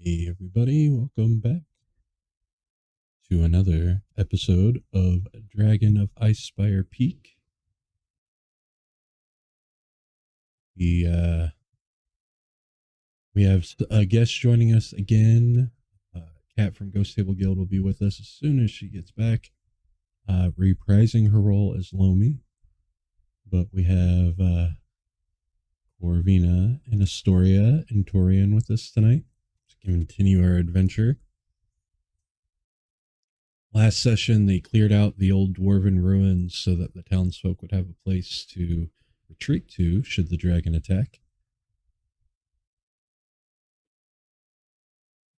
Hey everybody, welcome back to another episode of Dragon of Icespire Peak. We have a guest joining us again. Kat from Ghost Table Guild will be with us as soon as she gets back, reprising her role as Lomi. But we have Corvina and Astoria and Torian with us tonight to continue our adventure. Last session, they cleared out the old dwarven ruins so that the townsfolk would have a place to retreat to should the dragon attack.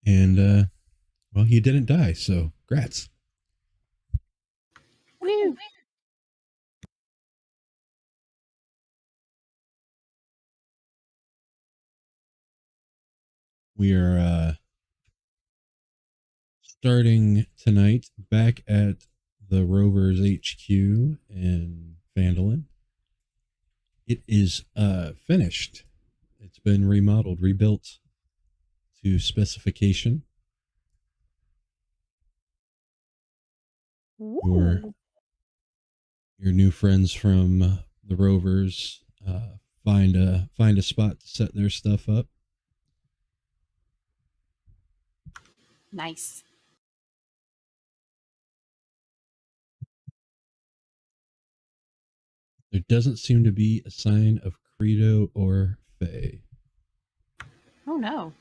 And, well, he didn't die, so grats. Woo! We are starting tonight back at the Rovers HQ in Vandalin. It is finished. It's been remodeled, rebuilt to specification. Your new friends from the Rovers find a spot to set their stuff up. Nice. There doesn't seem to be a sign of Credo or Faye. Oh no.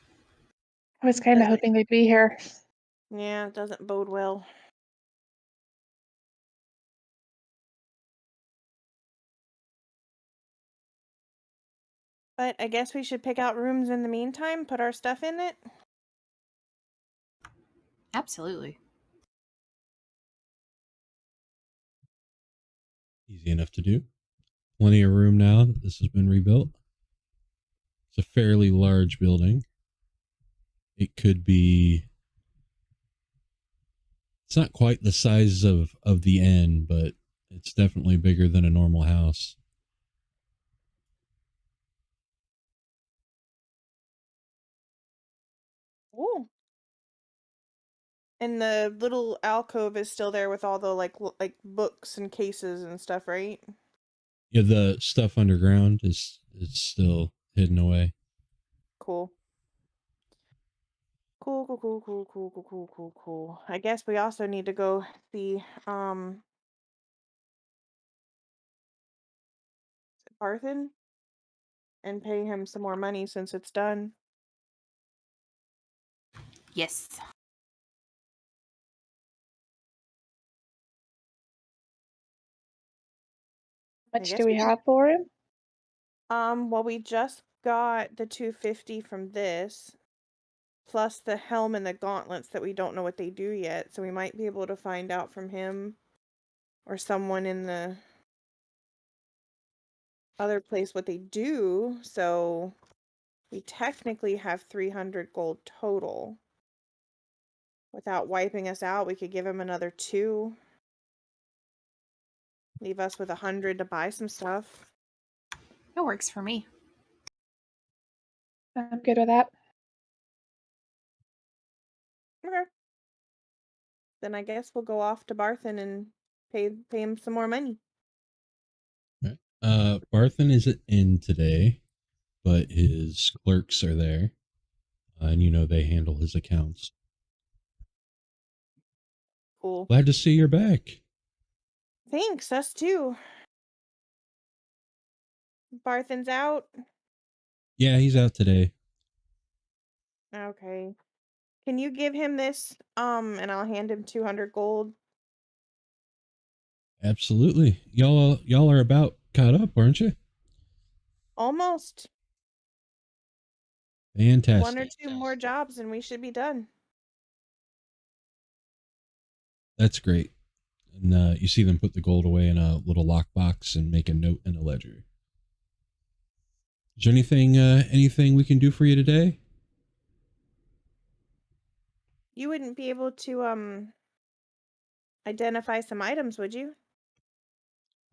I was kind of hoping they'd be here. Yeah, it doesn't bode well. But I guess we should pick out rooms in the meantime, put our stuff in it. Absolutely. Easy enough to do. Plenty of room now that this has been rebuilt. It's a fairly large building. It could be... It's not quite the size of the inn, but it's definitely bigger than a normal house. Ooh. And the little alcove is still there with all the like books and cases and stuff, right? Yeah, the stuff underground is still hidden away. Cool. Cool. I guess we also need to go see Barthen and pay him some more money since it's done. Yes. How much do we have for him? Well, we just got the 250 from this, plus the helm and the gauntlets that we don't know what they do yet, so we might be able to find out from him or someone in the other place what they do. So we technically have 300 gold total. Without wiping us out, we could give him another 2. Leave us with 100 to buy some stuff. It works for me. I'm good with that. Okay. Then I guess we'll go off to Barthen and pay him some more money. Okay. Barthen isn't in today, but his clerks are there. And they handle his accounts. Cool. Glad to see you're back. Thanks, us too. Barthen's out? Yeah, he's out today. Okay. Can you give him this, and I'll hand him 200 gold? Absolutely. Y'all are about caught up, aren't you? Almost. Fantastic. 1 or 2 more jobs and we should be done. That's great. And you see them put the gold away in a little lockbox and make a note in a ledger. Is there anything we can do for you today? You wouldn't be able to, identify some items, would you?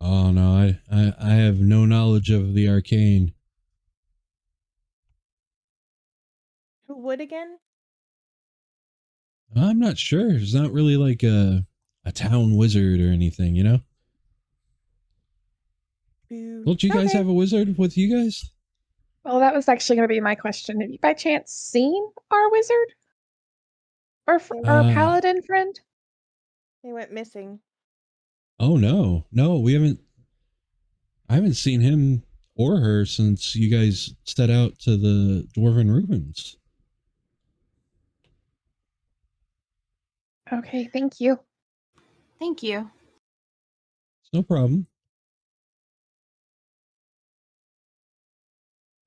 Oh no, I have no knowledge of the arcane. Who would again? I'm not sure. He's not really like a town wizard or anything, you know? Boo. Don't you guys Okay. have a wizard with you guys? Well, that was actually going to be my question. Have you by chance seen our wizard or our Uh, paladin friend? They went missing. oh no, we haven't. I haven't seen him or her since you guys set out to the dwarven ruins. Okay, thank you. Thank you. It's no problem.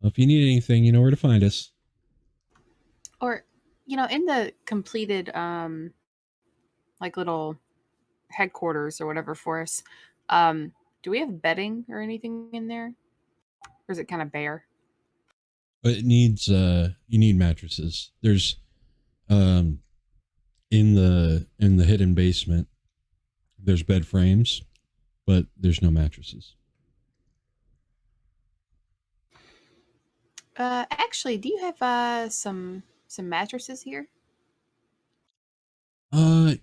If you need anything, you know where to find us. Or, in the completed like little headquarters or whatever for us, do we have bedding or anything in there? Or is it kind of bare? But it needs you need mattresses. There's um in the hidden basement there's bed frames, but there's no mattresses. Actually, do you have some mattresses here? Uh,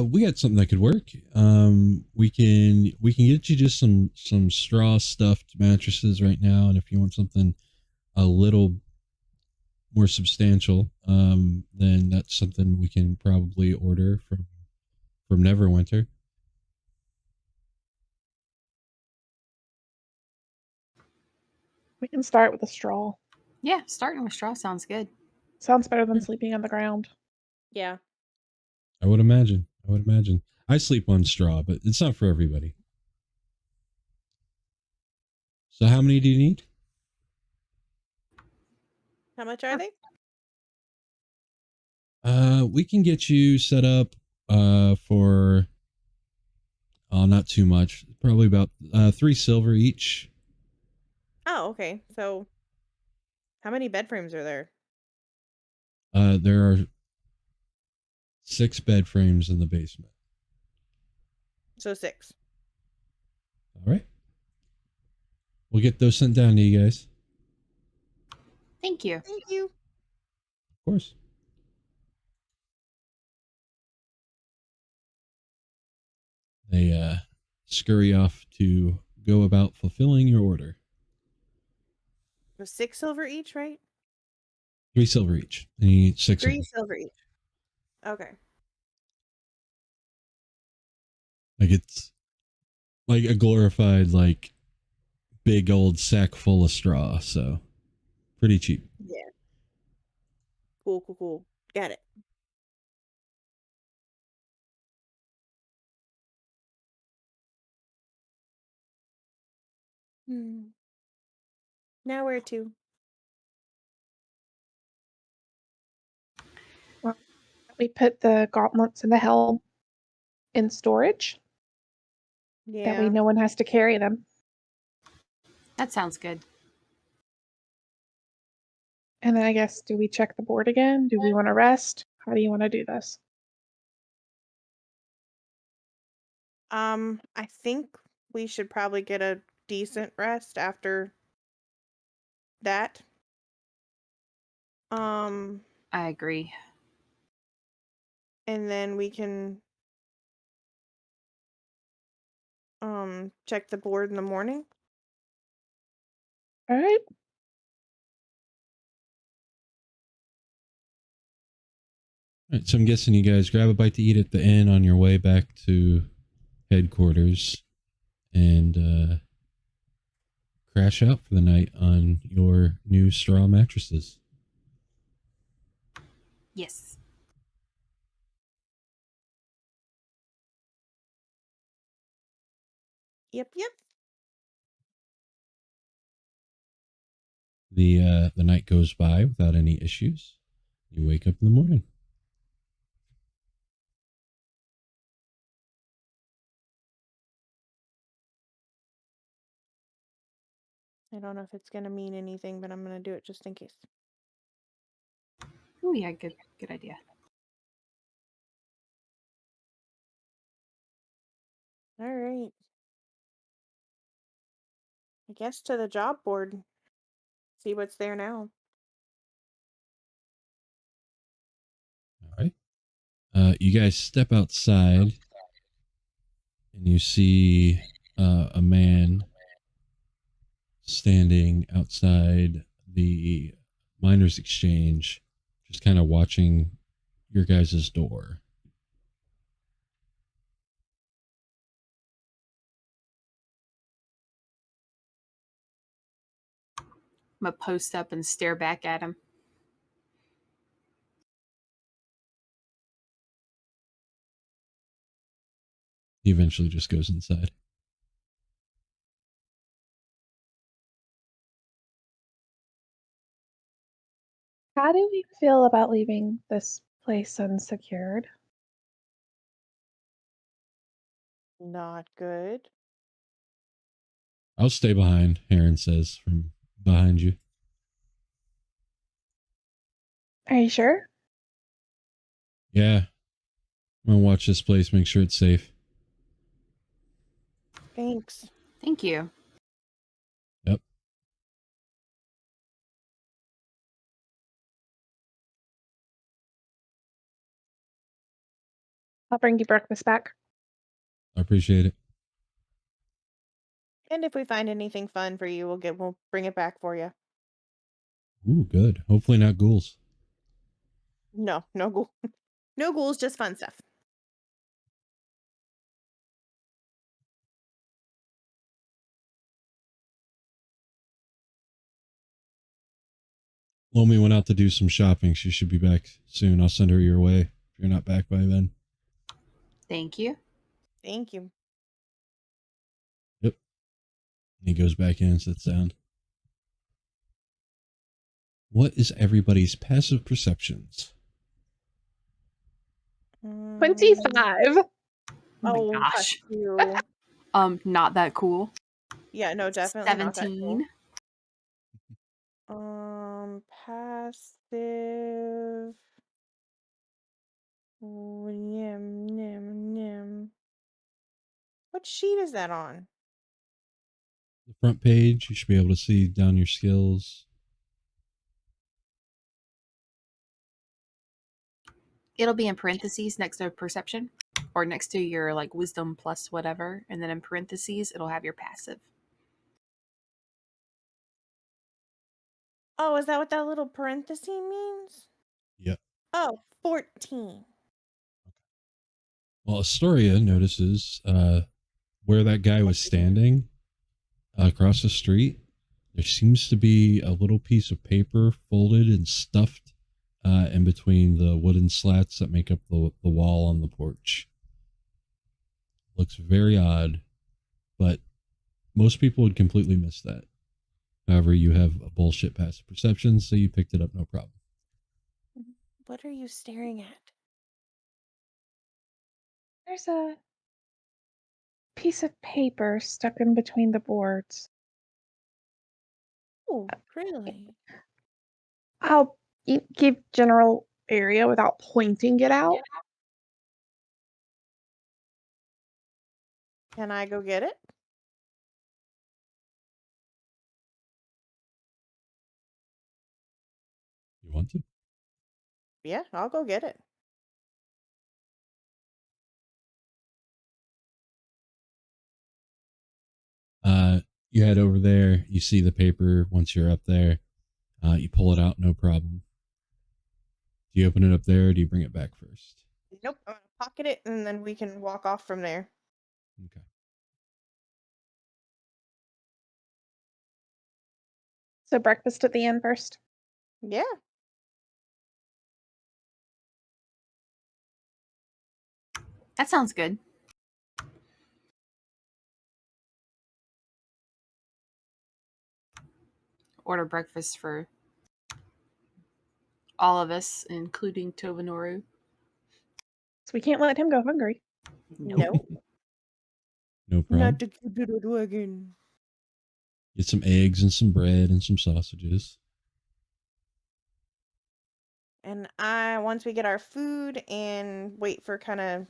we got something that could work. We can get you just some straw stuffed mattresses right now, and if you want something a little more substantial, then that's something we can probably order from Neverwinter. We can start with a straw. Yeah, starting with straw sounds good. Sounds better than sleeping on the ground. Yeah. I would imagine. I would imagine. I sleep on straw, but it's not for everybody. So how many do you need? How much are they? We can get you set up for not too much. Probably about 3 silver each. Oh, okay. So, how many bed frames are there? There are 6 bed frames in the basement. So 6. All right. We'll get those sent down to you guys. Thank you. Thank you. Of course. They scurry off to go about fulfilling your order. So 6 silver each, right? 3 silver each. And you need 6 of 3 them. silver each. Okay. Like it's like a glorified like big old sack full of straw, so pretty cheap. Yeah. Cool, cool, cool. Got it. Hmm. Now where to? Well, we put the gauntlets and the helm in storage. That way Yeah. no one has to carry them. That sounds good. And then I guess, do we check the board again? Do we want to rest? How do you want to do this? I think we should probably get a decent rest after that. I agree. And then we can check the board in the morning. All right. All right, so I'm guessing you guys grab a bite to eat at the inn on your way back to headquarters and crash out for the night on your new straw mattresses. Yes. Yep, yep. The night goes by without any issues. You wake up in the morning. I don't know if it's gonna mean anything, but I'm gonna do it just in case. Oh yeah, good idea. All right. I guess to the job board. See what's there now. All right. You guys step outside and you see a man standing outside the miners' exchange, just kind of watching your guys' door. I'm gonna post up and stare back at him. He eventually just goes inside. How do we feel about leaving this place unsecured? Not good. I'll stay behind, Heron says from behind you. Are you sure? Yeah. I'm gonna watch this place, make sure it's safe. Thanks. Thank you. Yep. I'll bring you breakfast back. I appreciate it. And if we find anything fun for you, we'll bring it back for you. Ooh, good. Hopefully not ghouls. No ghoul. No ghouls, just fun stuff. Lomi went out to do some shopping. She should be back soon. I'll send her your way if you're not back by then. Thank you. Thank you. Yep. And he goes back in and sits down. What is everybody's passive perceptions? 25. Oh my Oh gosh. fuck you. Not that cool. Yeah, no, definitely not that cool. 17. Passive. Nim. What sheet is that on? The front page, you should be able to see down your skills. It'll be in parentheses next to perception, or next to your like wisdom plus whatever, and then in parentheses it'll have your passive. Oh, is that what that little parenthesis means? Yep. Oh, 14. Well, Astoria notices where that guy was standing across the street. There seems to be a little piece of paper folded and stuffed in between the wooden slats that make up the wall on the porch. Looks very odd, but most people would completely miss that. However, you have a bullshit passive perception, so you picked it up no problem. What are you staring at? There's a piece of paper stuck in between the boards. Oh, really? I'll give general area without pointing it out. Can I go get it? You want to? Yeah, I'll go get it. You head over there. You see the paper once you're up there. You pull it out, no problem. Do you open it up there, or do you bring it back first? Nope, I'm gonna pocket it and then we can walk off from there. Okay. So breakfast at the inn first. Yeah. That sounds good. Order breakfast for all of us, including Tobanoru. So we can't let him go hungry. Nope. No problem. Not to keep it again. Get some eggs and some bread and some sausages. And once we get our food and wait for kind of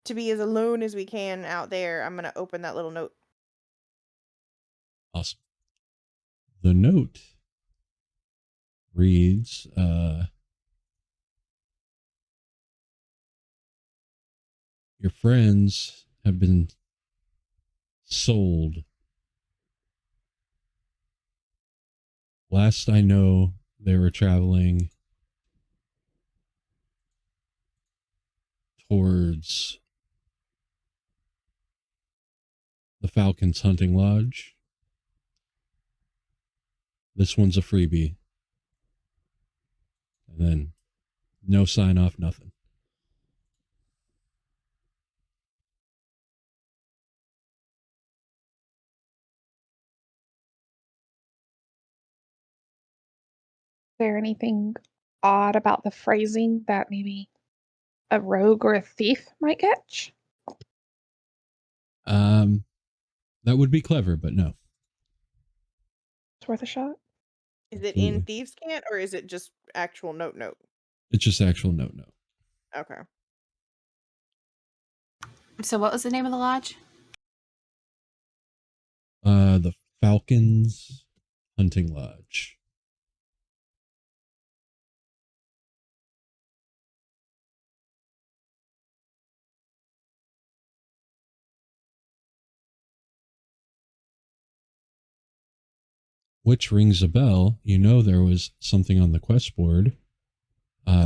to be as alone as we can out there, I'm gonna open that little note. Awesome. The note reads, your friends have been sold. Last I know, they were traveling towards the Falcons Hunting Lodge. This one's a freebie. And then no sign off, nothing. Is there anything odd about the phrasing that maybe a rogue or a thief might catch? That would be clever, but no. It's worth a shot. Is it in Absolutely. Thieves' Cant or is it just actual note? It's just actual note. Okay. So what was the name of the lodge? The Falcons Hunting Lodge. Which rings a bell. You know there was something on the quest board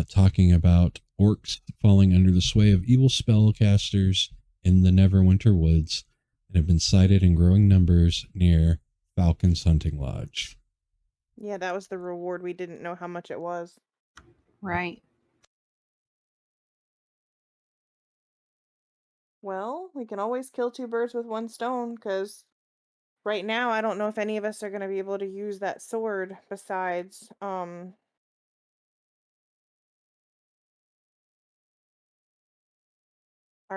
talking about orcs falling under the sway of evil spellcasters in the Neverwinter Woods and have been sighted in growing numbers near Falcon's Hunting Lodge. Yeah, that was the reward. We didn't know how much it was. Right. Well, we can always kill two birds with one stone, because right now I don't know if any of us are going to be able to use that sword besides our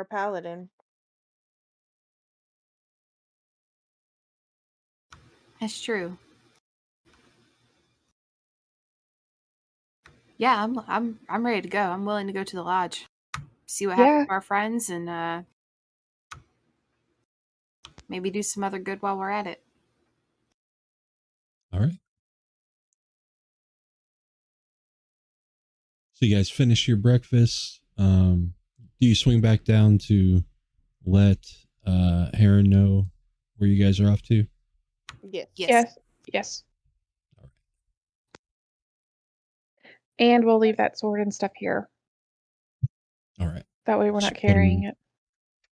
paladin. That's true. Yeah, I'm ready to go. I'm willing to go to the lodge. See what happens to our friends and maybe do some other good while we're at it. All right. So you guys finish your breakfast. Do you swing back down to let Heron know where you guys are off to? Yes. Yes. All right. And we'll leave that sword and stuff here. All right. That way we're not Just put 'em carrying in- it.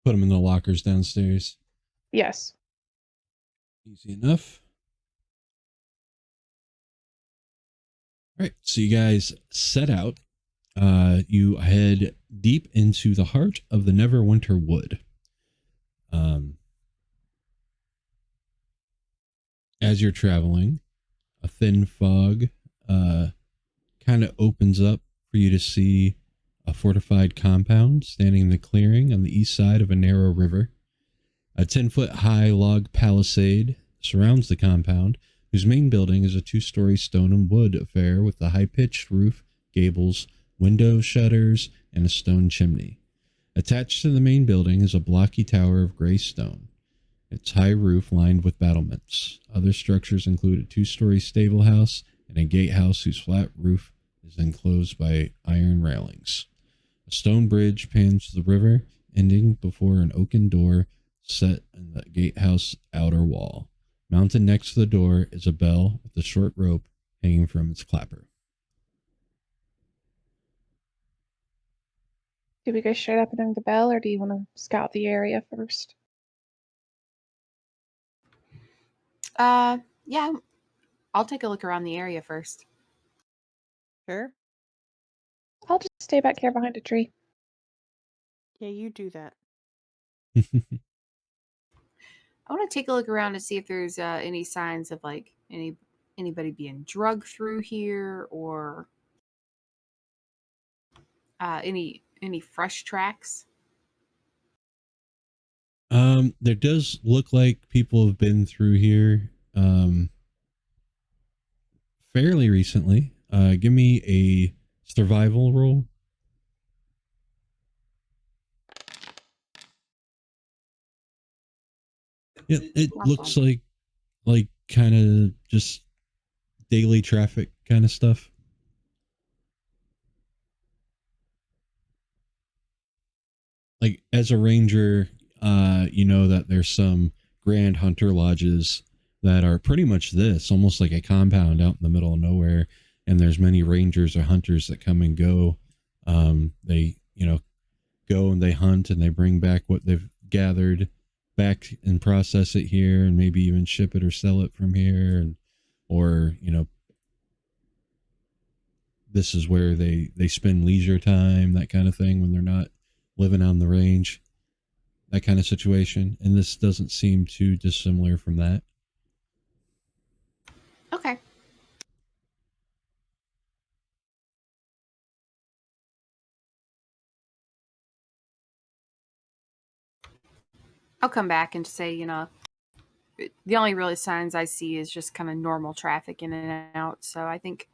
Put them in the lockers downstairs. Yes. Easy enough. All right. So you guys set out. You head deep into the heart of the Neverwinter Wood. As you're traveling, a thin fog kind of opens up for you to see a fortified compound standing in the clearing on the east side of a narrow river. A 10-foot high log palisade surrounds the compound, whose main building is a 2-story stone and wood affair with a high-pitched roof, gables, window shutters, and a stone chimney. Attached to the main building is a blocky tower of gray stone, its high roof lined with battlements. Other structures include a 2-story stable house and a gatehouse whose flat roof is enclosed by iron railings. A stone bridge spans the river, ending before an oaken door set in the gatehouse outer wall. Mounted next to the door is a bell with a short rope hanging from its clapper. Do we go straight up and ring the bell, or do you want to scout the area first? Yeah, I'll take a look around the area first. Sure. I'll just stay back here behind a tree. Yeah, you do that. I want to take a look around to see if there's any signs of like anybody being drugged through here, or any fresh tracks. There does look like people have been through here fairly recently. Give me a survival roll. Yeah, it looks like kind of just daily traffic kind of stuff. like as a ranger, you know that there's some grand hunter lodges that are pretty much this, almost like a compound out in the middle of nowhere, and there's many rangers or hunters that come and go. They, you know, go and they hunt and they bring back what they've gathered back and process it here, and maybe even ship it or sell it from here, and or, you know, this is where they spend leisure time, that kind of thing, when they're not living on the range, that kind of situation. And this doesn't seem too dissimilar from that. Okay. I'll come back and say, you know, the only really signs I see is just kind of normal traffic in and out. So I think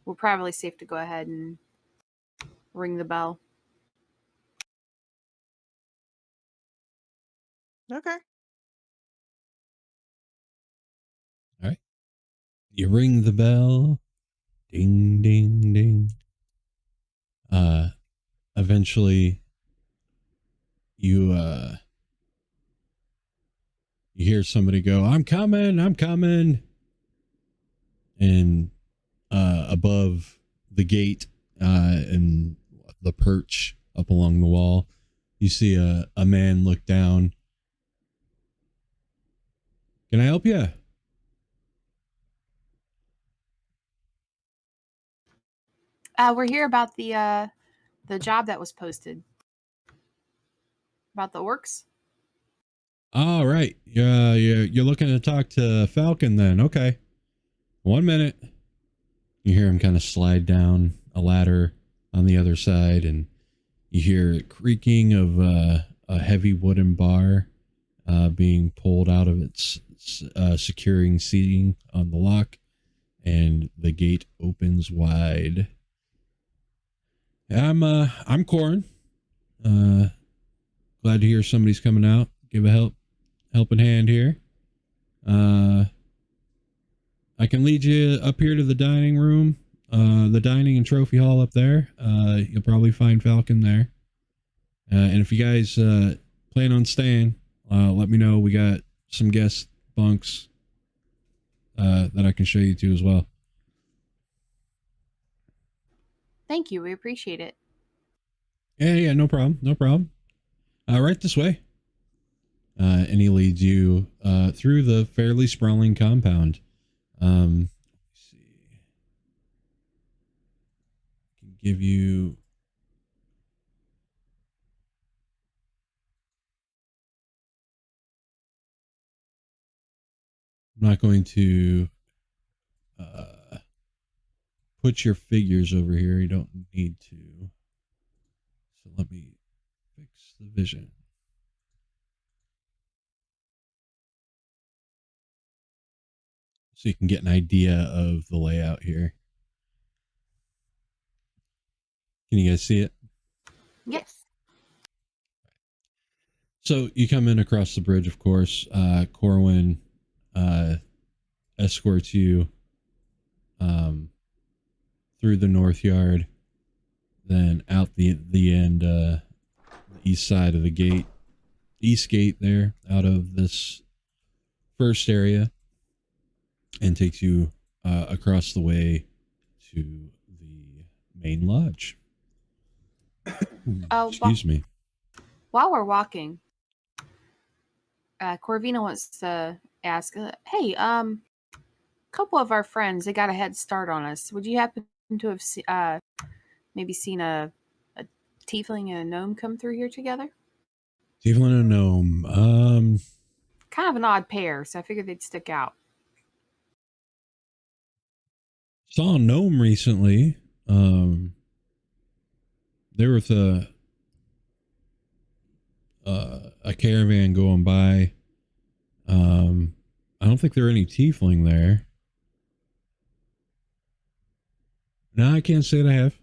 we're probably safe to go ahead and ring the bell. Okay. All right. You ring the bell. Ding, ding, ding. Eventually you hear somebody go, I'm coming. And above the gate and the perch up along the wall, you see a man look down. Can I help you? We're here about the job that was posted about the orcs. All right. Yeah, you're looking to talk to Falcon then. Okay. 1 minute. You hear him kind of slide down a ladder on the other side, and you hear creaking of a heavy wooden bar being pulled out of its securing seating on the lock, and the gate opens wide. I'm Corin. Glad to hear somebody's coming out. Give a helping hand here. I can lead you up here to the dining room, the dining and trophy hall up there. You'll probably find Falcon there. And if you guys plan on staying, let me know. We got some guest bunks that I can show you to as well. Thank you. We appreciate it. Yeah, no problem. Right this way. And he leads you through the fairly sprawling compound. Let's see. I can give you. I'm not going to put your figures over here. You don't need to. So let me fix the vision. So you can get an idea of the layout here. Can you guys see it? Yes. So you come in across the bridge, of course. Corwin escorts you through the north yard, then out the end, the east side of the gate, east gate there, out of this first area, and takes you across the way to the main lodge. Excuse me. While we're walking, Corvina wants to ask, hey, couple of our friends, they got a head start on us. Would you happen to have maybe seen a tiefling and a gnome come through here together? Tiefling and a gnome. Kind of an odd pair, so I figured they'd stick out. Saw a gnome recently. There was a caravan going by. I don't think there are any tiefling there. No, I can't say that I have.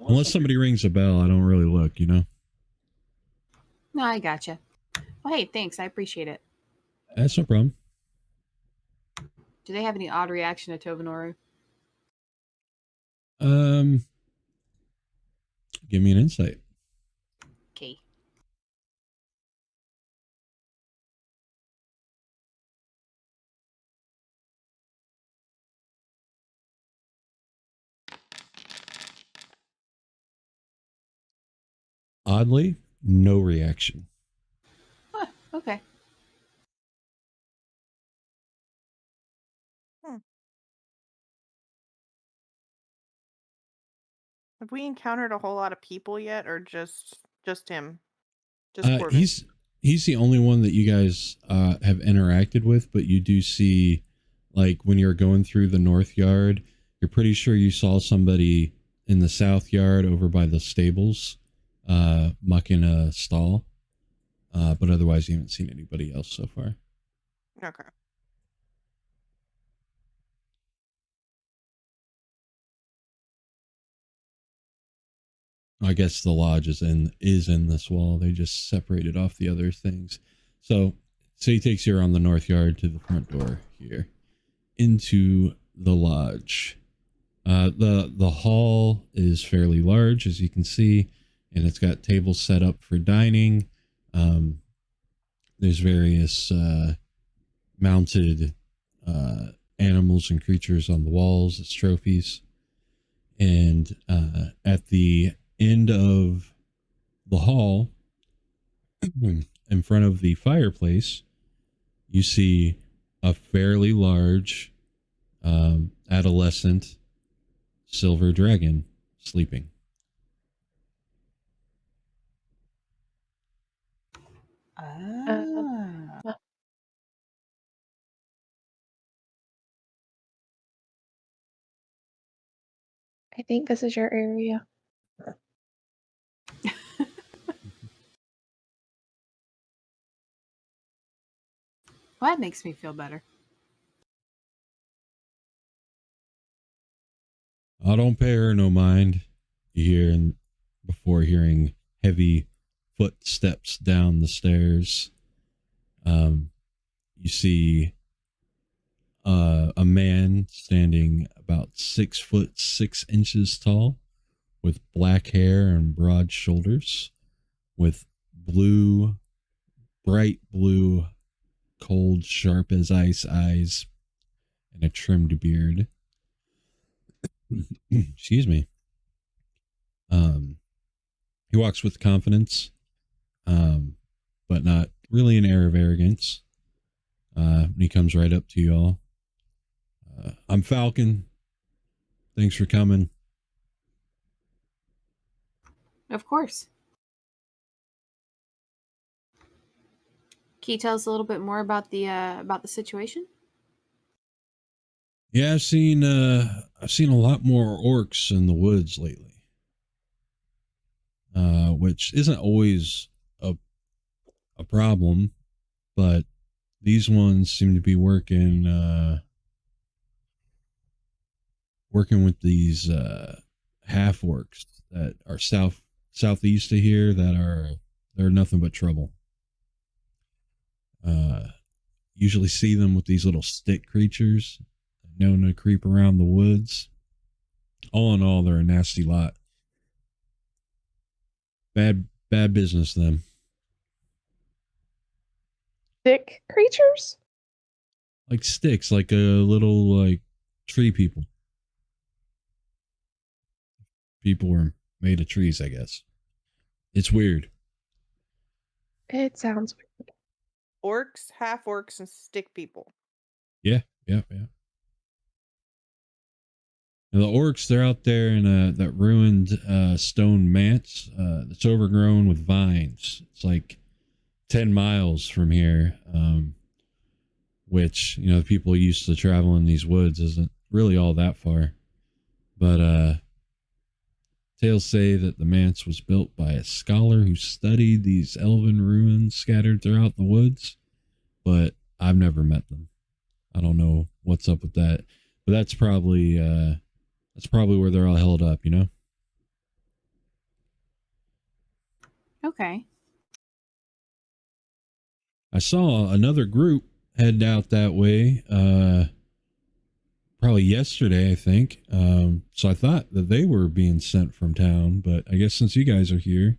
Unless somebody rings a bell, I don't really look, you know? No, I gotcha. Well, hey, thanks. I appreciate it. That's no problem. Do they have any odd reaction to Tobinoru? give me an insight. Okay. Oddly, no reaction. Huh, okay. Have we encountered a whole lot of people yet, or just him? Just Corvus? He's the only one that you guys have interacted with, but you do see, like, when you're going through the north yard, you're pretty sure you saw somebody in the south yard over by the stables mucking a stall, but otherwise you haven't seen anybody else so far. Okay. I guess the lodge is in this wall. They just separated off the other things. So he takes you around the north yard to the front door here into the lodge. The hall is fairly large, as you can see, and it's got tables set up for dining. There's various mounted animals and creatures on the walls as trophies. And at the end of the hall, in front of the fireplace, you see a fairly large adolescent silver dragon sleeping. Ah. I think this is your area. Well, that makes me feel better. I don't pay her no mind. You hear, and before hearing heavy footsteps down the stairs, you see a man standing about 6'6" tall, with black hair and broad shoulders, with bright blue, cold, sharp as ice eyes, and a trimmed beard. Excuse me. He walks with confidence, but not really an air of arrogance. He comes right up to y'all. I'm Falcon. Thanks for coming. Of course. Can you tell us a little bit more about the situation? Yeah, I've seen a lot more orcs in the woods lately, which isn't always a problem, but these ones seem to be working with these half orcs that are southeast of here they're nothing but trouble. Usually see them with these little stick creatures known to creep around the woods. All in all, they're a nasty lot. Bad business, them. Stick creatures? Like sticks, like a little, like, tree people. People were made of trees, I guess. It's weird. It sounds weird. Orcs, half orcs, and stick people. Yeah. Now, the orcs, they're out there in that ruined stone manse that's overgrown with vines. It's like 10 miles from here, which, the people used to travel in these woods isn't really all that far. But tales say that the manse was built by a scholar who studied these elven ruins scattered throughout the woods, but I've never met them. I don't know what's up with that, but that's probably where they're all held up, Okay. I saw another group head out that way probably yesterday, I think. So I thought that they were being sent from town, but I guess since you guys are here,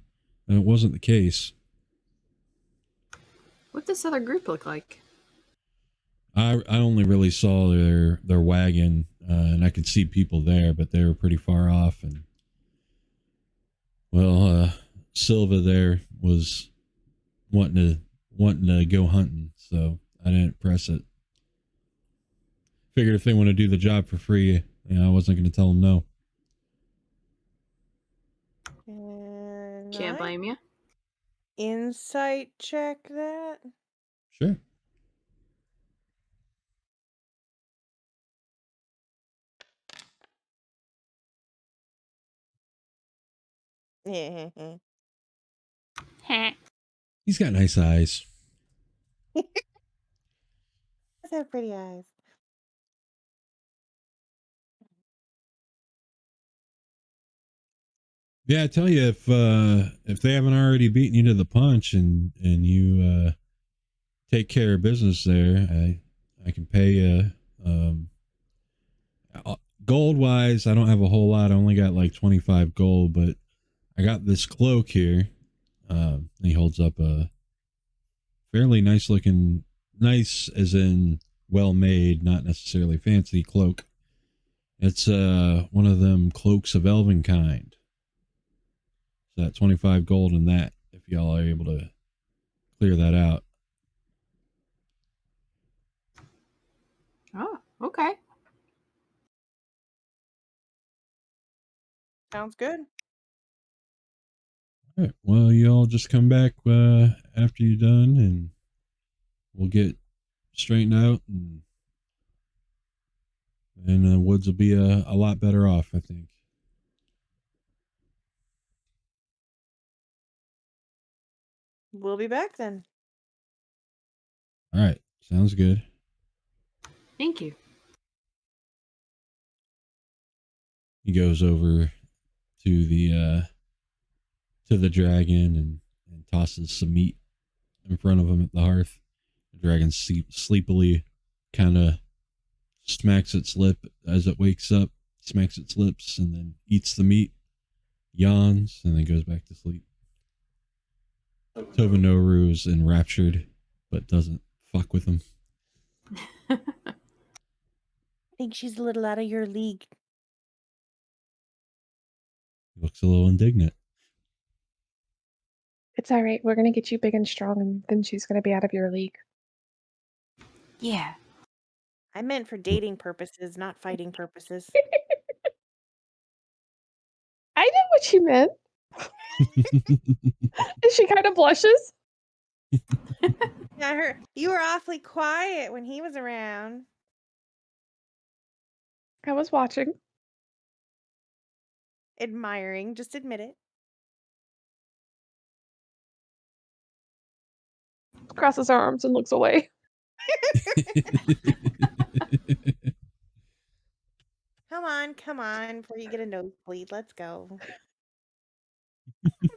it wasn't the case. What does this other group look like? I only really saw their wagon, and I could see people there, but they were pretty far off. And well, Silva there was wanting to go hunting, so I didn't press it. Figured if they want to do the job for free, I wasn't going to tell them no. Can Can't I blame you. insight check that? Sure. Yeah. He's got nice eyes. So pretty eyes. Yeah, I tell you, if they haven't already beaten you to the punch and you take care of business there, I can pay you. Gold wise, I don't have a whole lot. I only got like 25 gold, but I got this cloak here. He holds up a fairly nice looking, nice as in well made, not necessarily fancy cloak. It's one of them cloaks of elven kind. So that 25 gold in that, if y'all are able to clear that out. Oh, okay. Sounds good. All right. Well, you all just come back after you're done, and we'll get straightened out, and the woods will be a lot better off, I think. We'll be back then. All right. Sounds good. Thank you. He goes over to the dragon and tosses some meat in front of him at the hearth. The dragon sleepily kind of smacks its lip as it wakes up, smacks its lips, and then eats the meat, yawns, and then goes back to sleep. Tovanoru is enraptured, but doesn't fuck with him. I think she's a little out of your league. He looks a little indignant. It's all right. We're going to get you big and strong, and then she's going to be out of your league. Yeah. I meant for dating purposes, not fighting purposes. I know what she meant. And she kind of blushes. Yeah, you were awfully quiet when he was around. I was watching. Admiring, just admit it. Crosses her arms and looks away. Come on, before you get a nosebleed. Let's go.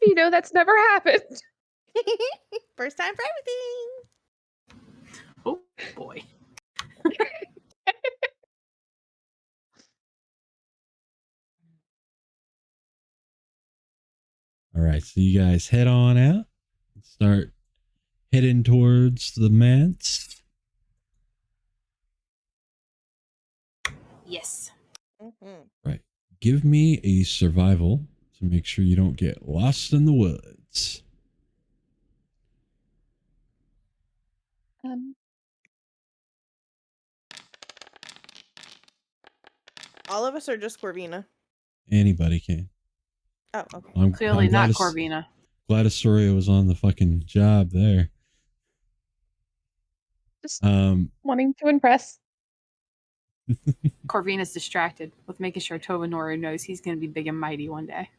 You know, that's never happened. First time for everything. Oh boy. All right, so you guys head on out and start heading towards the manse. Yes. Mm-hmm. Right. Give me a survival to make sure you don't get lost in the woods. All of us are just Corvina. Anybody can. Oh, okay. Clearly not Corvina. Glad Astoria was on the fucking job there. Just wanting to impress. Corvina's distracted with making sure Tovanoru knows he's going to be big and mighty one day.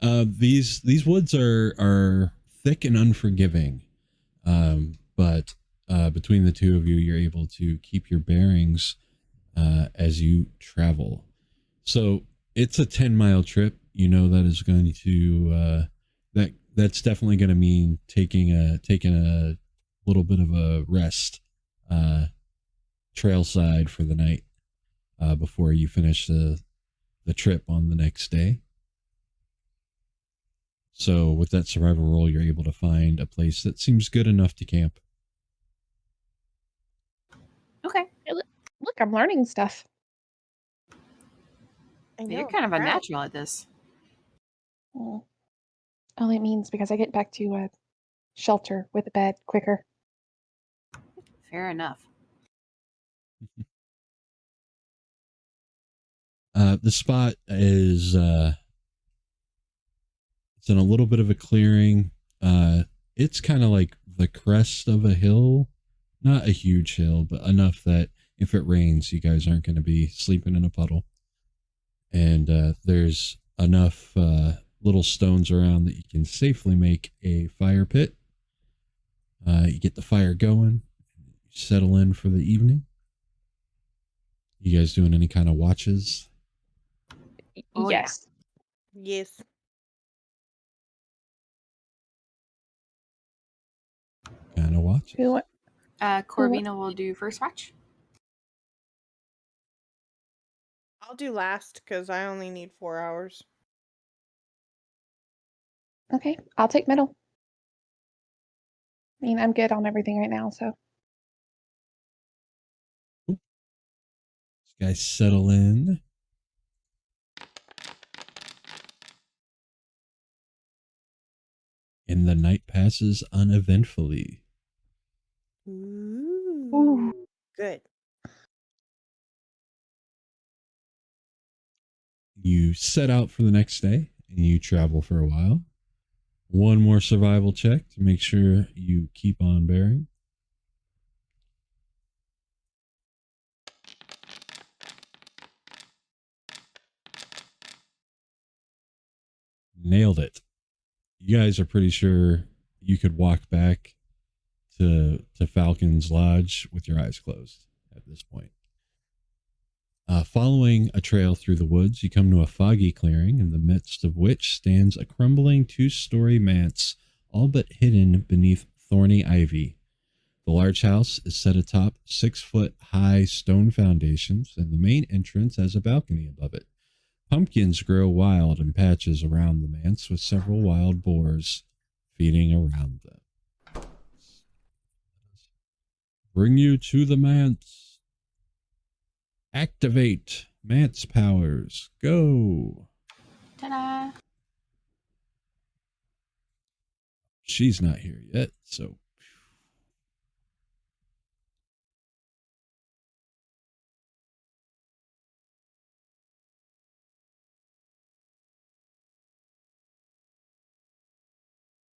These woods are thick and unforgiving, but between the two of you, you're able to keep your bearings as you travel. So it's a 10-mile trip. You know that is going to that's definitely going to mean taking a little bit of a rest trail side for the night before you finish the trip on the next day. So with that survival roll, you're able to find a place that seems good enough to camp. Okay. Look, I'm learning stuff. I know. You're kind of a proud. natural at this. Well, only means because I get back to a shelter with a bed quicker. Fair enough. The spot is it's in a little bit of a clearing. It's kind of like the crest of a hill, not a huge hill, but enough that if it rains, you guys aren't going to be sleeping in a puddle. And there's enough little stones around that you can safely make a fire pit. You get the fire going, settle in for the evening. You guys doing any kind of watches? Oh, yeah. Yes. Yes. Kind of watches. Who? Corvina will do first watch. I'll do last because I only need 4 hours. Okay, I'll take middle. I mean, I'm good on everything right now, so. You guys settle in. And the night passes uneventfully. Ooh. Good. You set out for the next day and you travel for a while. One more survival check to make sure you keep on bearing. Nailed it. You guys are pretty sure you could walk back to Falcon's Lodge with your eyes closed at this point. Following a trail through the woods, you come to a foggy clearing in the midst of which stands a crumbling 2-story manse, all but hidden beneath thorny ivy. The large house is set atop 6-foot-high stone foundations, and the main entrance has a balcony above it. Pumpkins grow wild in patches around the manse, with several wild boars feeding around them. Bring you to the manse. Activate manse powers. Go. Ta-da! She's not here yet, so.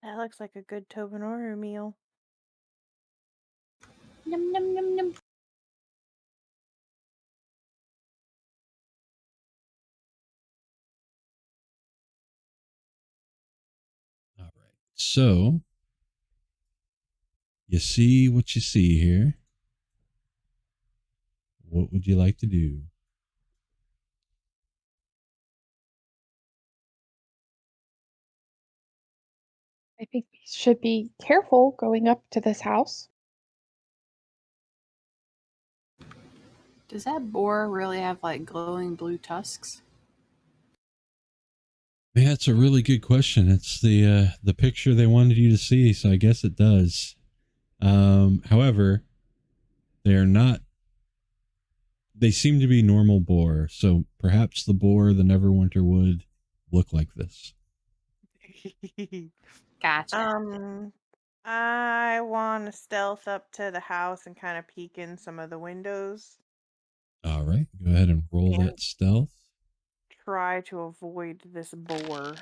That looks like a good Tobanoru meal. Num, num, num, num. All right. So, you see what you see here. What would you like to do? I think we should be careful going up to this house. Does that boar really have like glowing blue tusks? Yeah, it's a really good question. It's the picture they wanted you to see, so I guess it does. However, they are not. They seem to be normal boar, so perhaps the boar the Neverwinter would look like this. Gotcha. I want to stealth up to the house and kind of peek in some of the windows. All right, go ahead and roll Yeah. that stealth. Try to avoid this boar. All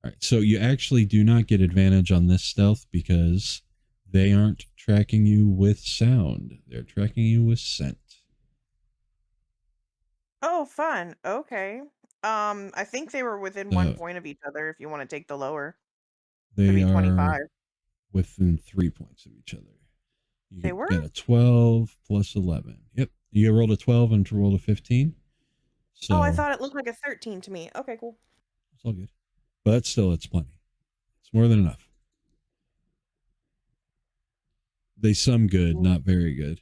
right, so you actually do not get advantage on this stealth because they aren't tracking you with sound. They're tracking you with scent. Oh, fun. Okay. I think they were within 1 point of each other if you want to take the lower. They Maybe are 25. within 3 points of each other. You They were? get a 12 plus 11. Yep. You rolled a 12 and to roll a 15. So Oh, I thought it looked like a 13 to me. Okay, cool. it's all good. But that's still, it's plenty. It's more than enough. They some good, not very good.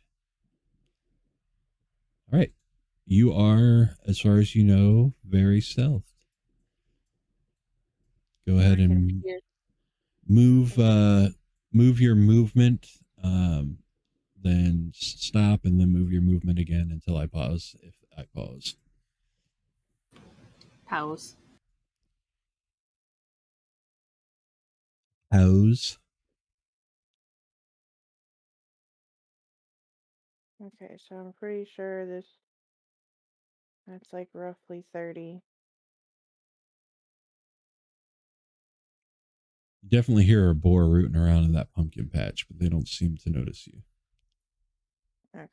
All right. You are, as far as you know, very stealthed. Go ahead I can and hear. move your movement. Then stop and then move your movement again until I pause. If I pause. Pause. Pause. Okay, so I'm pretty sure that's like roughly 30. You definitely hear a boar rooting around in that pumpkin patch, but they don't seem to notice you. Okay.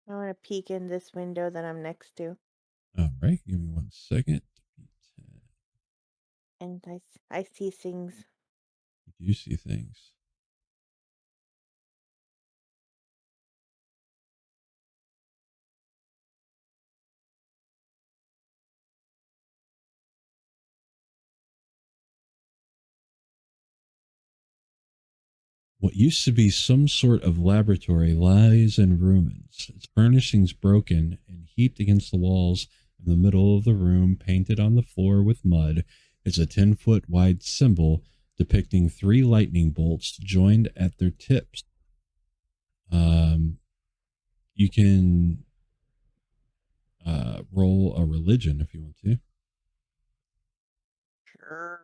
I want to peek in this window that I'm next to, All right, give me 1 second. and I see things. You do see things. What used to be some sort of laboratory lies in ruins. Its furnishings broken and heaped against the walls in the middle of the room, painted on the floor with mud, is a 10-foot wide symbol depicting 3 lightning bolts joined at their tips. You can roll a religion if you want to. Sure.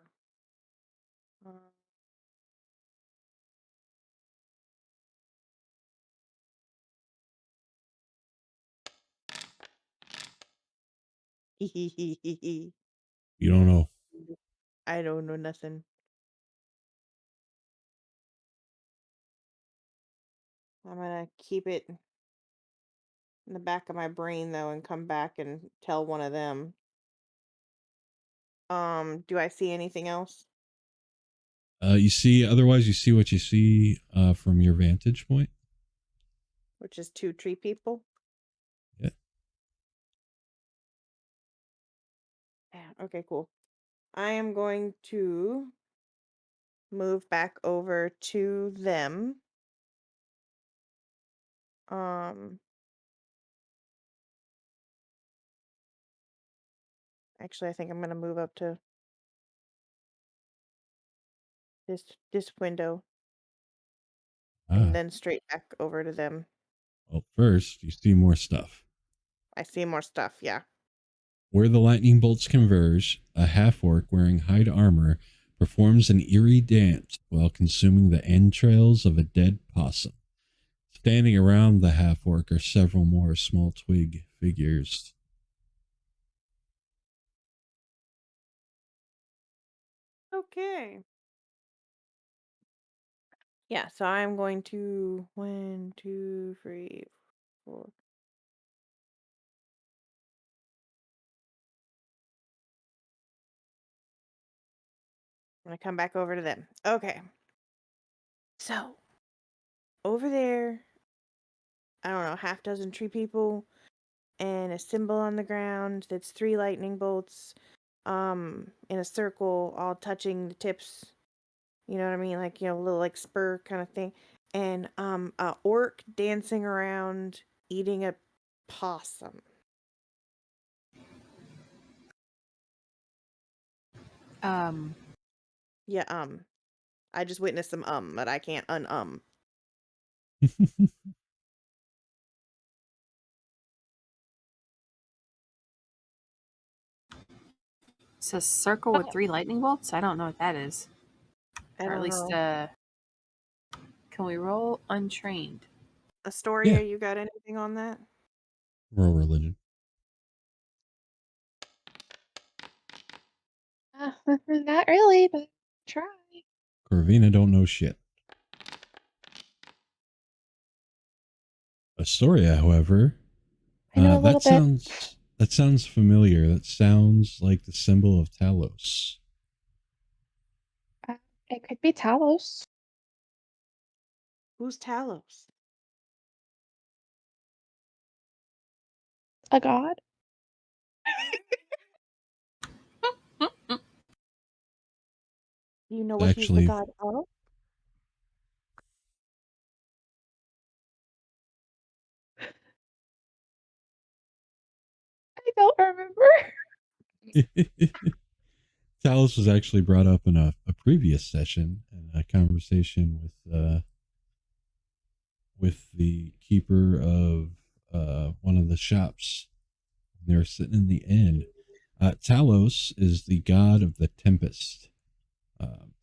You don't know. I don't know nothing. I'm gonna keep it in the back of my brain though and come back and tell one of them. Do I see anything else? You see, otherwise, you see what you see from your vantage point. Which is 2 tree people? Yeah. Yeah, okay, cool. I am going to move back over to them. Actually, I think I'm gonna move up to this window and then straight back over to them. Well, first, you see more stuff. I see more stuff, yeah. Where the lightning bolts converge, a half-orc wearing hide armor performs an eerie dance while consuming the entrails of a dead possum. Standing around the half-orc are several more small twig figures. Okay. Yeah, so I'm going to 1, 2, 3, 4. I'm gonna come back over to them. Okay. So, over there, I don't know, half dozen tree people and a symbol on the ground that's 3 lightning bolts in a circle all touching the tips. You know what I mean? Like, a little like spur kind of thing. And a orc dancing around eating a possum. Yeah, I just witnessed some but I can't un. It's a circle with 3 lightning bolts. I don't know what that is. I Or at don't least, know. can we roll untrained? Astoria, Yeah. you got anything on that? Roll religion. Not really, but try. Corvina don't know shit. Astoria, however, I know a little bit. that sounds familiar. That sounds like the symbol of Talos. It could be Talos, Who's Talos? a god. Do you know what he's the Actually, god of? I don't remember. Talos was actually brought up in a previous session in a conversation with the keeper of one of the shops. They were sitting in the inn. Talos is the god of the tempest.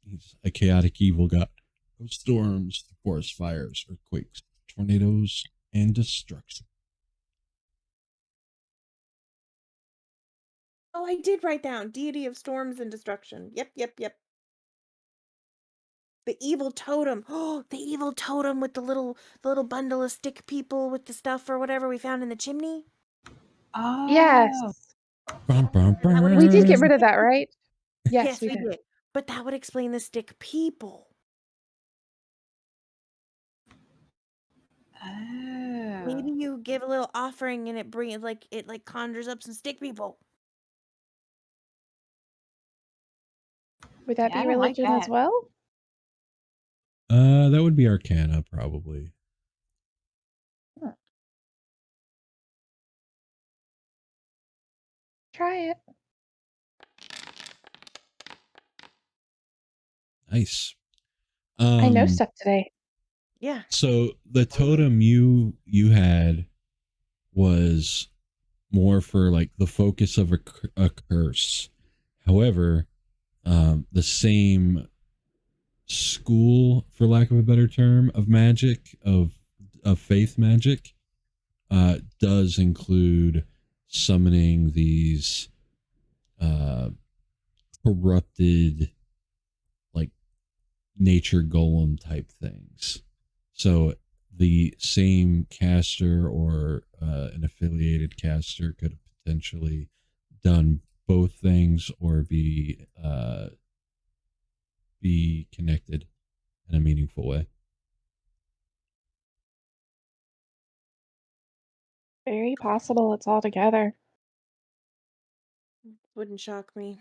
He's a chaotic evil god of storms, forest fires, earthquakes, tornadoes, and destruction. Oh, I did write down deity of storms and destruction. Yep. The evil totem. Oh, the evil totem with the little bundle of stick people with the stuff or whatever we found in the chimney. Oh. Yes. Bum, bum, That would We did explain get bum. rid of that, stick- right? Yes, Yes, we we did. did. But that would explain the stick people. Oh. Maybe you give a little offering and it conjures up some stick people. Would that Yeah, I be don't like religion as that. well? That would be Arcana, probably. Try it. Nice. I know stuff today. Yeah. So the totem you had was more for like the focus of a curse. However, the same school, for lack of a better term, of magic of faith magic, does include summoning these corrupted, like nature golem type things. So the same caster or an affiliated caster could have potentially done both things or be connected in a meaningful way. Very possible it's all together. Wouldn't shock me.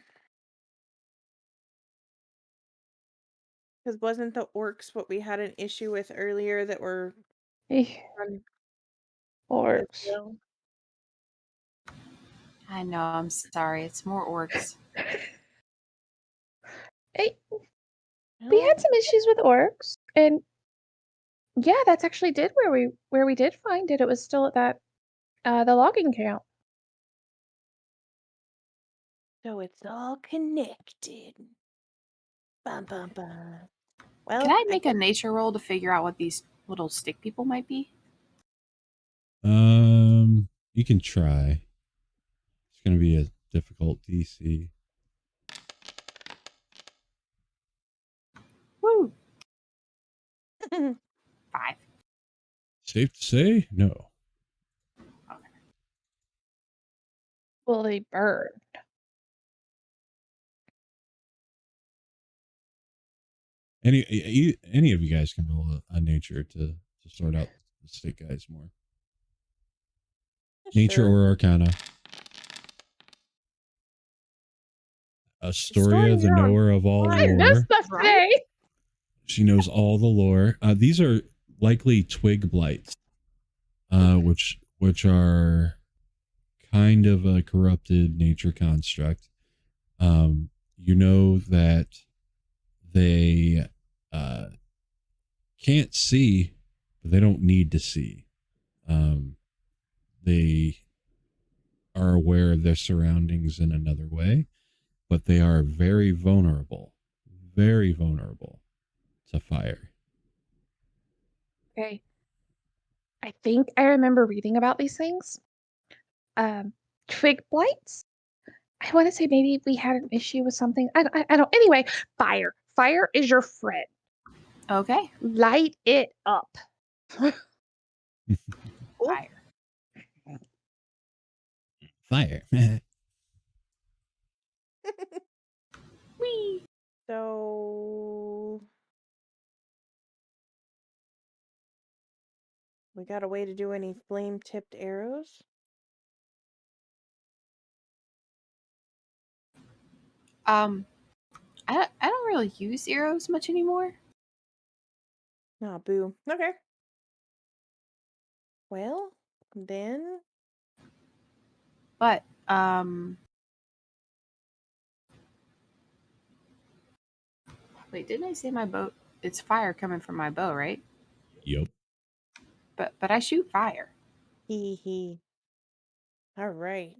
Because wasn't the orcs what we had an issue with earlier that were on as Orcs. well? I know. I'm sorry. It's more orcs. Hey, we No. had some issues with orcs, and yeah, that's actually did where we did find it. It was still at that the logging camp. So it's all connected. Bum, bum, bum. Well, Can I make a nature roll to figure out what these little stick people might be? You can try. It's going to be a difficult DC. Woo! 5. Safe to say, no. Will they burn? Any of you guys can roll a nature to sort out the stick guys more. Nature Sure. or Arcana. Astoria, the you're on knower of all I know lore. stuff Right? today. She knows all the lore. These are likely twig blights, which are kind of a corrupted nature construct. You know that they can't see, but they don't need to see. They are aware of their surroundings in another way, but they are very vulnerable to fire. Okay. I think I remember reading about these things. Twig blights. I want to say maybe we had an issue with something. I don't. Anyway, fire. Fire is your friend. Okay. Light it up. Fire. Fire. Whee! So we got a way to do any flame tipped arrows? Um, I don't really use arrows much anymore. Oh, boo. Okay. Well, then But wait, didn't I say my bow? It's fire coming from my bow, right? Yep. But I shoot fire. hee. All right.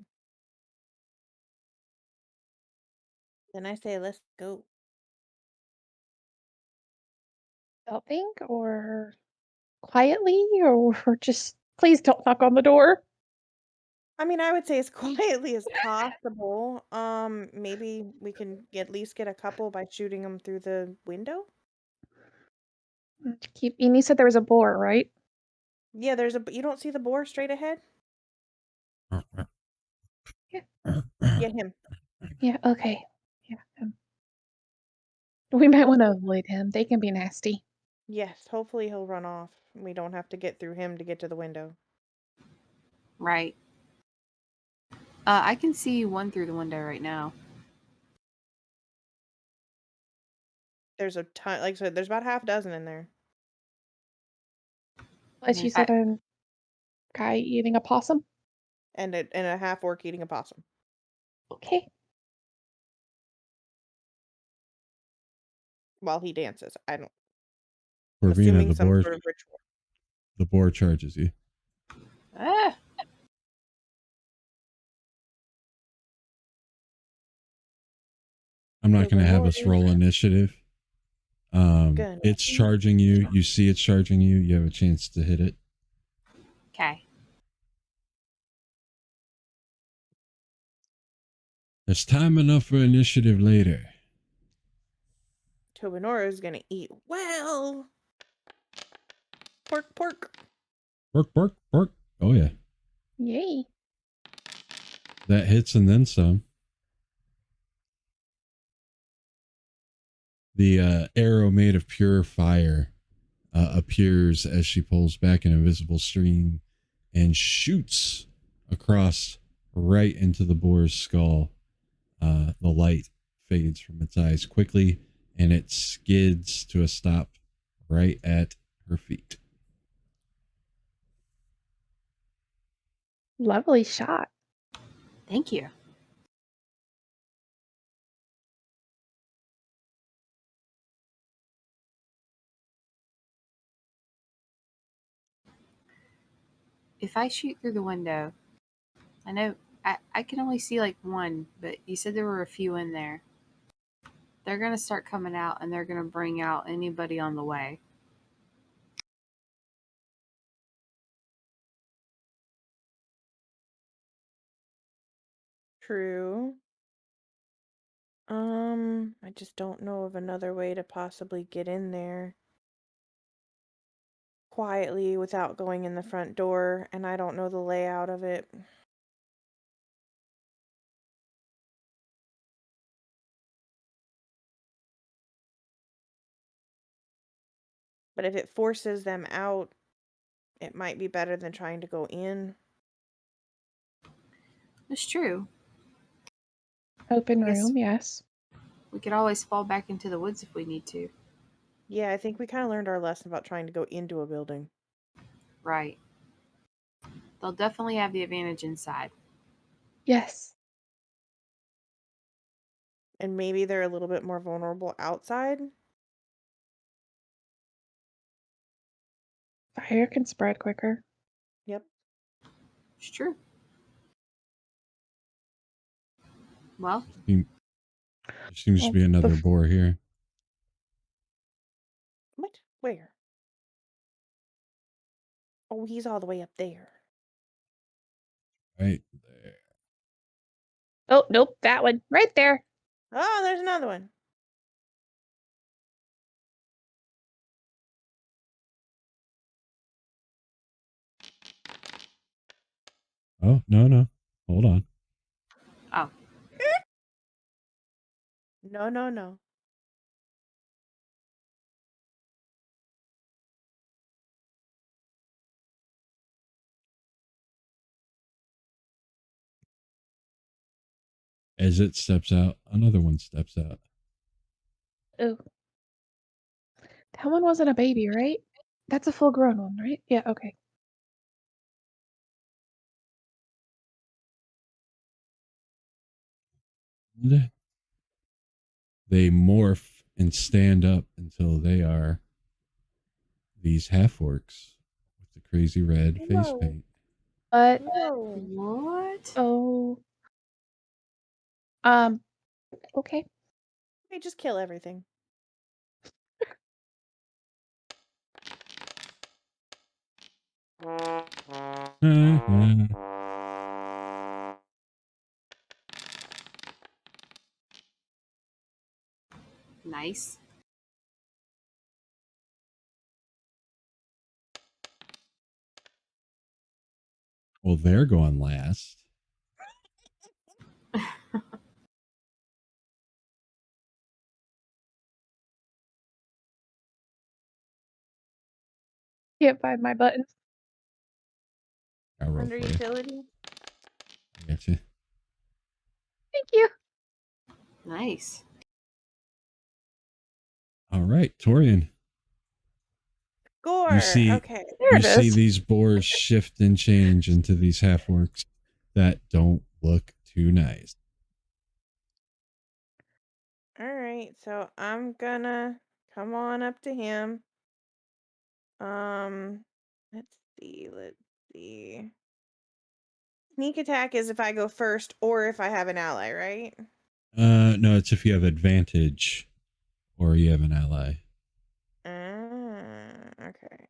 Then I say let's go. Stealthing or quietly or just please don't knock on the door. I mean, I would say as quietly as possible. Maybe we can at least get a couple by shooting them through the window. Keep. And you said there was a boar, right? Yeah, there's a. You don't see the boar straight ahead? Yeah, him. Yeah. Okay. Yeah. We might want to avoid him. They can be nasty. Yes, hopefully he'll run off. We don't have to get through him to get to the window. Right. I can see one through the window right now. There's a ton. Like I said, there's about half a dozen in there. As you said, a guy eating a possum. And a half orc eating a possum Okay. while he dances. I don't. I'm Corvina, assuming some sort of ritual. the boar charges you. Ah, I'm not So going to the have boar us is roll initiative. gonna It's eat. charging you. You see it's charging you. You have a chance to hit it. okay. There's time enough for initiative later. Tobinora is gonna eat well. Pork. Bark, bark, bark. Oh, yeah. Yay. That hits and then some. The arrow made of pure fire appears as she pulls back an invisible stream and shoots across right into the boar's skull. The light fades from its eyes quickly and it skids to a stop right at her feet. Lovely shot. Thank you. If I shoot through the window, I know I can only see like one, but you said there were a few in there. They're going to start coming out and they're going to bring out anybody on the way. True. I just don't know of another way to possibly get in there quietly without going in the front door, and I don't know the layout of it. But if it forces them out, it might be better than trying to go in. It's true. Open I guess room, yes. we could always fall back into the woods if we need to. Yeah, I think we kind of learned our lesson about trying to go into a building. Right. They'll definitely have the advantage inside. Yes. And maybe they're a little bit more vulnerable outside. Fire can spread quicker. Yep. It's true. Well, There seems to be another boar here. What? Where? Oh, he's all the way up there. Right there. Oh, nope, that one. Right there. Oh, there's another one. Oh, no. Hold on. oh, No. As it steps out, another one steps out. Oh, that one wasn't a baby, right? That's a full-grown one, right? Yeah. Okay. They morph and stand up until they are these half orcs with the crazy red face Whoa. paint. But Whoa. What? oh, okay. Okay, just kill everything. Nice. Well, they're going last. Can't find my buttons. I'll roll Under for you. utility. I got you. Thank you. Nice. All right, Torian. Gore. You see, Okay. There you it see is. these boars shift and change into these half orcs that don't look too nice. All right. So I'm gonna come on up to him. Let's see. Let's see. Sneak attack is if I go first or if I have an ally, right? No, it's if you have advantage or you have an ally. Okay.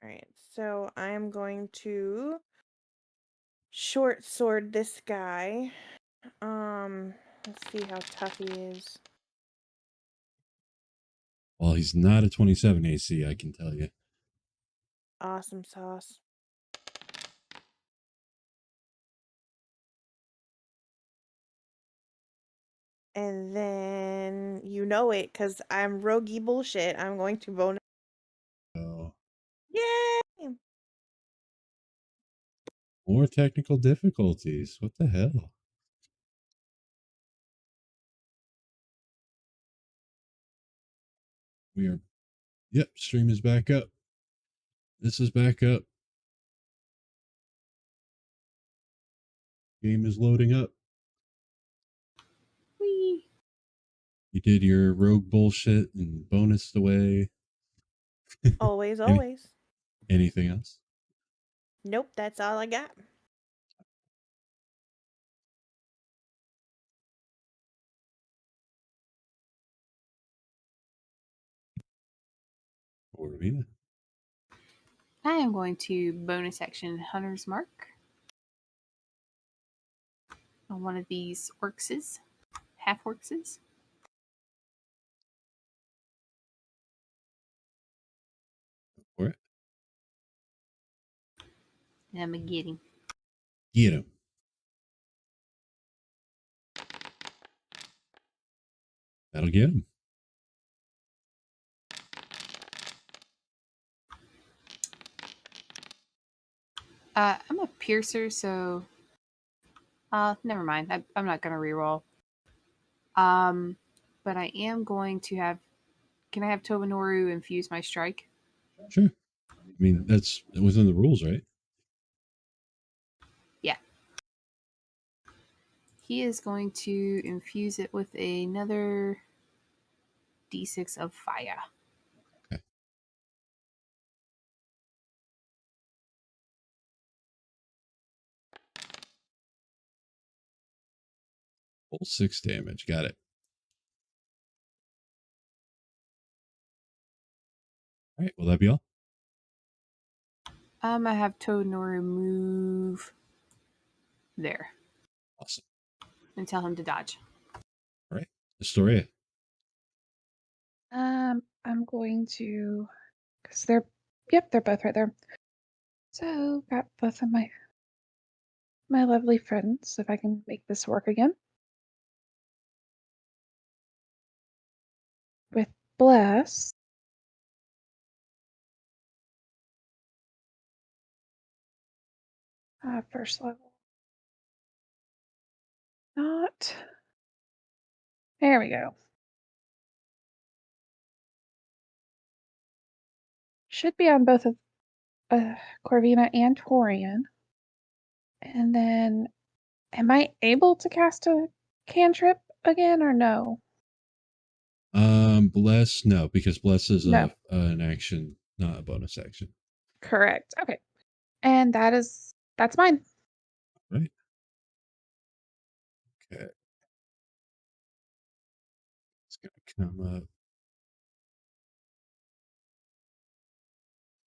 All right. So I'm going to short sword this guy. Let's see how tough he is. Well, he's not a 27 AC, I can tell you. Awesome sauce. And then you know it, because I'm roguey bullshit. I'm going to bonus. Oh, Yay! more technical difficulties. What the hell? We are. Yep, stream is back up. This is back up. Game is loading up. Whee. You did your rogue bullshit and bonused away. Always, Any, always. anything else? Nope, that's all I got. Or Rita? I am going to bonus action Hunter's Mark on one of these orcses, half orcses. For it. And I'm going to get him. Get him. That'll get him. I'm a piercer, so never mind. I'm not going to reroll. But I am going to have. Can I have Tobanoru infuse my strike? Sure. I mean, that's within the rules, right? Yeah. He is going to infuse it with another d6 of fire. Okay. Full 6 damage. Got it. All right. Will that be all? I have Tobanoru move there Awesome. and tell him to dodge. All right. Astoria. I'm going to, because they're both right there. So got both of my lovely friends. If I can make this work again with bless. First level. Not There we go. Should be on both of Corvina and Torian. And then, am I able to cast a cantrip again or no? Bless, no, because bless is No. an action, not a bonus action. Correct. Okay. And that's mine. Right. Okay. It's gonna come up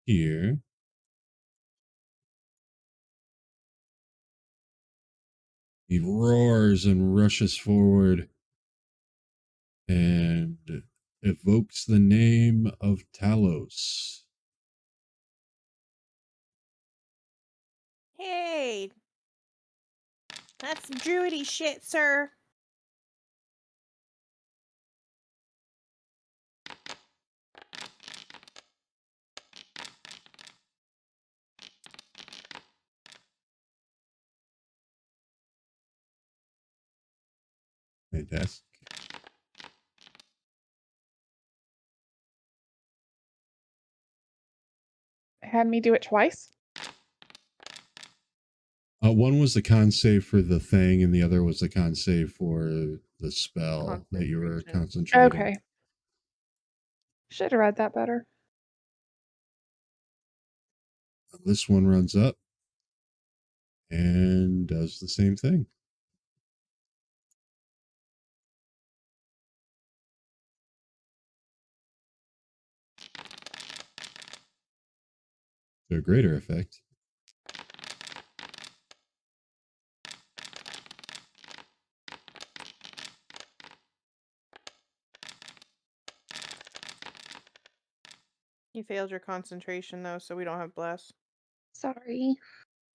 here. He roars and rushes forward and evokes the name of Talos. Hey, that's some druidy shit, sir. Fantastic. Had me do it twice. One was the con save for the thing, and the other was the con save for the spell that you were concentrating. Okay. Should have read that better. This one runs up and does the same thing. To a greater effect. You failed your concentration, though, so we don't have bless. Sorry.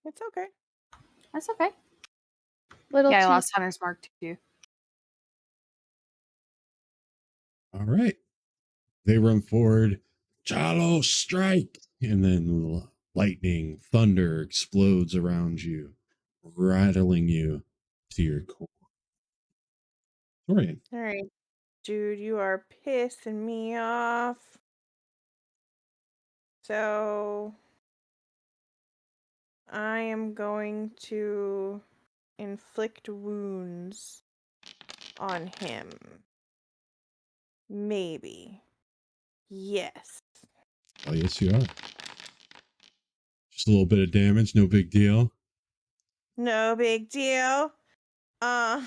It's okay. That's okay. Little Yeah, I too. lost Hunter's Mark too. All right. They run forward. Talos, strike! And then lightning, thunder explodes around you, rattling you to your core. Torian. All right, dude, you are pissing me off. So I am going to inflict wounds on him. Maybe. Yes. Oh, yes, you are. Just a little bit of damage, no big deal. No big deal. And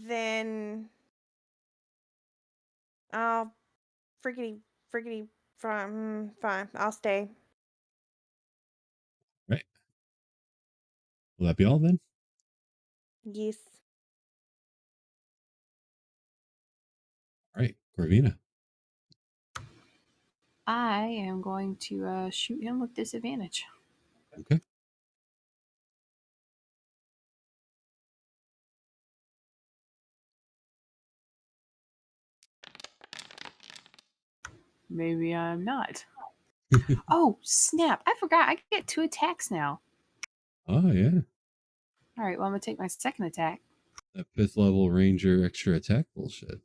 then I'll friggity fine. I'll stay. Right. Will that be all then? Yes. All right, Corvina. I am going to shoot him with disadvantage. Okay. Maybe I'm not. Oh, snap. I forgot. I get 2 attacks now. Oh, yeah. All right, well, I'm going to take my second attack. That 5th level ranger extra attack bullshit.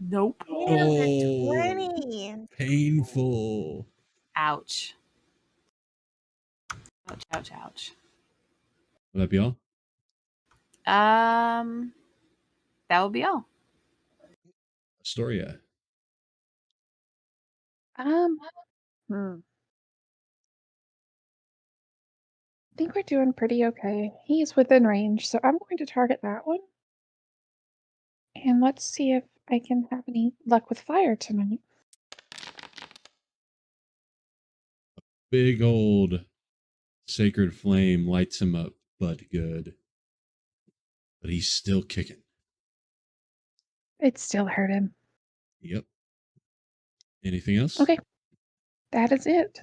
Nope. Oh, 20. painful. Ouch. Ouch, ouch, ouch. Will that be all? That will be all. Astoria. I think we're doing pretty okay. He's within range, so I'm going to target that one. And let's see if I can have any luck with fire tonight. Big old sacred flame lights him up, but good. But he's still kicking. It still hurt him. Yep. Anything else? Okay. That is it.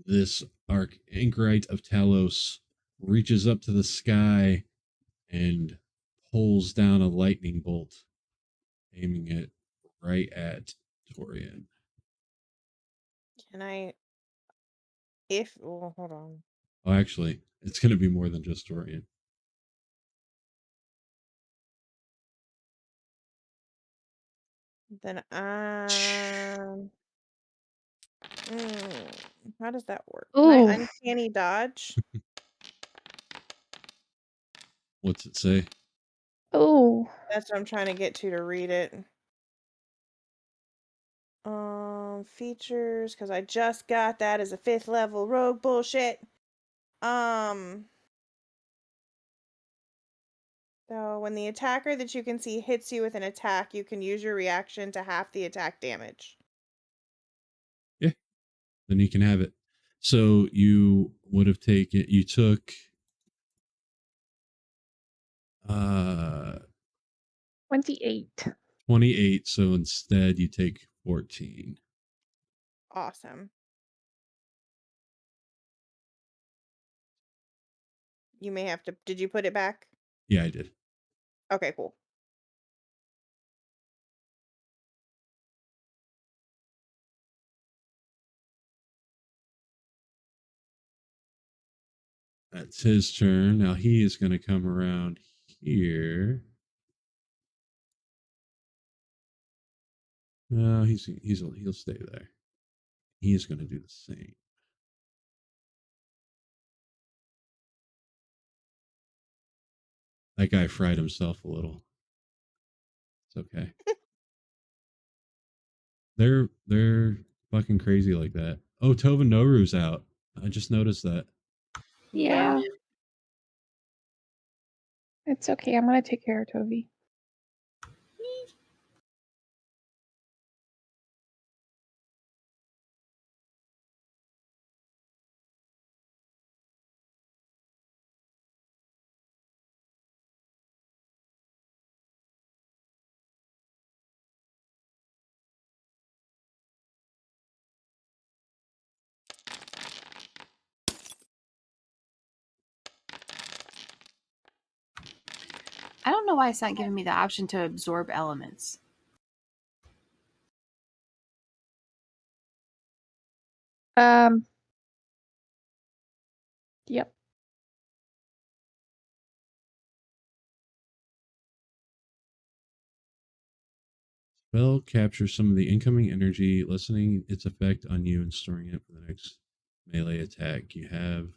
This anchorite of Talos reaches up to the sky and pulls down a lightning bolt, aiming it right at Torian. Can I? Hold on. Oh, actually, it's going to be more than just Torian. Then how does that work? Can Ooh. I uncanny dodge? What's it say? Ooh. That's what I'm trying to get to read it. Features, because I just got that as a 5th level rogue bullshit. So when the attacker that you can see hits you with an attack, you can use your reaction to half the attack damage. Yeah, then you can have it. So you would have taken, you took 28. 28, so instead you take 14. Awesome. You may have to. Did you put it back? Yeah, I did. Okay, cool. That's his turn. Now he is going to come around here. No, he'll stay there. He's going to do the same. That guy fried himself a little. It's okay. They're fucking crazy like that. Oh, Tova Noru's out. I just noticed that. Yeah. It's okay. I'm going to take care of Toby. I don't know why it's not giving me the option to absorb elements. Yep. Spell captures some of the incoming energy, lessening its effect on you and storing it for the next melee attack. You have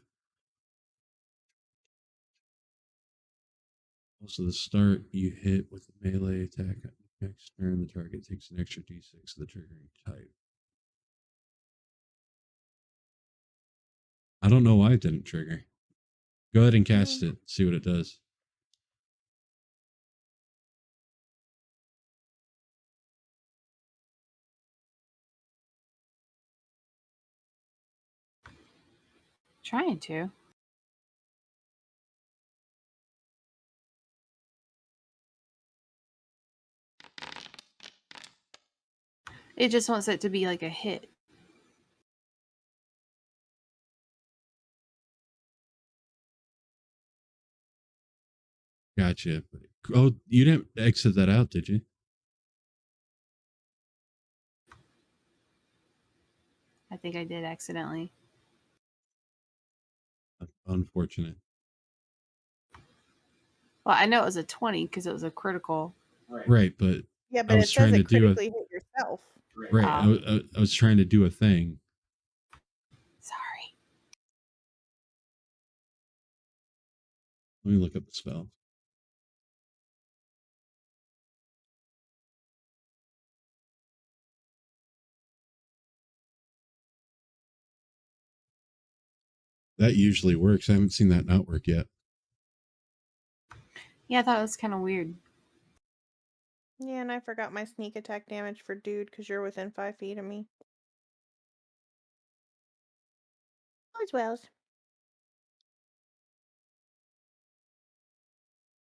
also the start you hit with a melee attack. Next turn, the target takes an extra d6 of the triggering type. I don't know why it didn't trigger. Go ahead and cast it. See what it does. Trying to. It just wants it to be like a hit. Gotcha. Oh, you didn't exit that out, did you? I think I did accidentally. Unfortunate. Well, I know it was a 20 because it was a critical. Right, but Yeah, I but was it says trying to it do critically hit yourself. right. I was trying to do a thing. Sorry. Let me look up the spell. That usually works. I haven't seen that not work yet. Yeah, I thought it was kind of weird. Yeah, and I forgot my sneak attack damage for dude because you're within 5 feet of me. Always wells.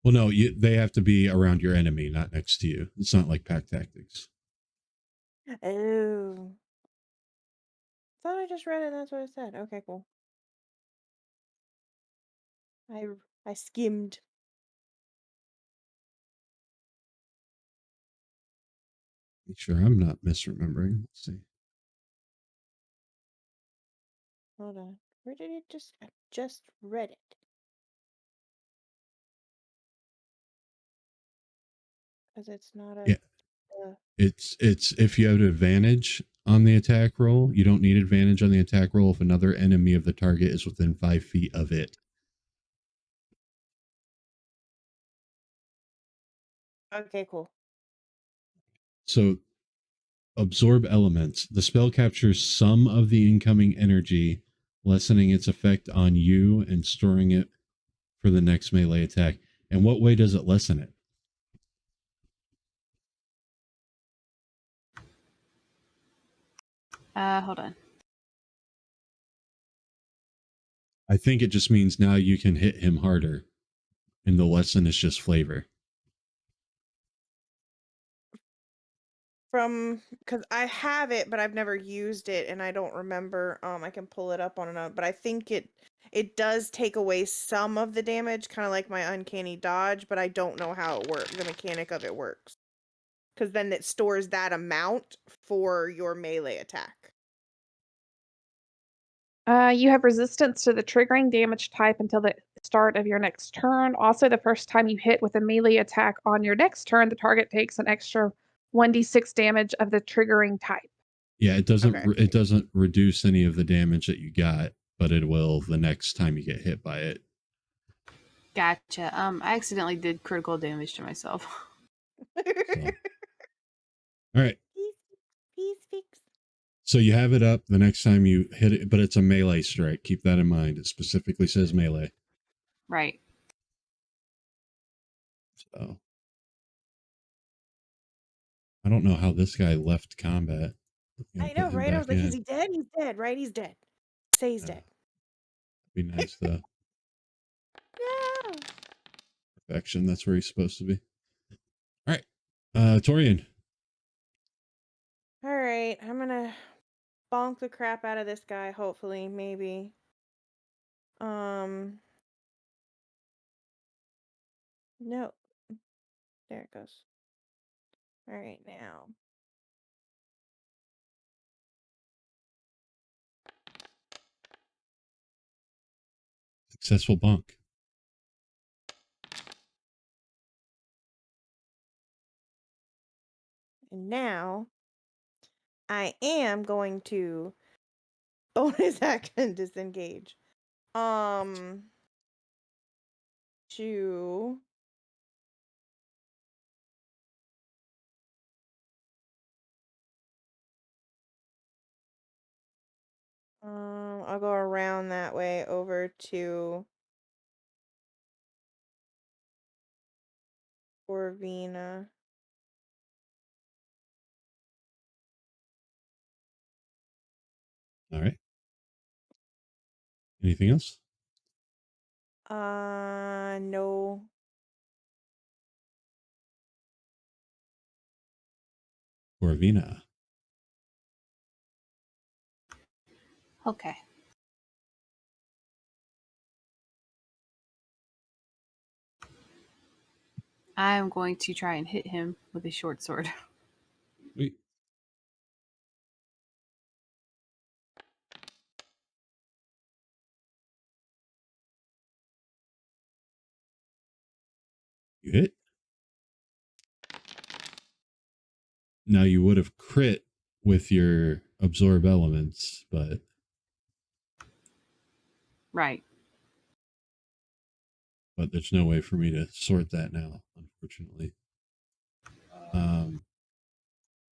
Well, no, they have to be around your enemy, not next to you. It's not like pack tactics. Oh. Thought I just read it and that's what it said. Okay, cool. I skimmed. Make sure I'm not misremembering. Let's see. Hold on. Where did it just? I just read it. Because it's not a. Yeah. It's if you have an advantage on the attack roll, you don't need advantage on the attack roll if another enemy of the target is within 5 feet of it. Okay, cool. So absorb elements. The spell captures some of the incoming energy, lessening its effect on you and storing it for the next melee attack. And what way does it lessen it? Hold on. I think it just means now you can hit him harder, and the lesson is just flavor. Because I have it, but I've never used it, and I don't remember. I can pull it up on another, but I think it does take away some of the damage, kind of like my uncanny dodge, but I don't know how it works. The mechanic of it works, because then it stores that amount for your melee attack. You have resistance to the triggering damage type until the start of your next turn. Also, the first time you hit with a melee attack on your next turn, the target takes an extra 1d6 damage of the triggering type. Yeah, it doesn't Okay. it doesn't reduce any of the damage that you got, but it will the next time you get hit by it. Gotcha. I accidentally did critical damage to myself. So. All right. Peace fix. So you have it up the next time you hit it, but it's a melee strike. Keep that in mind. It specifically says melee. Right. So I don't know how this guy left combat. I know, right? I was like, is he dead? He's dead, right? He's dead. Say he's dead. Be nice though. No. Perfection. That's where he's supposed to be. All right. Torian. All right, I'm gonna bonk the crap out of this guy, hopefully, maybe. No. There it goes. All right, now. Successful bonk. And now I am going to bonus action disengage. To I'll go around that way over to Corvina. All right. Anything else? No. Corvina. Okay. I am going to try and hit him with a short sword. Sweet. You hit. Now you would have crit with your absorb elements, but Right. there's no way for me to sort that now, unfortunately.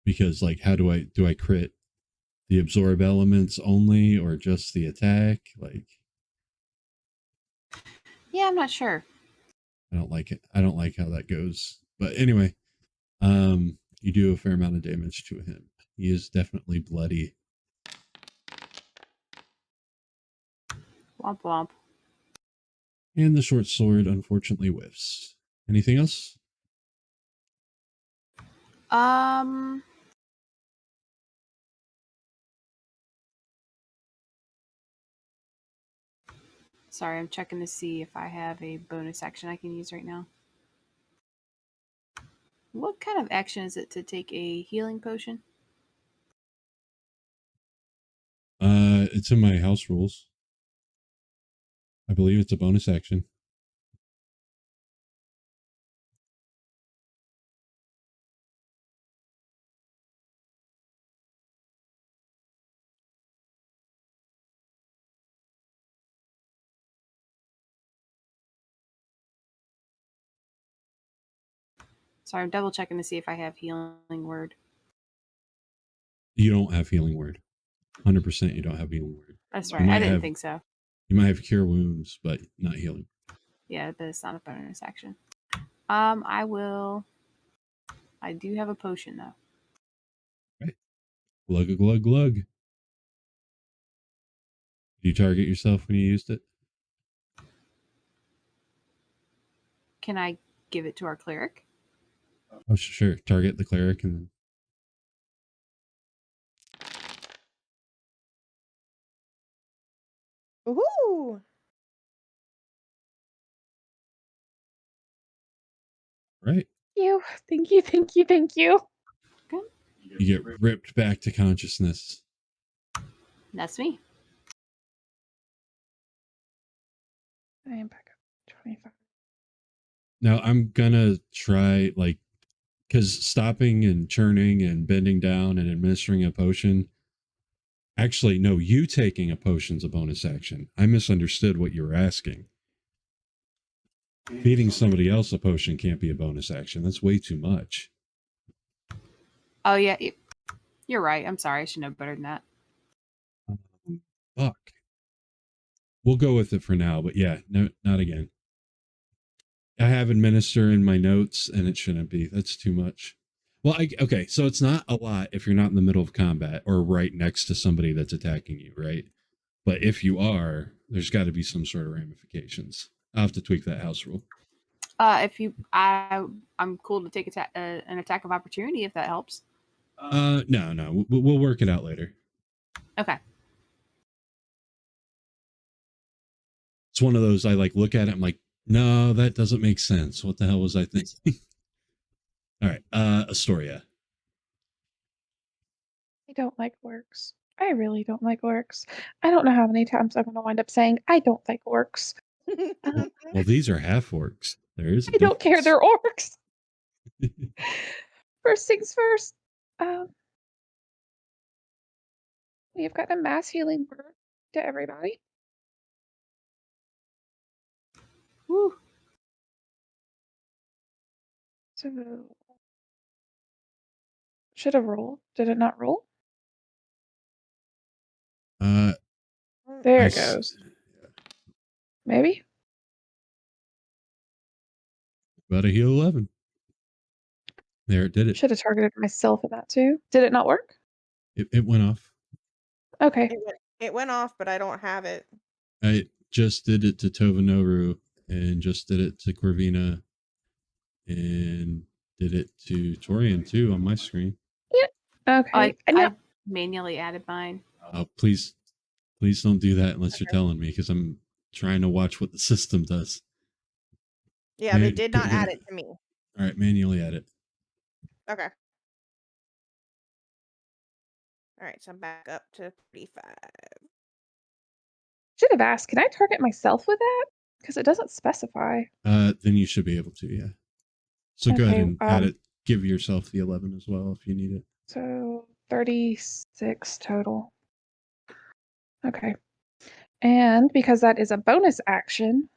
Because like, how do I crit the absorb elements only or just the attack? Like, Yeah, I'm not sure. I don't like it. I don't like how that goes. But anyway, you do a fair amount of damage to him. He is definitely bloody. Womp womp. And the short sword unfortunately whiffs. Anything else? Sorry, I'm checking to see if I have a bonus action I can use right now. What kind of action is it to take a healing potion? It's in my house rules. I believe it's a bonus action. Sorry, I'm double checking to see if I have healing word. You don't have healing word. 100% you don't have healing word. That's You right. I might didn't have- think so. You might have cure wounds, but not healing. Yeah, but it's not a bonus action. I will. I do have a potion though. Right. Glug a glug glug. Did you target yourself when you used it? Can I give it to our cleric? Oh, sure. Target the cleric and then. Woohoo! Right. Thank you. Thank you. Thank you. You get ripped back to consciousness. That's me. I am back up 25. Now I'm gonna try because stopping and churning and bending down and administering a potion. Actually, no, you taking a potion's a bonus action. I misunderstood what you were asking. Feeding somebody else a potion can't be a bonus action. That's way too much. Oh yeah, you're right. I'm sorry. I should know better than that. Fuck. We'll go with it for now, but yeah, no, not again. I have administer in my notes, and it shouldn't be. That's too much. Well, okay, so it's not a lot if you're not in the middle of combat or right next to somebody that's attacking you, right? But if you are, there's got to be some sort of ramifications. I'll have to tweak that house rule. I'm cool to take an attack of opportunity if that helps. No, we'll work it out later. Okay. It's one of those I look at it, I'm like, no, that doesn't make sense. What the hell was I thinking? All right, Astoria. I don't like orcs. I really don't like orcs. I don't know how many times I'm going to wind up saying, I don't like orcs. Well, these are half orcs. There is a I don't care. difference. They're orcs. First things first. We have got a mass healing word to everybody. Woo. So, should have rolled. Did it not roll? There it goes. Maybe? About a heal 11. There, it did it. Should have targeted myself in that too. Did it not work? It went off. Okay. It went off, but I don't have it. I just did it to Tovanoru and just did it to Corvina and did it to Torian too on my screen. Okay. I manually added mine. Oh, please don't do that unless you're telling me, because I'm trying to watch what the system does. Yeah, they did not add it to me. All right, manually add it. Okay. All right, so I'm back up to 35. Should have asked, can I target myself with that? Because it doesn't specify. Then you should be able to, yeah. So go ahead Okay, and add it. Give yourself the 11 as well if you need it. So 36 total. Okay. And because that is a bonus action,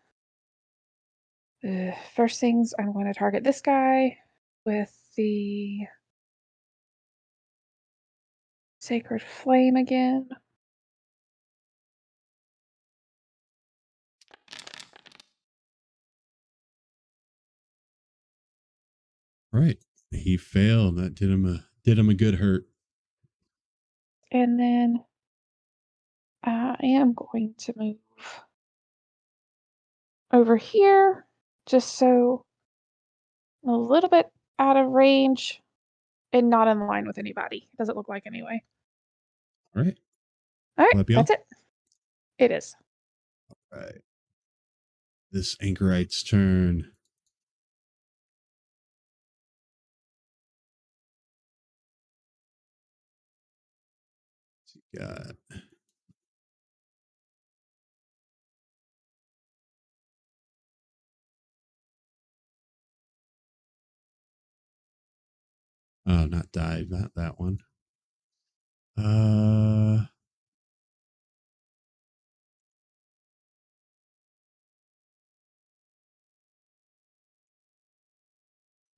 first things I'm going to target this guy with the Sacred Flame again. Right. He failed. That did him a good hurt. And then I am going to move over here just so I'm a little bit out of range and not in line with anybody. It doesn't look like anyway. All right. All right, that's it. It is. All right. This anchorite's turn. Got not dive, not that one.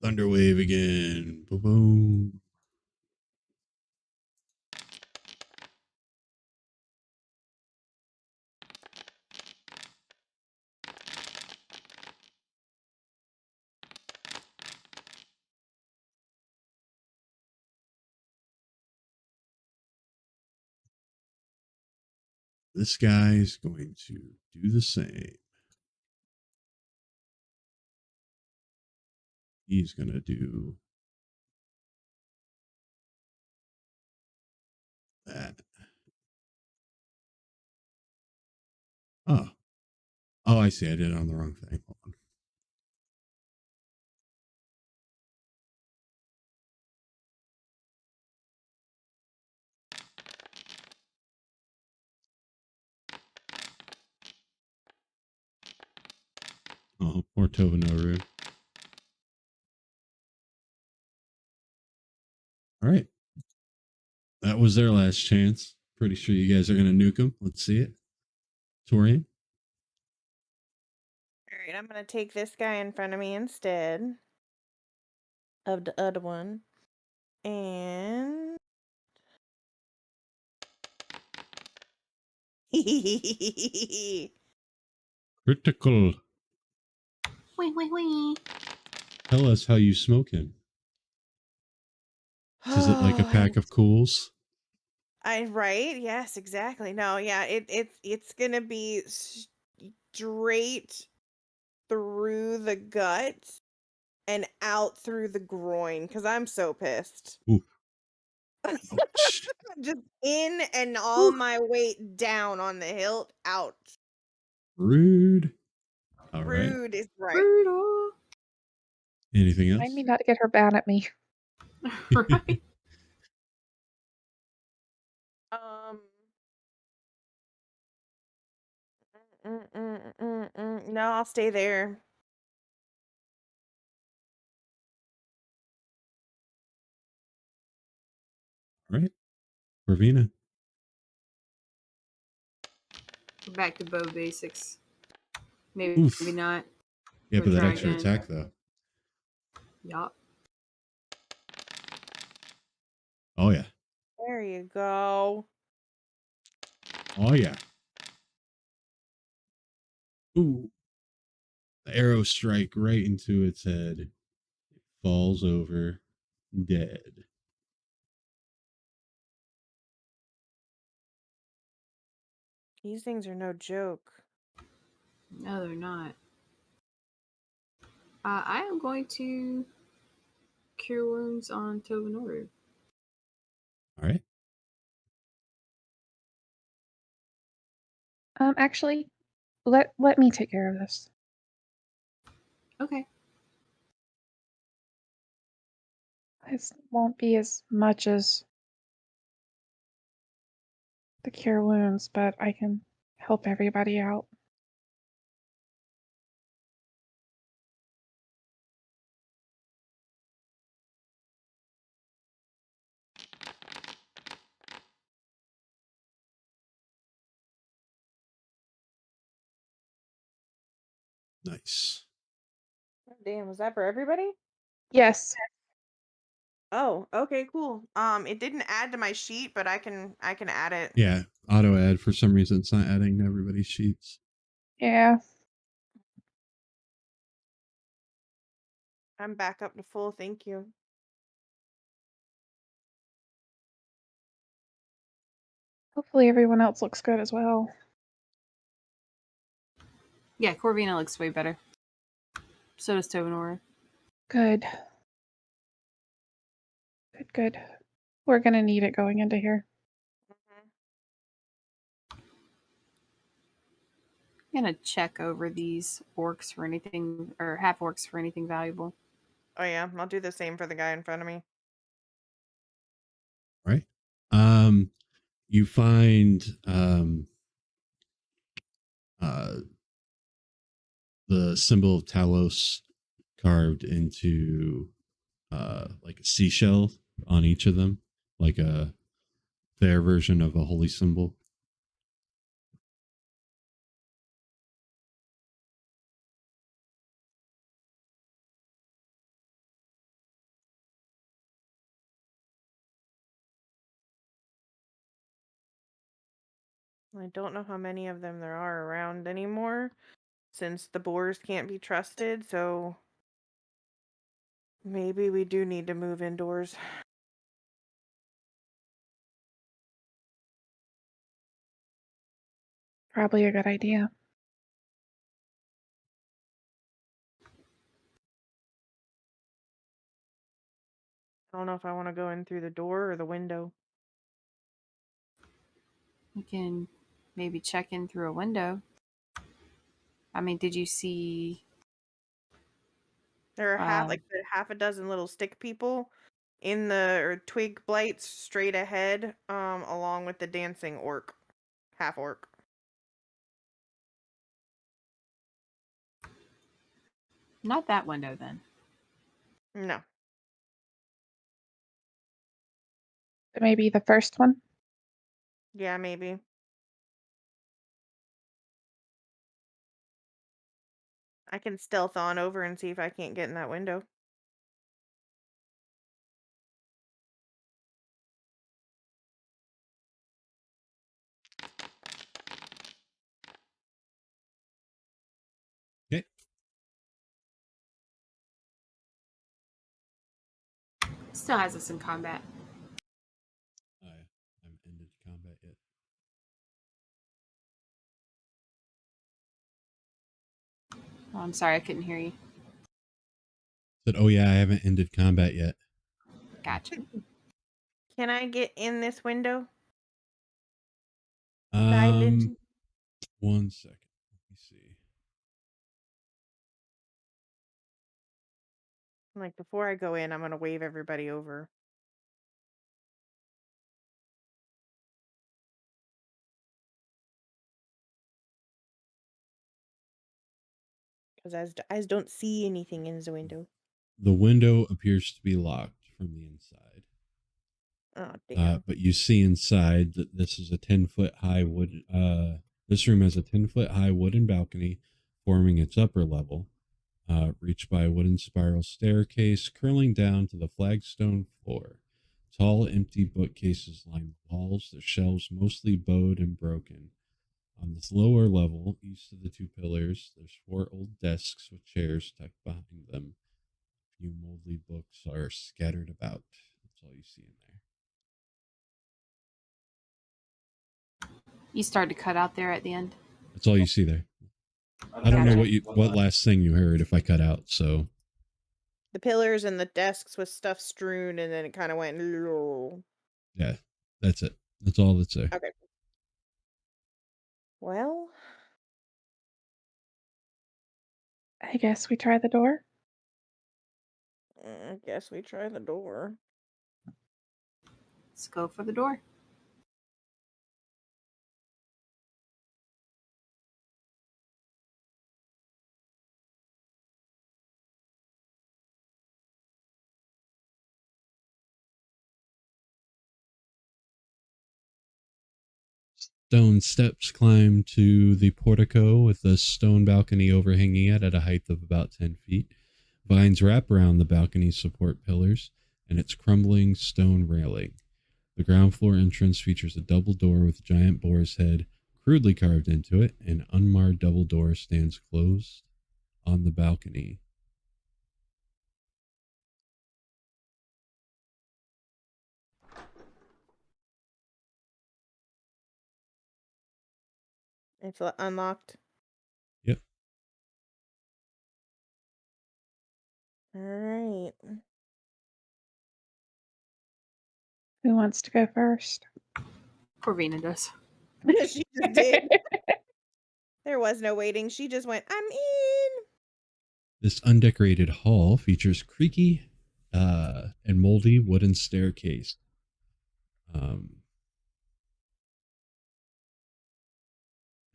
Thunderwave again. Boom, boom. This guy's going to do the same. He's going to do that. Oh. Oh, I see. I did it on the wrong thing. Hold on. Oh, poor Tovanoru. All right. That was their last chance. Pretty sure you guys are going to nuke them. Let's see it. Torian. All right, I'm going to take this guy in front of me instead of the other one. And... Critical. Wee, wee, wee. Tell us how you smoke him. Is it like a pack of cools? Right? Yes, exactly. No, yeah, it's gonna be straight through the gut and out through the groin because I'm so pissed. Ooh. Ouch. Just in and all my weight down on the hilt, out. Rude. All right. Rude is right. Brutal. Anything else? I mean, not to get her mad at me. Right. No, I'll stay there. All right. Ravina. We're back to bow basics. Maybe, Oof. maybe not. Yeah, We'll but that try extra again. attack, though. Yup. Oh, yeah. There you go. Oh, yeah. Ooh. The arrow strike right into its head. It falls over dead. These things are no joke. No, they're not. I am going to cure wounds on Tovanoru. All right. Actually, let me take care of this. Okay. This won't be as much as the cure wounds, but I can help everybody out. Nice. Damn, was that for everybody? Yes. Oh, okay, cool. It didn't add to my sheet, but I can add it. Yeah. Auto add. For some reason, it's not adding to everybody's sheets. Yeah. I'm back up to full, thank you. Hopefully everyone else looks good as well. Yeah, Corvina looks way better. So does Tovanoru. Good. Good. We're gonna need it going into here. I'm gonna check over these orcs for anything, or half orcs for anything valuable. Oh yeah, I'll do the same for the guy in front of me. Right. you find the symbol of Talos carved into like a seashell on each of them, like their version of a holy symbol. I don't know how many of them there are around anymore, since the boars can't be trusted, so maybe we do need to move indoors. Probably a good idea. I don't know if I want to go in through the door or the window. We can maybe check in through a window. I mean, did you see? There are half a dozen little stick people in the or twig blights straight ahead, along with the dancing orc, half orc. Not that window then. No. Maybe the first one? Yeah, maybe. I can stealth on over and see if I can't get in that window. Okay. Still has us in combat. I haven't ended combat yet. Oh, I'm sorry, I couldn't hear you. Said, oh yeah, I haven't ended combat yet. Gotcha. Can I get in this window? Silent. 1 second. Let me see. Like, before I go in, I'm gonna wave everybody over. Because I don't see anything in the window. The window appears to be locked from the inside. Oh, damn. But you see inside that this is a 10-foot high wood. This room has a 10-foot high wooden balcony forming its upper level, reached by a wooden spiral staircase curling down to the flagstone floor. Tall, empty bookcases line the walls, their shelves mostly bowed and broken. On this lower level, east of the two pillars, there's 4 old desks with chairs tucked behind them. A few moldy books are scattered about. That's all you see in there. You started to cut out there at the end. That's all you see there. I don't know what last thing you heard if I cut out, so. The pillars and the desks with stuff strewn, and then it kind of went. Yeah, that's it. That's all that's there. Okay. Well, I guess we try the door. I guess we try the door. Let's go for the door. Stone steps climb to the portico with a stone balcony overhanging it at a height of about 10 feet. Vines wrap around the balcony's support pillars and its crumbling stone railing. The ground floor entrance features a double door with a giant boar's head crudely carved into it. An unmarred double door stands closed on the balcony. It's unlocked. Yep. All right. Who wants to go first? Corvina does. She just did. There was no waiting. She just went, I'm in. This undecorated hall features creaky and moldy wooden staircase.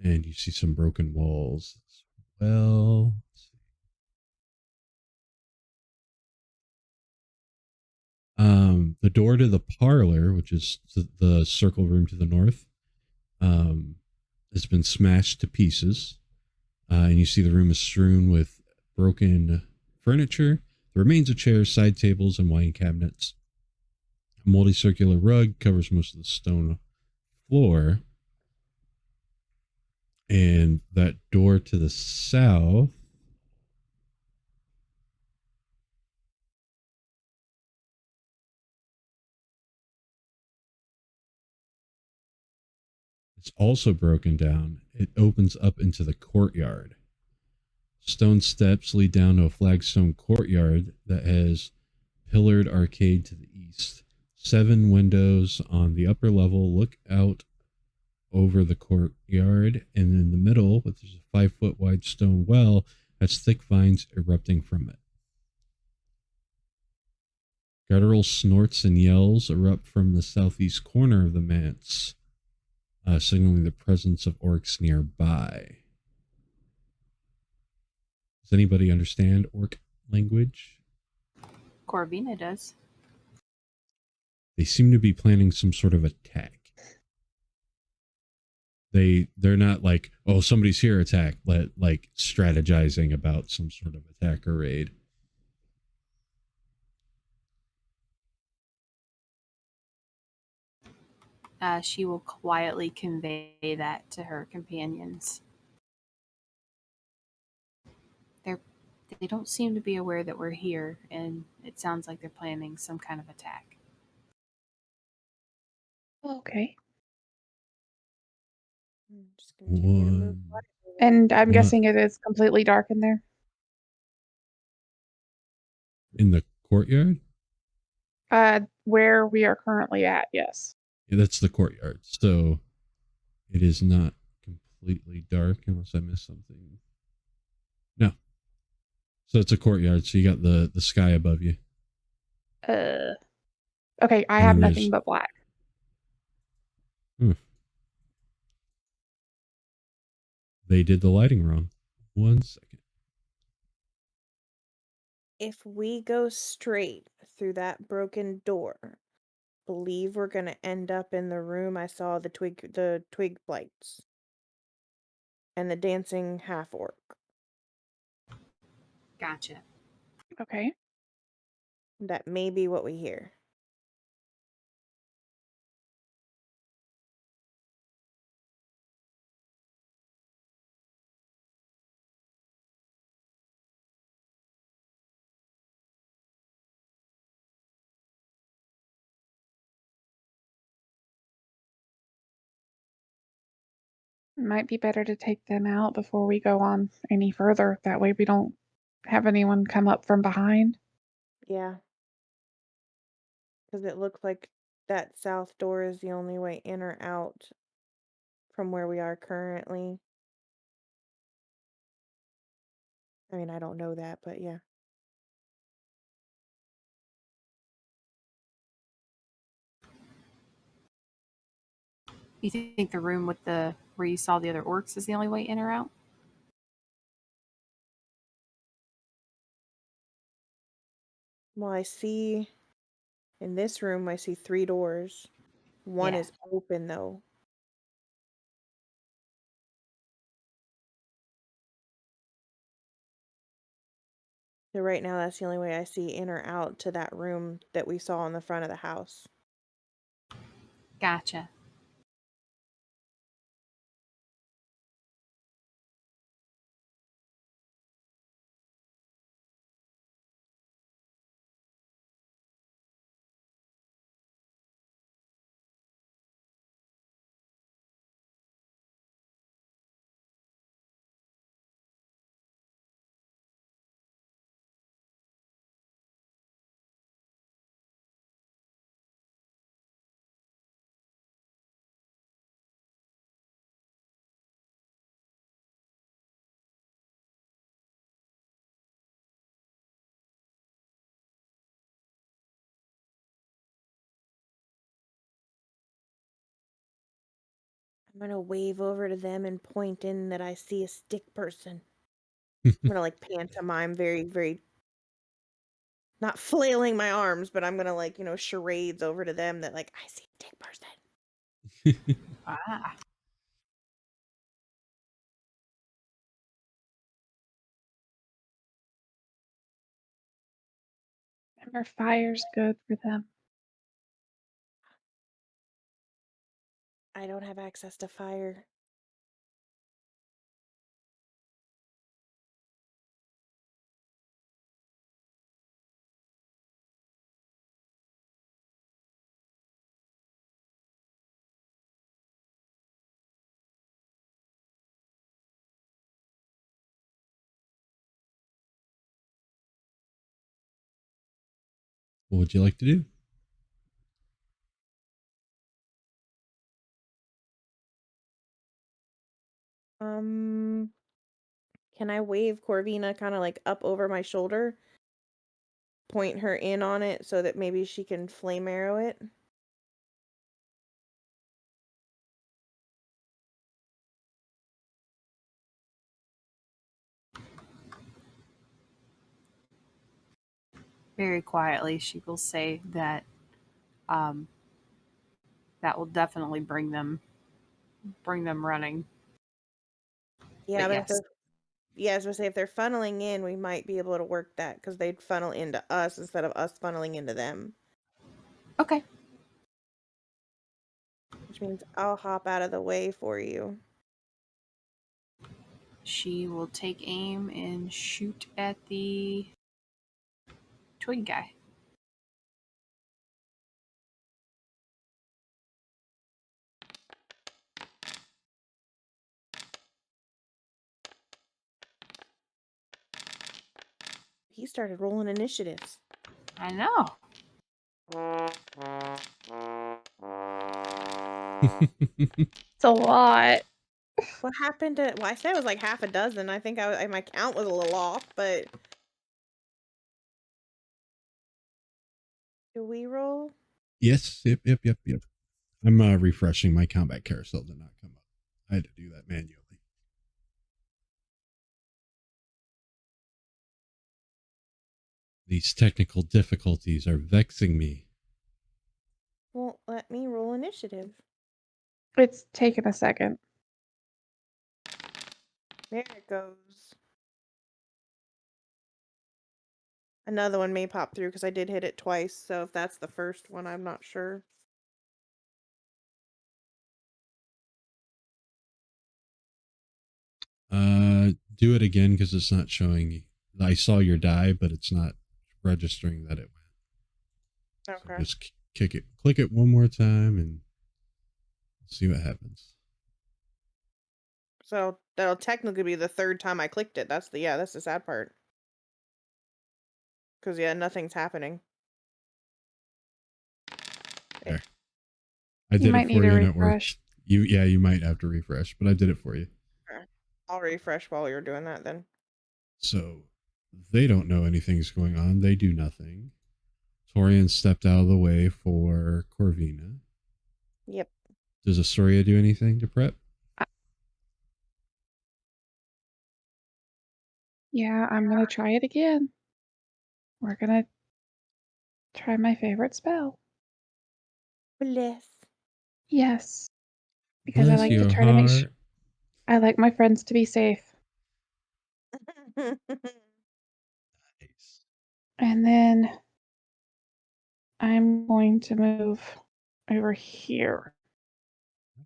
and you see some broken walls as well. The door to the parlor, which is the circle room to the north, has been smashed to pieces. And you see the room is strewn with broken furniture, the remains of chairs, side tables, and wine cabinets. A moldy circular rug covers most of the stone floor. And that door to the south is also broken down. It opens up into the courtyard. Stone steps lead down to a flagstone courtyard that has pillared arcade to the east. 7 windows on the upper level look out over the courtyard, and in the middle, there's a 5-foot wide stone well has thick vines erupting from it. Guttural snorts and yells erupt from the southeast corner of the manse, signaling the presence of orcs nearby. Does anybody understand orc language? Corvina does. They seem to be planning some sort of attack. They're not like, oh, somebody's here, attack, like strategizing about some sort of attack or raid. She will quietly convey that to her companions. They don't seem to be aware that we're here, and it sounds like they're planning some kind of attack. Okay. Just continue to move One. And I'm What? guessing it is completely dark in there. In the courtyard? Where we are currently at, yes. Yeah, that's the courtyard. So it is not completely dark unless I missed something. No. So it's a courtyard. So you got the sky above you. Okay, I And have then nothing there's- but black. They did the lighting wrong. 1 second. If we go straight through that broken door, believe we're gonna end up in the room I saw the twig blights and the dancing half orc. Gotcha. Okay. That may be what we hear. It might be better to take them out before we go on any further. That way we don't have anyone come up from behind. Yeah. Because it looks like that south door is the only way in or out from where we are currently. I mean, I don't know that, but yeah. You think the room with where you saw the other orcs is the only way in or out? Well, I see in this room, I see 3 doors. One Yeah. is open, though. So right now, that's the only way I see in or out to that room that we saw in the front of the house. Gotcha. I'm gonna wave over to them and point in that I see a stick person. I'm gonna like pantomime very, very not flailing my arms, but I'm gonna like, charades over to them that like I see a stick person. Ah. Remember, fire's good for them. I don't have access to fire. What would you like to do? Can I wave Corvina kind of like up over my shoulder? Point her in on it so that maybe she can flame arrow it? Very quietly, she will say that that will definitely bring them running. Yeah, But but if yes. I was gonna say if they're funneling in, we might be able to work that because they'd funnel into us instead of us funneling into them. Okay. Which means I'll hop out of the way for you. She will take aim and shoot at the twig guy. He started rolling initiatives. I know. It's a lot. What happened to? Well, I said it was like half a dozen. I think my count was a little off, but do we roll? Yes. Yep. I'm refreshing my combat carousel to not come up. I had to do that manually. These technical difficulties are vexing me. Well, let me roll initiative. It's taken a second. There it goes. Another one may pop through because I did hit it twice. So if that's the first one, I'm not sure. Do it again because it's not showing. I saw your die, but it's not registering that it went. Okay. So just click it one more time, and see what happens. So that'll technically be the third time I clicked it. That's the sad part. Because nothing's happening. There. I You did might it need for a you, and it refresh. worked. You might have to refresh, but I did it for you. Okay. I'll refresh while you're doing that then. So they don't know anything's going on. They do nothing. Torian stepped out of the way for Corvina. Yep. Does Astoria do anything to prep? Yeah, I'm gonna try it again. We're gonna try my favorite spell. Bless. Yes, because I Bless like to your try to make heart. I like my friends to be safe. Nice. And then I'm going to move over here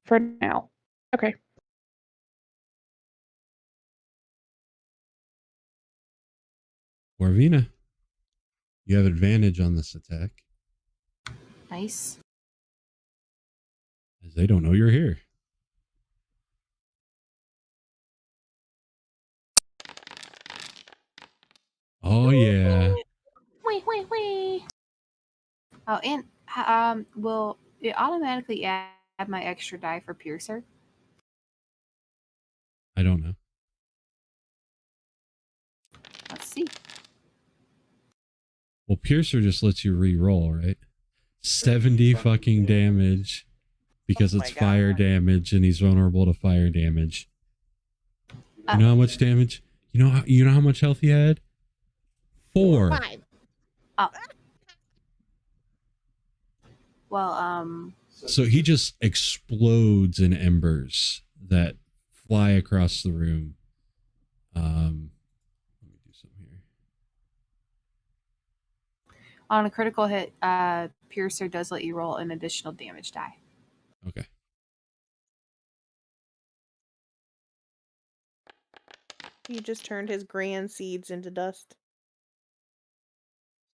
for now. Okay. Corvina, you have advantage on this attack, Nice. as they don't know you're here. Oh yeah. Wait. Oh, and will it automatically add my extra die for Piercer? I don't know. Let's see. Well, Piercer just lets you re-roll, right? 70 fucking damage. because Oh it's my fire God. damage and he's vulnerable to fire damage. You know how much damage? You know how much health he had? 4. 5. Oh. Well, So he just explodes in embers that fly across the room. Let me do something here. on a critical hit, Piercer does let you roll an additional damage die. Okay. He just turned his grand seeds into dust.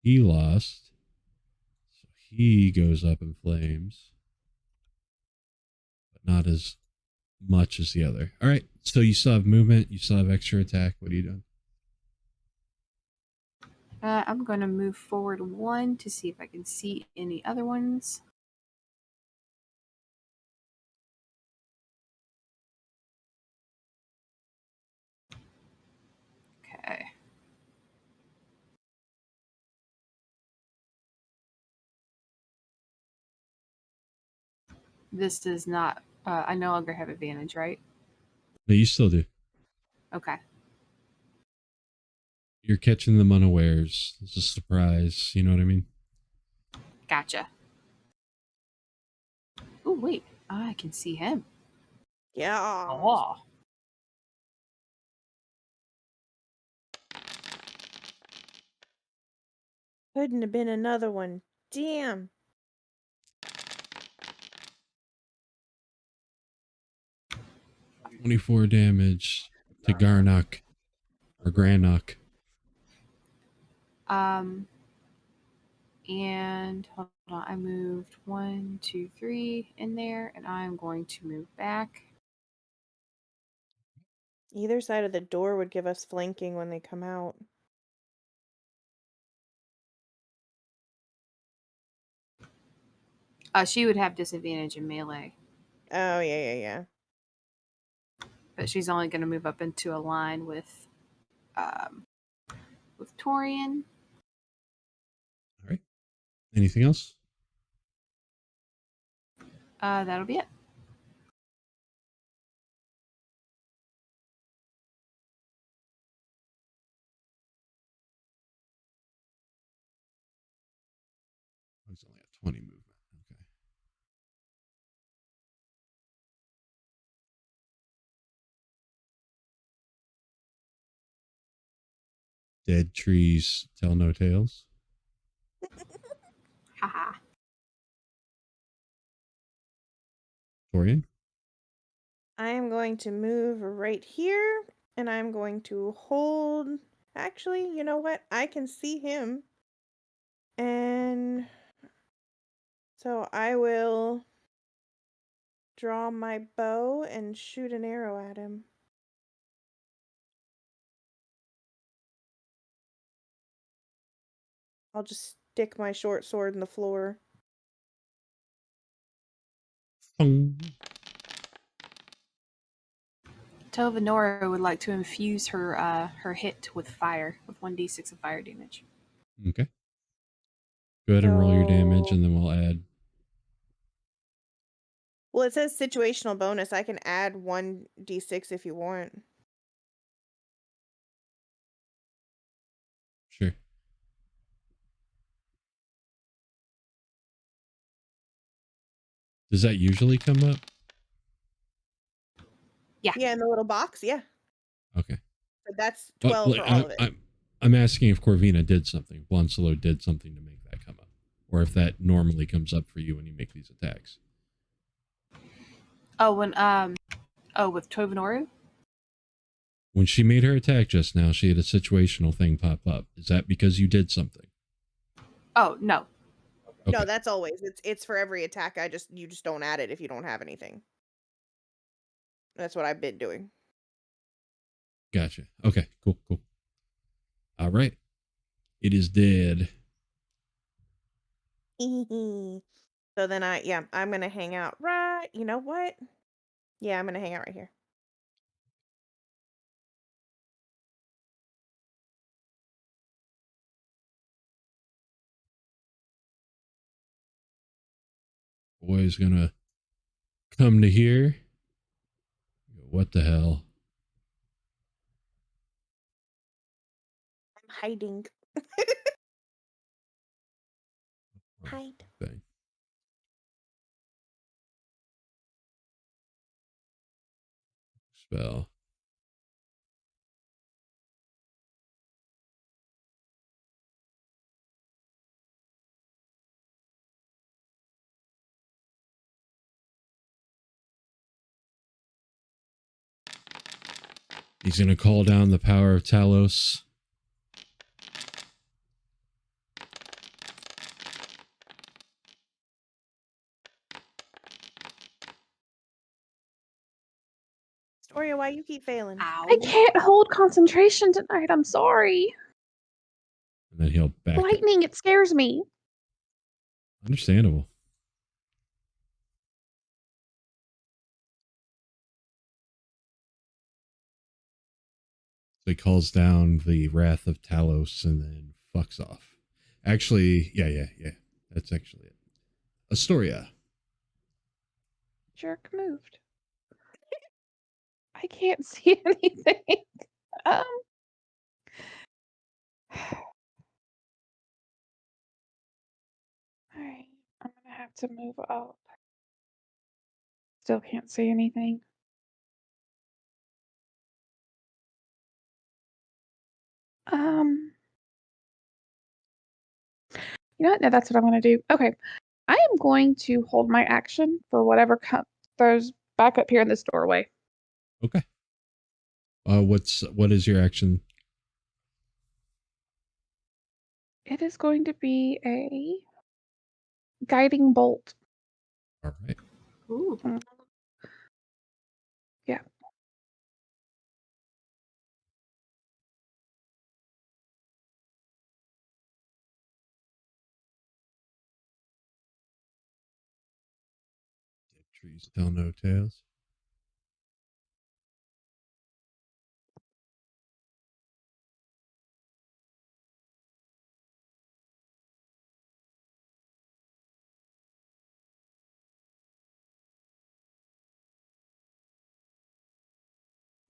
He lost. So he goes up in flames. But not as much as the other. All right. So you still have movement. You still have extra attack. What are you doing? I'm going to move forward 1 to see if I can see any other ones. Okay. This does not, I no longer have advantage, right? No, you still do. Okay. You're catching them unawares. It's a surprise. You know what I mean? Gotcha. Oh, wait. I can see him. Yeah. Oh. Couldn't have been another one. Damn. 24 damage to Garnock or Grannock. And hold on, I moved 1, 2, 3 in there, and I'm going to move back. Either side of the door would give us flanking when they come out. She would have disadvantage in melee, Oh, yeah. but she's only going to move up into a line with Torian. All right. Anything else? That'll be it. He's only at 20 movement. Okay. Dead trees tell no tales. Haha. Torian? I am going to move right here, and I'm going to hold... Actually, you know what? I can see him. And so I will draw my bow and shoot an arrow at him. I'll just stick my short sword in the floor. Tovanora would like to infuse her hit with fire, with 1d6 of fire damage. Okay. Go ahead and roll your damage, and then we'll add. Well, it says situational bonus. I can add 1d6 if you want. Sure. Does that usually come up? Yeah. Yeah, in the little box, yeah. Okay. But that's 12 for all of it. I'm asking if Corvina did something. Blonsolo did something to make that come up. Or if that normally comes up for you when you make these attacks. Oh, with Tovanora? When she made her attack just now, she had a situational thing pop up. Is that because you did something? Oh, no. Okay. No, that's always. It's for every attack. You just don't add it if you don't have anything. That's what I've been doing. Gotcha. Okay, cool. All right. It is dead. So then I'm going to hang out right. You know what? Yeah, I'm going to hang out right here. Boy's gonna come to here. What the hell? I'm hiding. Hide. Thing. Spell. He's going to call down the power of Talos. Storia, why you keep failing? Ow. I can't hold concentration tonight. I'm sorry. And then he'll back it. Lightning, it scares me. Understandable. So he calls down the wrath of Talos and then fucks off. Actually, yeah. That's actually it. Astoria. Jerk moved. I can't see anything. All right, I'm gonna have to move up. Still can't see anything. You know what? No, that's what I'm gonna do. Okay, I am going to hold my action for whatever throws back up here in this doorway. Okay. What is your action? It is going to be a guiding bolt. All right. Ooh. Yeah. Dead trees tell no tales.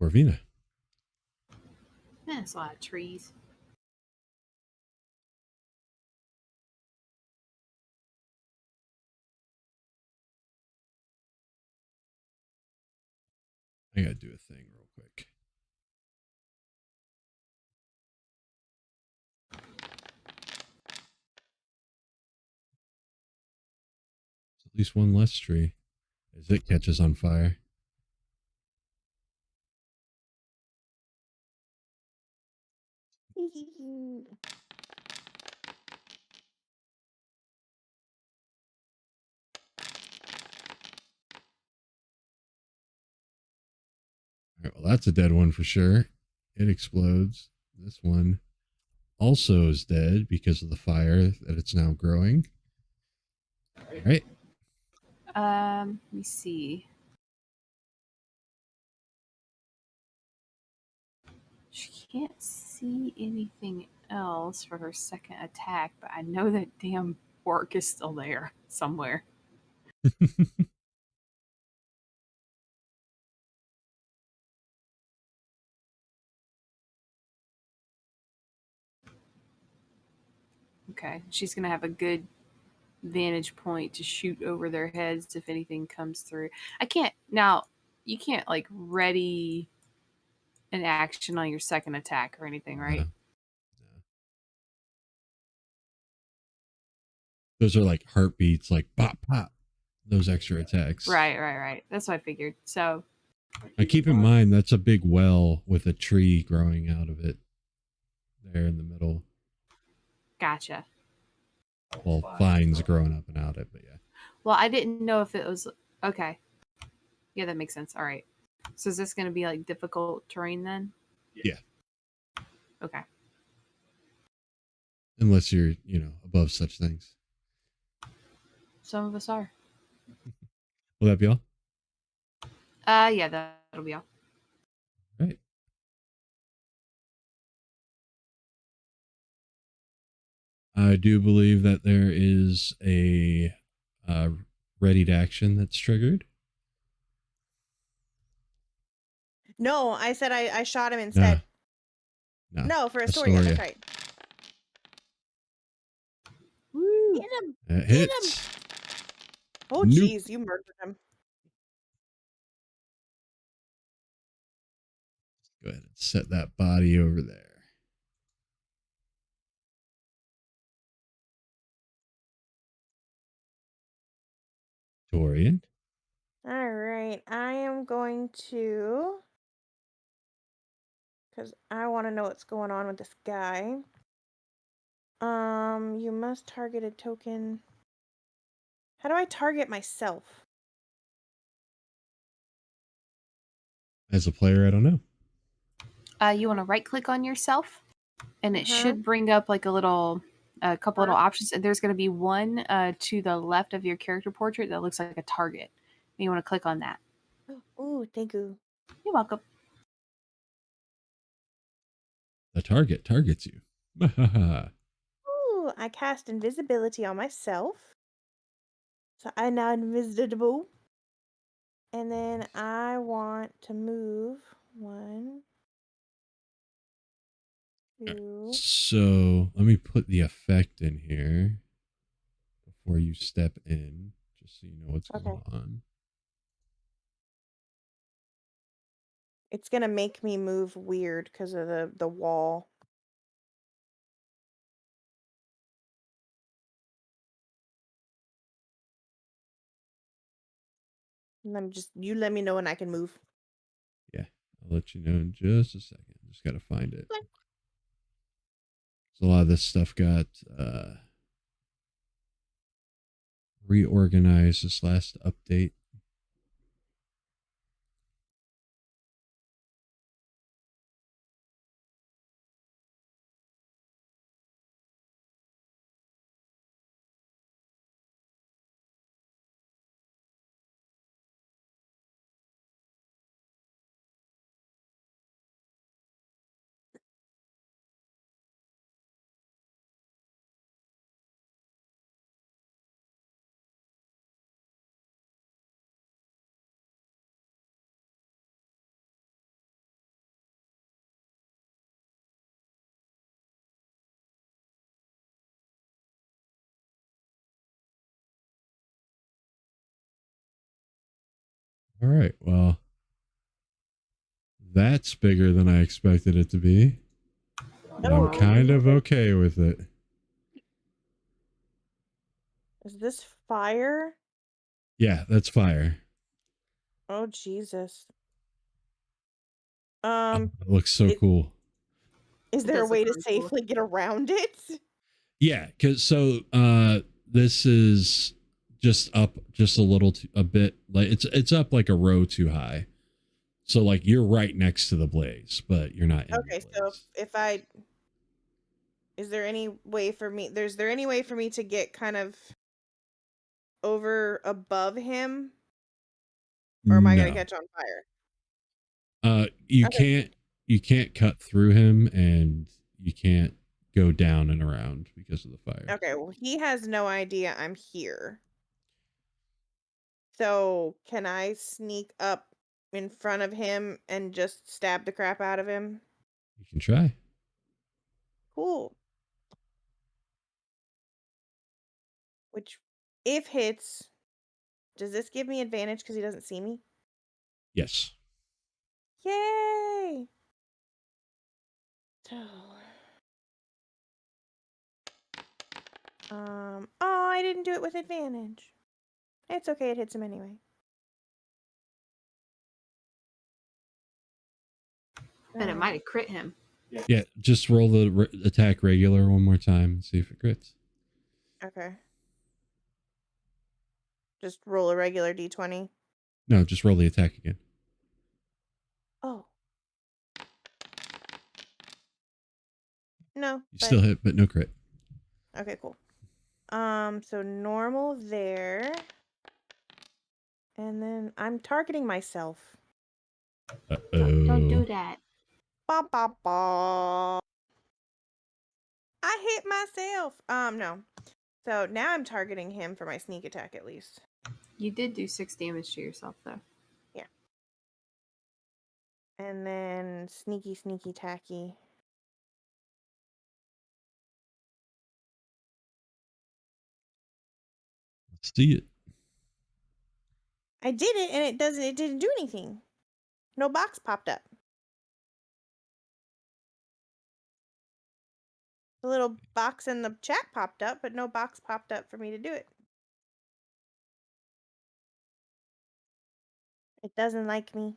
Corvina. That's a lot of trees. I gotta do a thing real quick. It's at least one less tree as it catches on fire. All right, well, that's a dead one for sure. It explodes. This one also is dead because of the fire that it's now growing. All right. Let me see. She can't see anything else for her second attack, but I know that damn orc is still there somewhere. Okay, she's gonna have a good vantage point to shoot over their heads if anything comes through. I can't now. You can't like ready an action on your second attack or anything, right? No. Those are like heartbeats, like pop, pop. Those extra attacks. Right. That's what I figured. So Now keep in mind that's a big well with a tree growing out of it there in the middle. gotcha. Well, vines growing up and out of it, but yeah. Well, I didn't know if it was okay. Yeah, that makes sense. All right. So is this going to be like difficult terrain then? Yeah. Okay. Unless you're, above such things. Some of us are. Will that be all? Yeah, that'll be all. Right. I do believe that there is a ready to action that's triggered. No, I said I shot him instead. No. No, for Astoria. That's right. Woo. Get him! It Get hits. Oh, Nope. jeez, you murdered him. Go ahead and set that body over there. Dorian. All right, I am going to, because I want to know what's going on with this guy. You must target a token. How do I target myself? As a player, I don't know. You want to right click on yourself, and it Uh-huh. should bring up like a couple little options. And there's going to be one to the left of your character portrait that looks like a target. And you want to click on that. Ooh, thank you. You're welcome. The target targets you. Ooh, I cast invisibility on myself. So I'm now invisible. And then I want to move 1, 2. So let me put the effect in here before you step in, just so you know what's going on. It's gonna make me move weird because of the wall. And you let me know when I can move. Yeah, I'll let you know in just a second. Just got to find it. Okay. So a lot of this stuff got reorganized this last update. All right, well, that's bigger than I expected it to be. But I'm kind of okay with it. Is this fire? Yeah, that's fire. Oh Jesus. It looks so cool. Is there a way to safely get around it? Yeah, because this is just up just a bit, like it's up like a row too high. So like you're right next to the blaze, but you're not in the blaze. So if I is there any way for me to get kind of over above him? Or am I gonna catch on fire? You can't cut through him, and you can't go down and around because of the fire. Okay, well he has no idea I'm here. So can I sneak up in front of him and just stab the crap out of him? You can try. Cool. Which, if hits, does this give me advantage because he doesn't see me? Yes. Yay! Oh, I didn't do it with advantage. It's okay, it hits him anyway. But it might have crit him. Yeah, just roll the attack regular one more time and see if it crits. Okay. Just roll a regular d20. No, just roll the attack again. Oh. No. You still hit, but no crit. Okay, cool. So normal there. And then I'm targeting myself. Don't do that. Ba, ba, ba. I hit myself. No. So now I'm targeting him for my sneak attack at least. You did do 6 damage to yourself though. Yeah. And then sneaky, sneaky, tacky. Let's see it. I did it and it didn't do anything. No box popped up. The little box in the chat popped up, but no box popped up for me to do it. It doesn't like me.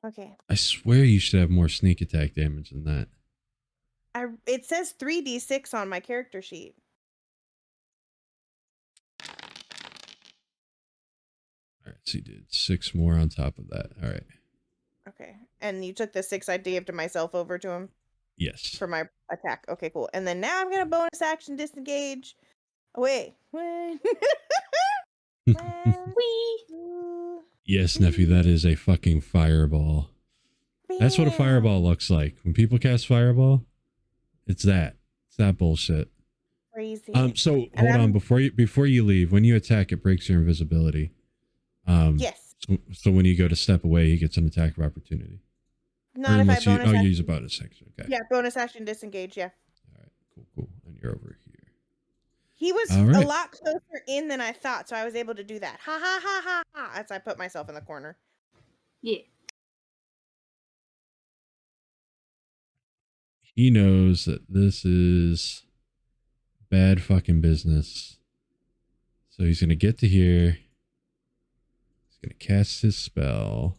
Okay. I swear you should have more sneak attack damage than that. It says 3d6 on my character sheet. All right, so you did 6 more on top of that. All right. Okay. And you took the 6 I gave to myself over to him Yes. for my attack. Okay, cool. And then now I'm going to bonus action disengage. Oh, wait. Yes, nephew, that is a fucking fireball. That's what a fireball looks like. When people cast fireball, it's that. It's that bullshit. Crazy. So hold on, before you leave, when you attack, it breaks your invisibility. Yes. So when you go to step away, he gets an attack of opportunity. Not if I bonus action. You use a bonus action. Okay. Yeah, bonus action disengage, yeah. All right, cool. And you're over here. He was a lot closer in than I thought, so I was able to do that. Ha ha ha ha ha, as I put myself in the corner. Yeah. He knows that this is bad fucking business. So he's going to get to here. He's going to cast his spell.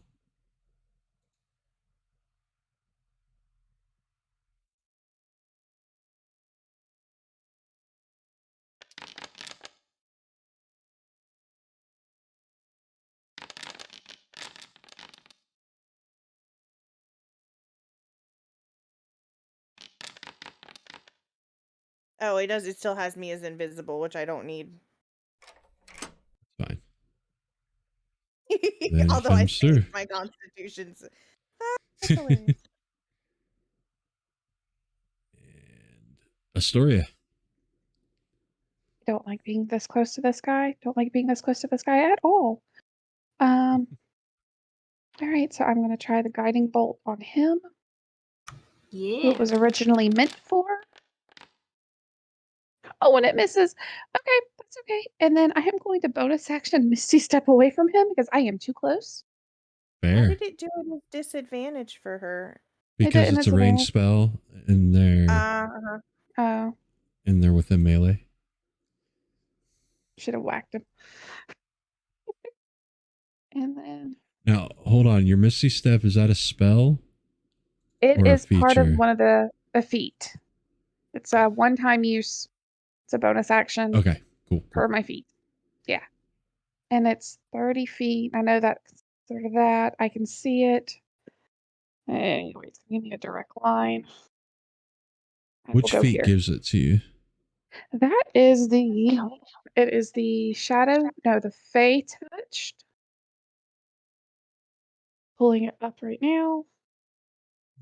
Oh, it does. It still has me as invisible, which I don't need. Fine. Although I saved my constitutions. And Astoria. I don't like being this close to this guy. Don't like being this close to this guy at all. All right, so I'm going to try the guiding bolt on him. Yeah. Who it was originally meant for. Oh, and it misses. Okay, that's okay. And then I am going to bonus action Misty Step away from him because I am too close. Fair. Why did it do a disadvantage for her? Because it's a ranged spell and they're and they're within melee. Should have whacked him. And then now hold on, your Misty Step, is that a spell? It is part of one of the feat. It's a one-time use. It's a bonus action. Okay, cool. Per my feet. Yeah. And it's 30 feet. I know that's sort of that. I can see it. Anyways, give me a direct line. Which feat gives it to you? That is the shadow. No, the Fey touched. Pulling it up right now.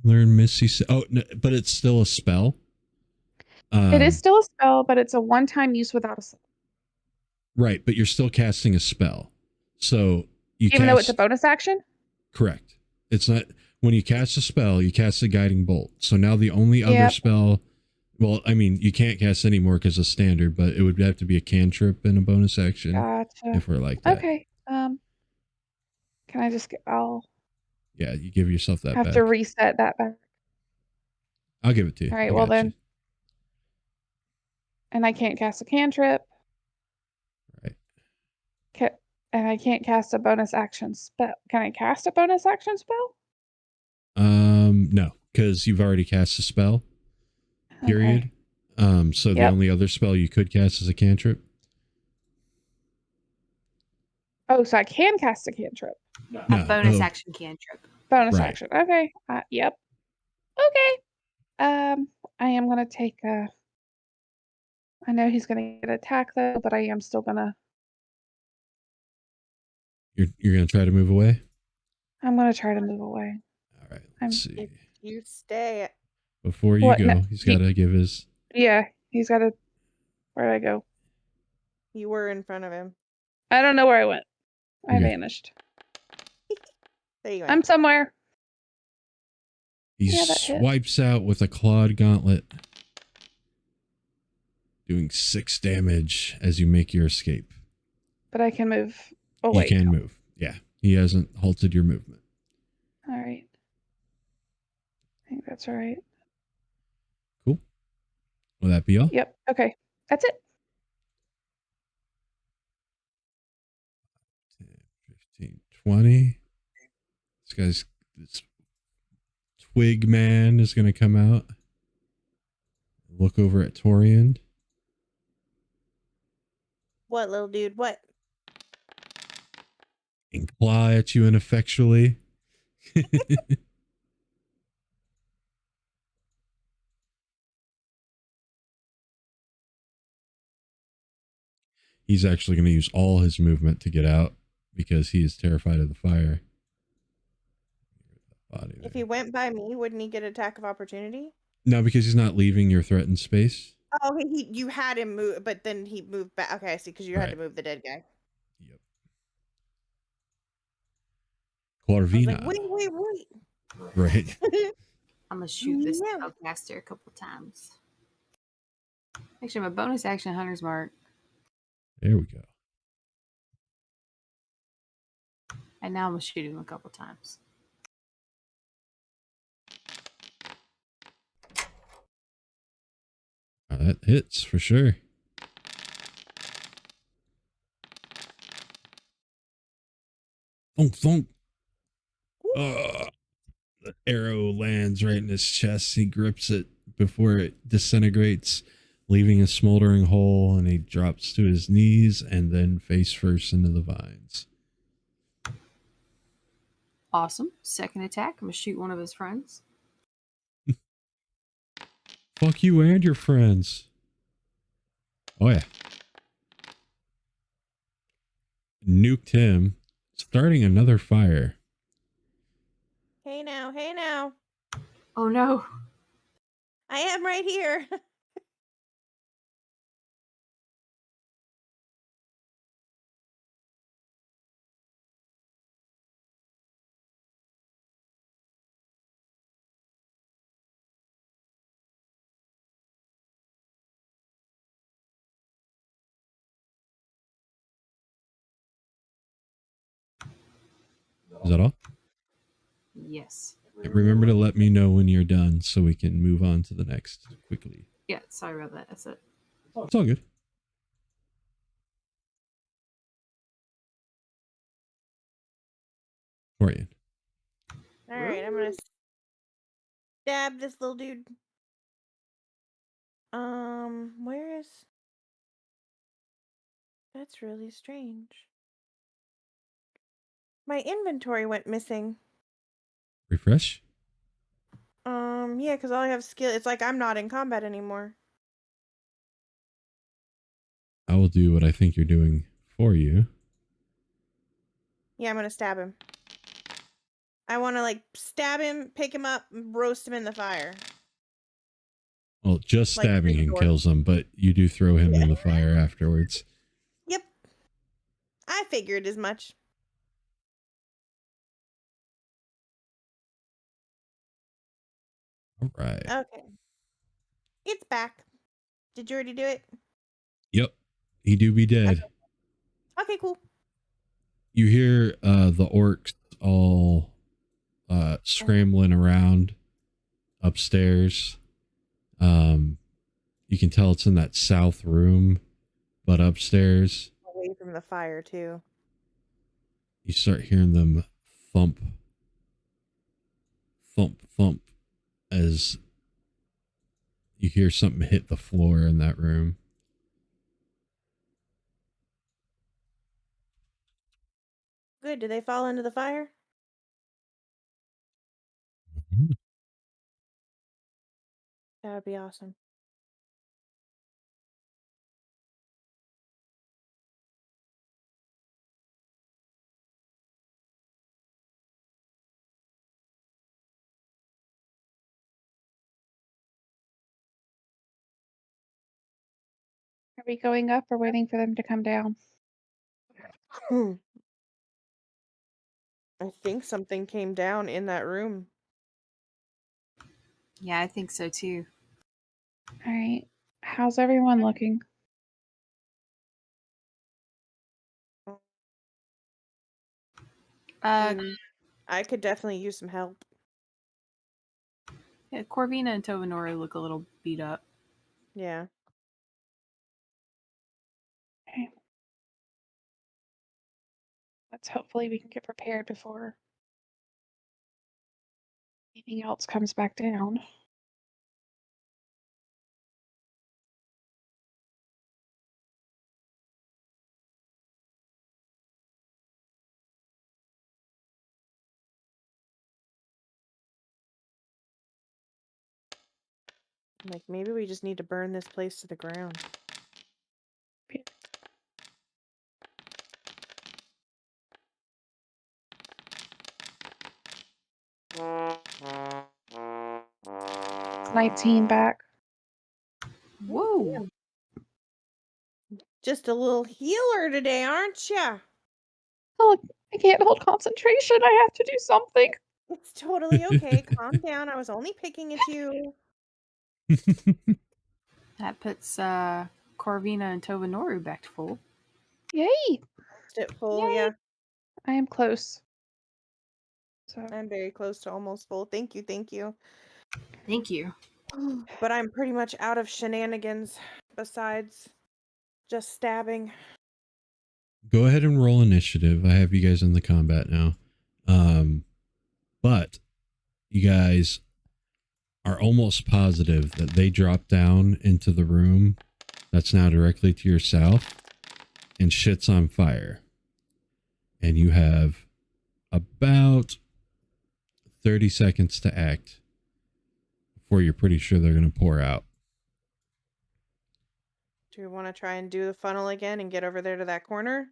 Learn Misty. Oh, no, but it's still a spell. It is still a spell, but it's a one-time use without a spell. Right, but you're still casting a spell. So even though it's a bonus action? Correct. It's not when you cast a spell, you cast a guiding bolt. So now the only other spell, well, I mean, you can't cast anymore because of standard, but it would have to be a cantrip and a bonus action. Gotcha. If we're like that. Okay. Can I just get? Yeah, you give yourself that. Have to reset that back. I'll give it to you. All right. Well then. And I can't cast a cantrip. Right. And I can't cast a bonus action spell. Can I cast a bonus action spell? No, because you've already cast a spell. Period. Okay. So the only other spell you could cast is a cantrip. Oh, so I can cast a cantrip. No. A bonus action cantrip. Bonus action. Okay. Yep. Okay. I am gonna take a. I know he's gonna get attacked though, but I am still gonna. You're gonna try to move away? I'm gonna try to move away. All right. Let's see. You stay. Before you go, no, he's got to give his. Yeah, he's got to. Where did I go? You were in front of him. I don't know where I went. I You're good. vanished. There you are. I'm somewhere. He Yeah, that hit. swipes out with a clawed gauntlet, doing 6 damage as you make your escape. But I can move. Oh, You wait. can move. Yeah, he hasn't halted your movement. All right. I think that's all right. Cool. Will that be all? Yep. Okay. That's it. 10, 15, 20. This twig man is going to come out. Look over at Torian. What, little dude? What? And claw at you ineffectually. He's actually going to use all his movement to get out because he is terrified of the fire. If he went by me, wouldn't he get attack of opportunity? No, because he's not leaving your threatened space. Oh, you had him move, but then he moved back. Okay, I see, because you had to Right. move the dead guy. Yep. I was Corvina. like, wait. Right. I'm gonna shoot this Yeah. spellcaster a couple times. Actually, my bonus action Hunter's Mark, There we go. and now I'm gonna shoot him a couple times. That hits for sure. Thunk, thunk. The arrow lands right in his chest. He grips it before it disintegrates, leaving a smoldering hole, and he drops to his knees and then face first into the vines. Awesome. Second attack. I'm gonna shoot one of his friends. Fuck you and your friends. Oh, yeah. Nuked him, starting another fire. Hey now. Oh no. I am right here. Is that all? Yes. And remember to let me know when you're done so we can move on to the next quickly. Yeah. Sorry about that. That's it. It's all good. Torian. All right, I'm gonna stab this little dude. Where is? That's really strange. My inventory went missing. Refresh. Yeah, because all I have skill. It's like I'm not in combat anymore. I will do what I think you're doing for you. Yeah, I'm gonna stab him. I want to like stab him, pick him up, and roast him in the fire. Well, just Like stabbing him Gryffindor. kills him, but you do throw him in the fire afterwards. Yep. I figured as much. All right. Okay. It's back. Did you already do it? Yep. He do be dead. Okay, cool. You hear the orcs all scrambling around upstairs. You can tell it's in that south room, but upstairs Away from the fire too. you start hearing them thump, thump, thump as you hear something hit the floor in that room. Good. Did they fall into the fire? That would be awesome. Are we going up or waiting for them to come down? I think something came down in that room. Yeah, I think so too. All right. How's everyone looking? I could definitely use some help. Yeah, Corvina and Tovanori look a little beat up. Yeah. Okay. Let's hopefully we can get prepared before anything else comes back down. Like, maybe we just need to burn this place to the ground. It's 19 back. Whoa! Damn. Just a little healer today, aren't ya? Oh, I can't hold concentration. I have to do something. It's totally okay. Calm down. I was only picking at you. That puts Corvina and Tovanori back to full. Yay! It full, Yay. yeah. I am close. So I'm very close to almost full. Thank you, thank you. Thank you. But I'm pretty much out of shenanigans besides just stabbing. Go ahead and roll initiative. I have you guys in the combat now. But you guys are almost positive that they drop down into the room that's now directly to your south and shit's on fire. And you have about 30 seconds to act before you're pretty sure they're going to pour out. Do you want to try and do the funnel again and get over there to that corner?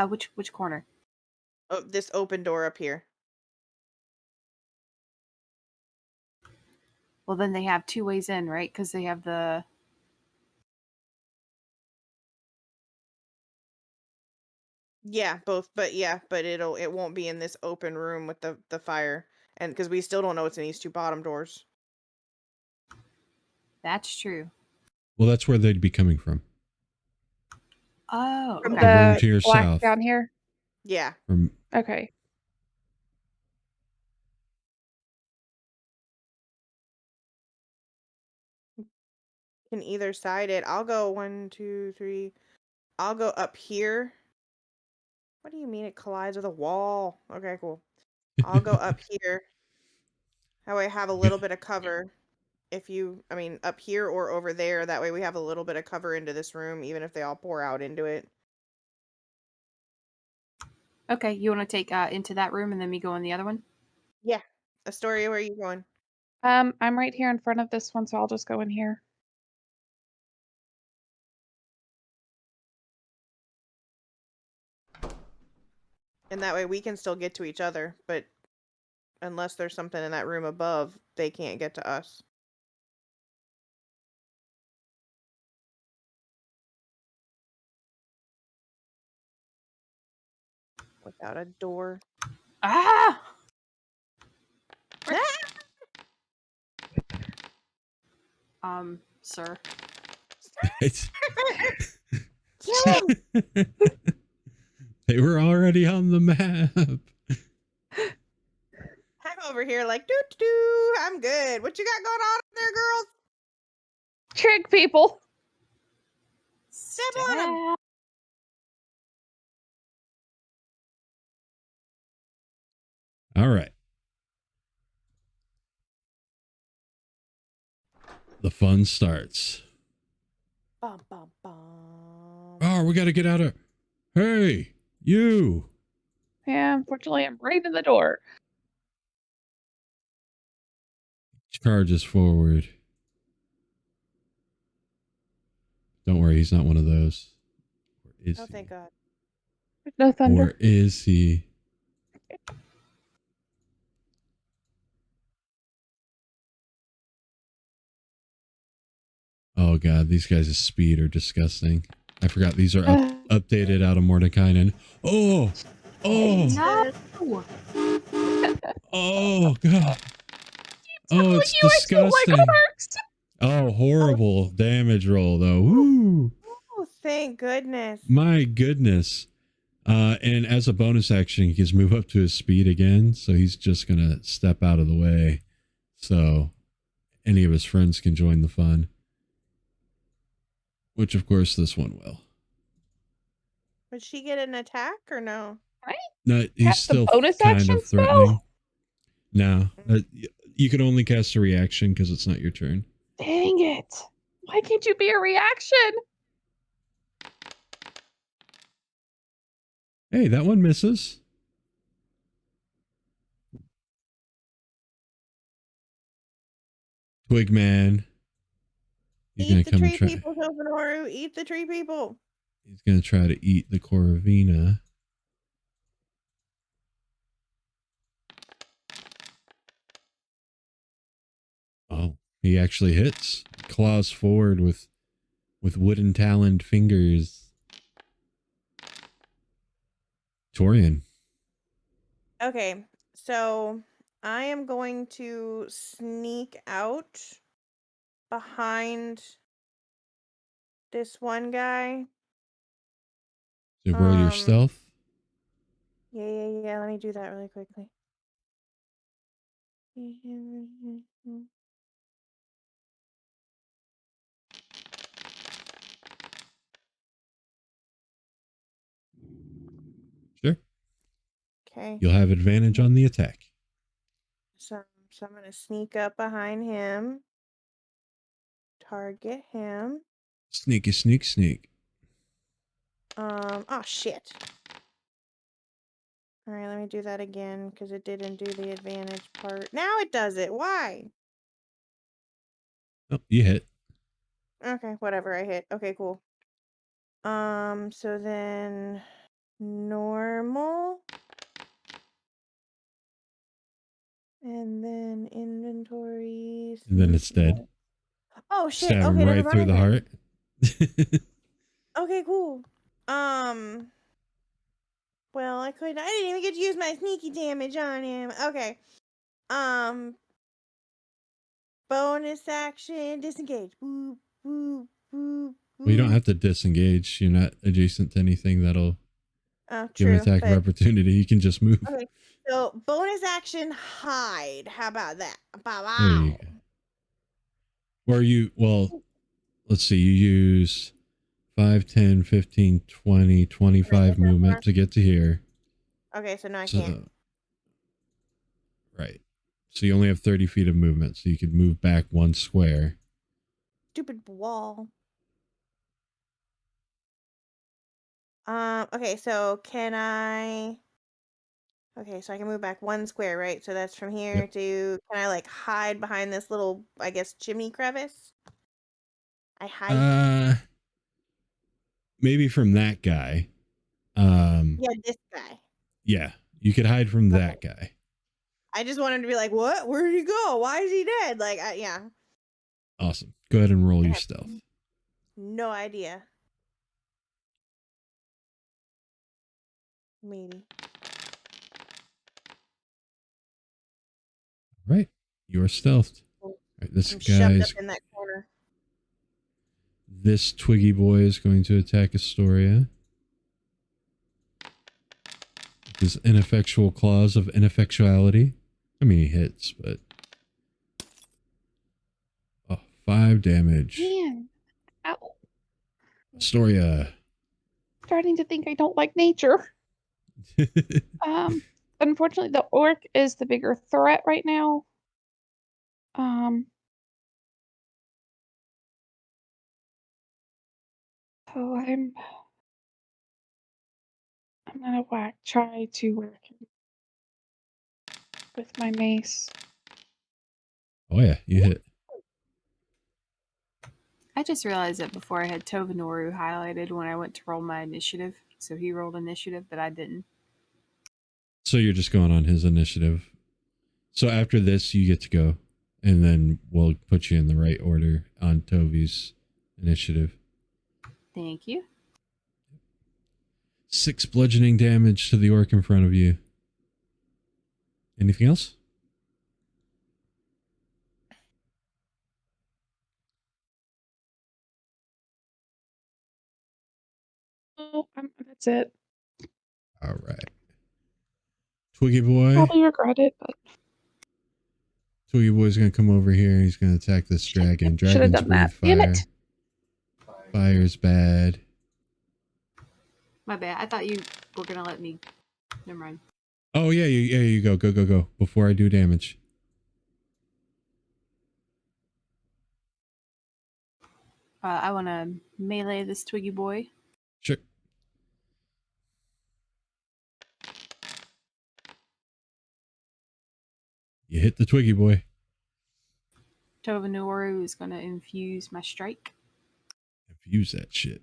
Which corner? Oh, this open door up here. Well, then they have two ways in, right? Because they have the. Yeah, both, but it won't be in this open room with the fire, and because we still don't know what's in these two bottom doors. That's true. Well, that's where they'd be coming from. Oh, From from okay. The room the to your black south. down here. Yeah. From Okay. Can either side it. I'll go 1, 2, 3. I'll go up here. What do you mean it collides with a wall? Okay, cool. I'll go up here. That way I have a little bit of cover. Up here or over there. That way we have a little bit of cover into this room, even if they all pour out into it. Okay, you want to take into that room and then me go in the other one? Yeah. Astoria, where are you going? I'm right here in front of this one, so I'll just go in here. And that way we can still get to each other, but unless there's something in that room above, they can't get to us. Without a door. Ah! Sir. it's Kill him! they were already on the map. I'm over here like, doo-doo, I'm good. What you got going on up there, girls? Trick people. Step on 'em. All right. The fun starts. Bum, bum, bum. Oh, we got to get out of. Hey, you. Yeah, unfortunately, I'm right in the door. Charges forward. Don't worry, he's not one of those. Or is Oh, he? thank God. No thunder. Or is he? Oh God, these guys' speed are disgusting. I forgot these are up updated out of Mordekainen. Oh, No. oh, God. Oh, it's you are so like disgusting. orcs. Oh, horrible damage roll, though. Woo. Oh, thank goodness. My goodness. And as a bonus action, he can move up to his speed again. So he's just going to step out of the way. So any of his friends can join the fun. Which, of course, this one will. Would she get an attack or no? No, he's Cast the still bonus kind action of threatening. spell? No, you can only cast a reaction because it's not your turn. Dang it. Why can't you be a reaction? Hey, that one misses. Twigman. He's Eat the come tree and try. people, Topanoru. Eat the tree people. He's gonna try to eat the Corvina. Oh, he actually hits. Claws forward with wooden taloned fingers. Torian. Okay, so I am going to sneak out behind this one guy. So roll your stealth. Yeah. Let me do that really quickly. Sure. Okay. You'll have advantage on the attack. So I'm gonna sneak up behind him. Target him. Sneaky sneak sneak. Oh shit. Alright, let me do that again, because it didn't do the advantage part. Now it does it. Why? Oh, you hit. Okay, whatever, I hit. Okay, cool. So then normal. And then inventory. And then it's sneak dead. up. Oh shit. Stab him Okay, right never through mind the then. heart. Okay, cool. Well, I didn't even get to use my sneaky damage on him. Okay. Bonus action, disengage. Woo, woo, woo, Well, you don't woo. have to disengage. You're not adjacent to anything that'll Oh, give an true. attack of But, opportunity. You can just move. okay. So, bonus action, hide. How about that? Bow, There you wow. go. Or you, well, let's see. You use 5, 10, 15, 20, 25 movement to get to here. Okay, so now I So, can't. right. So you only have 30 feet of movement. So you could move back one square. Stupid wall. Okay, so can I... Okay, so I can move back one square, right? So that's from here Yep. to... Can I, like, hide behind this little, I guess, chimney crevice? I hide... Maybe from that guy. Yeah, this guy. Yeah, you could hide from Okay. that guy. I just wanted to be like, what? Where did he go? Why is he dead? Like, yeah. Awesome. Go ahead and roll your have stealth. No idea. Maybe. Right. You're stealthed. Cool. Right, this I'm shoved guy's... up in that corner. This Twiggy boy is going to attack Astoria. His ineffectual claws of ineffectuality. I mean, he hits, but... Oh, 5 damage. Man. Ow. Astoria. Starting to think I don't like nature. Unfortunately, the orc is the bigger threat right now. So I'm gonna try to whack him with my mace. Oh yeah, you hit. I just realized that before I had Tovanoru highlighted when I went to roll my initiative. So he rolled initiative, but I didn't. So you're just going on his initiative. So after this, you get to go. And then we'll put you in the right order on Toby's initiative. Thank you. 6 bludgeoning damage to the orc in front of you. Anything else? Oh, that's it. All right. Twiggy boy. Probably regret it, but Twiggy boy's going to come over here and he's going to attack this dragon. should have Dragons done that. breathe Damn fire. it. Fire's bad. My bad. I thought you were gonna let me. Never mind. Oh, yeah, you go. Go. Before I do damage. I want to melee this Twiggy boy. Sure. You hit the Twiggy boy. Tovanuoru is going to infuse my strike. Infuse that shit.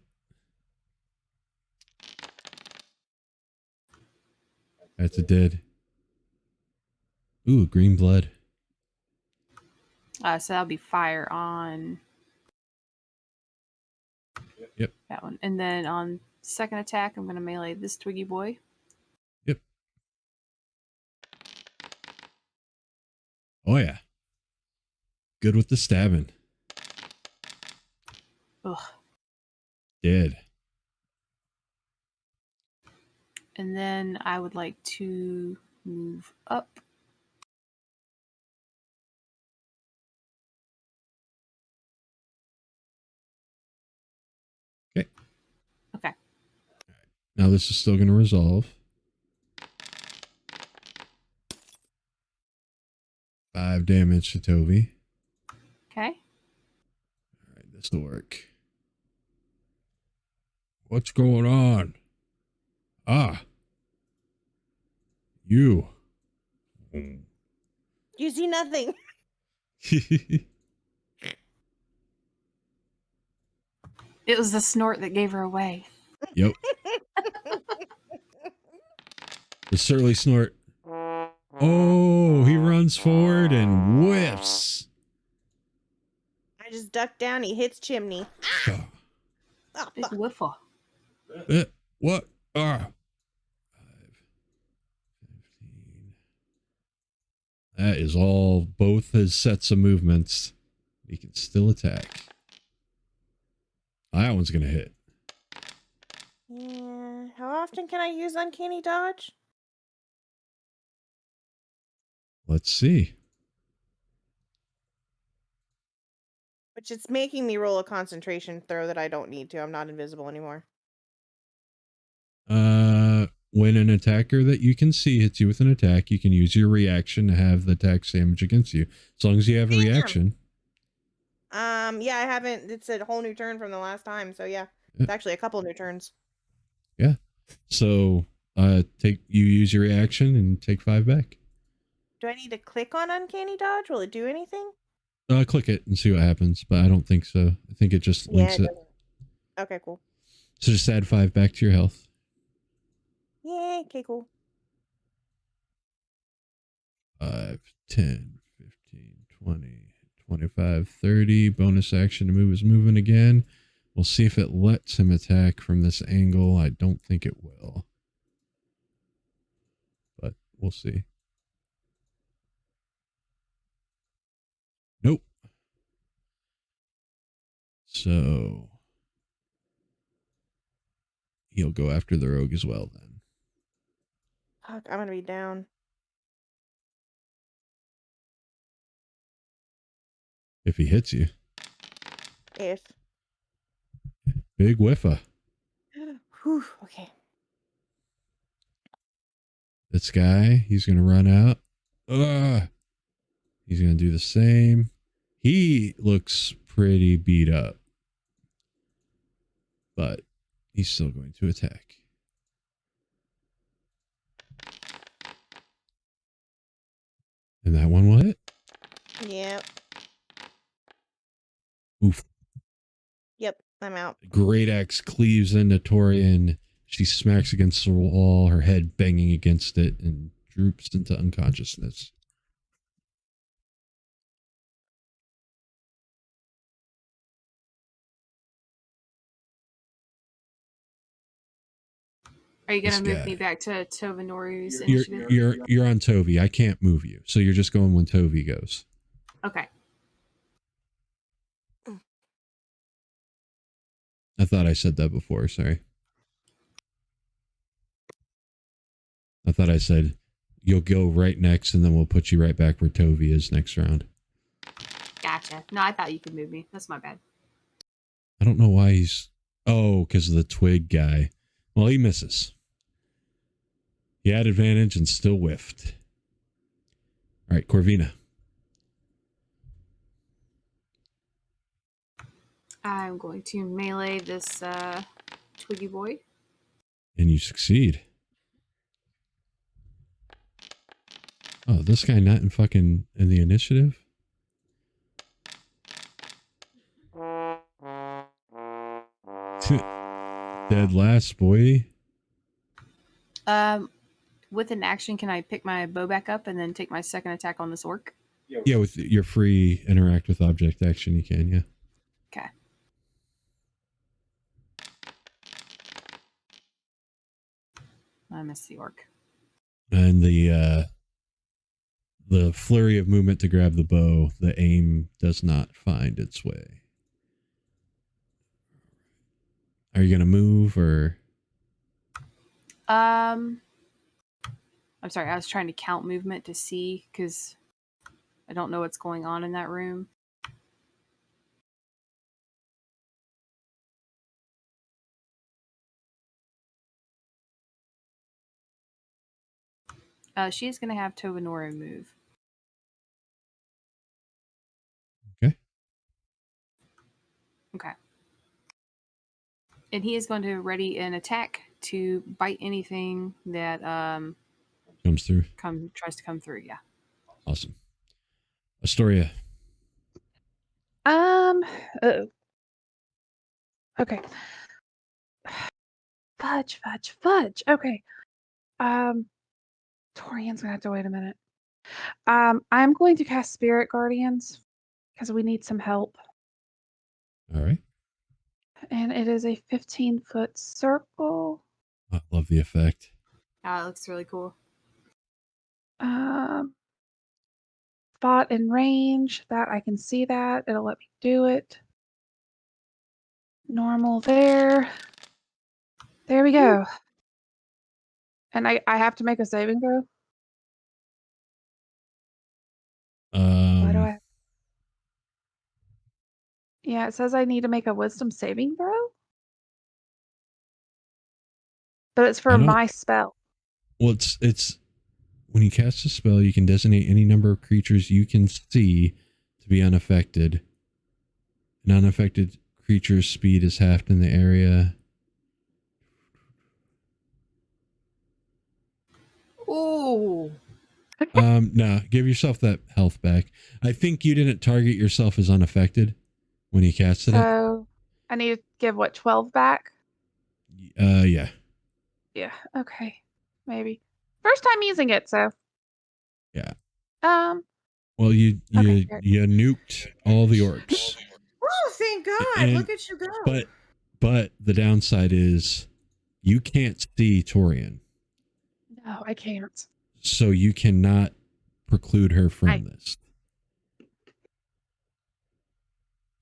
That's a dead. Ooh, green blood. So that'll be fire on. Yep. That one. And then on second attack, I'm going to melee this Twiggy boy. Yep. Oh, yeah. Good with the stabbing. Ugh. Dead. And then I would like to move up. Okay. Okay. Now this is still going to resolve. 5 damage to Toby. Okay. All right, this will work. What's going on? Ah. You. You see nothing. It was the snort that gave her away. Yep. The surly snort. Oh, he runs forward and whiffs. I just duck down. He hits chimney. Ah. Oh, Big fuck. whiffle. What? Ah. 5, 15. That is all both his sets of movements. He can still attack. That one's going to hit. Yeah. How often can I use Uncanny Dodge? Let's see. Which it's making me roll a concentration throw that I don't need to. I'm not invisible anymore. When an attacker that you can see hits you with an attack, you can use your reaction to have the attack's damage against you. As long as you have a reaction. Yeah, I haven't. It's a whole new turn from the last time. So yeah, it's actually a couple new turns. Yeah. So, you use your reaction and take 5 back. Do I need to click on Uncanny Dodge? Will it do anything? Click it and see what happens, but I don't think so. I think it just links it. Okay, cool. So just add 5 back to your health. Yay, okay, cool. 5, 10, 15, 20, 25, 30. Bonus action to move his movement again. We'll see if it lets him attack from this angle. I don't think it will. But we'll see. Nope. So he'll go after the rogue as well then. Fuck, I'm gonna be down. If he hits you. If. Big whiffa. Whew, okay. This guy, he's going to run out. He's going to do the same. He looks pretty beat up. But he's still going to attack. And that one will hit. Yep. Oof. Yep, I'm out. Great axe cleaves into Torian. She smacks against the wall, her head banging against it, and droops into unconsciousness. Are you This gonna move me guy. back to Tovanoru's You're initiative? you're on Tovi. I can't move you, so you're just going when Tovi goes. Okay. I thought I said that before. Sorry. I thought I said you'll go right next, and then we'll put you right back where Tovi is next round. Gotcha. No, I thought you could move me. That's my bad. I don't know why he's... Oh, because of the twig guy. Well, he misses. He had advantage and still whiffed. All right, Corvina. I'm going to melee this Twiggy boy. And you succeed. Oh, this guy not in the initiative? Dead last, boy. With an action, can I pick my bow back up and then take my second attack on this orc? Yeah, with your free interact with object action, you can, yeah. Okay. I missed the orc. And the flurry of movement to grab the bow, the aim does not find its way. Are you going to move or... I'm sorry, I was trying to count movement to see because I don't know what's going on in that room. She is going to have Tovanora move. Okay. Okay. And he is going to ready an attack to bite anything that Comes through. tries to come through. Yeah. Awesome. Astoria. Okay. Fudge. Okay. Torian's gonna have to wait a minute. I'm going to cast Spirit Guardians because we need some help. All right. And it is a 15-foot circle. I love the effect. It looks really cool. Spot in range. That I can see that. It'll let me do it. Normal there. There we go. And I have to make a saving throw? Why do I? Yeah, it says I need to make a wisdom saving throw. But it's for my spell. Well, it's when you cast a spell, you can designate any number of creatures you can see to be unaffected. An unaffected creature's speed is halved in the area. Ooh. No, give yourself that health back. I think you didn't target yourself as unaffected when you casted it. So I need to give what, 12 back? Yeah. Yeah, okay. Maybe. First time using it, so. Yeah. Okay, Well, you nuked all the orcs. Oh, thank God! Look at you go. But the downside is you can't see Torian. No, I can't. So you cannot preclude her from this.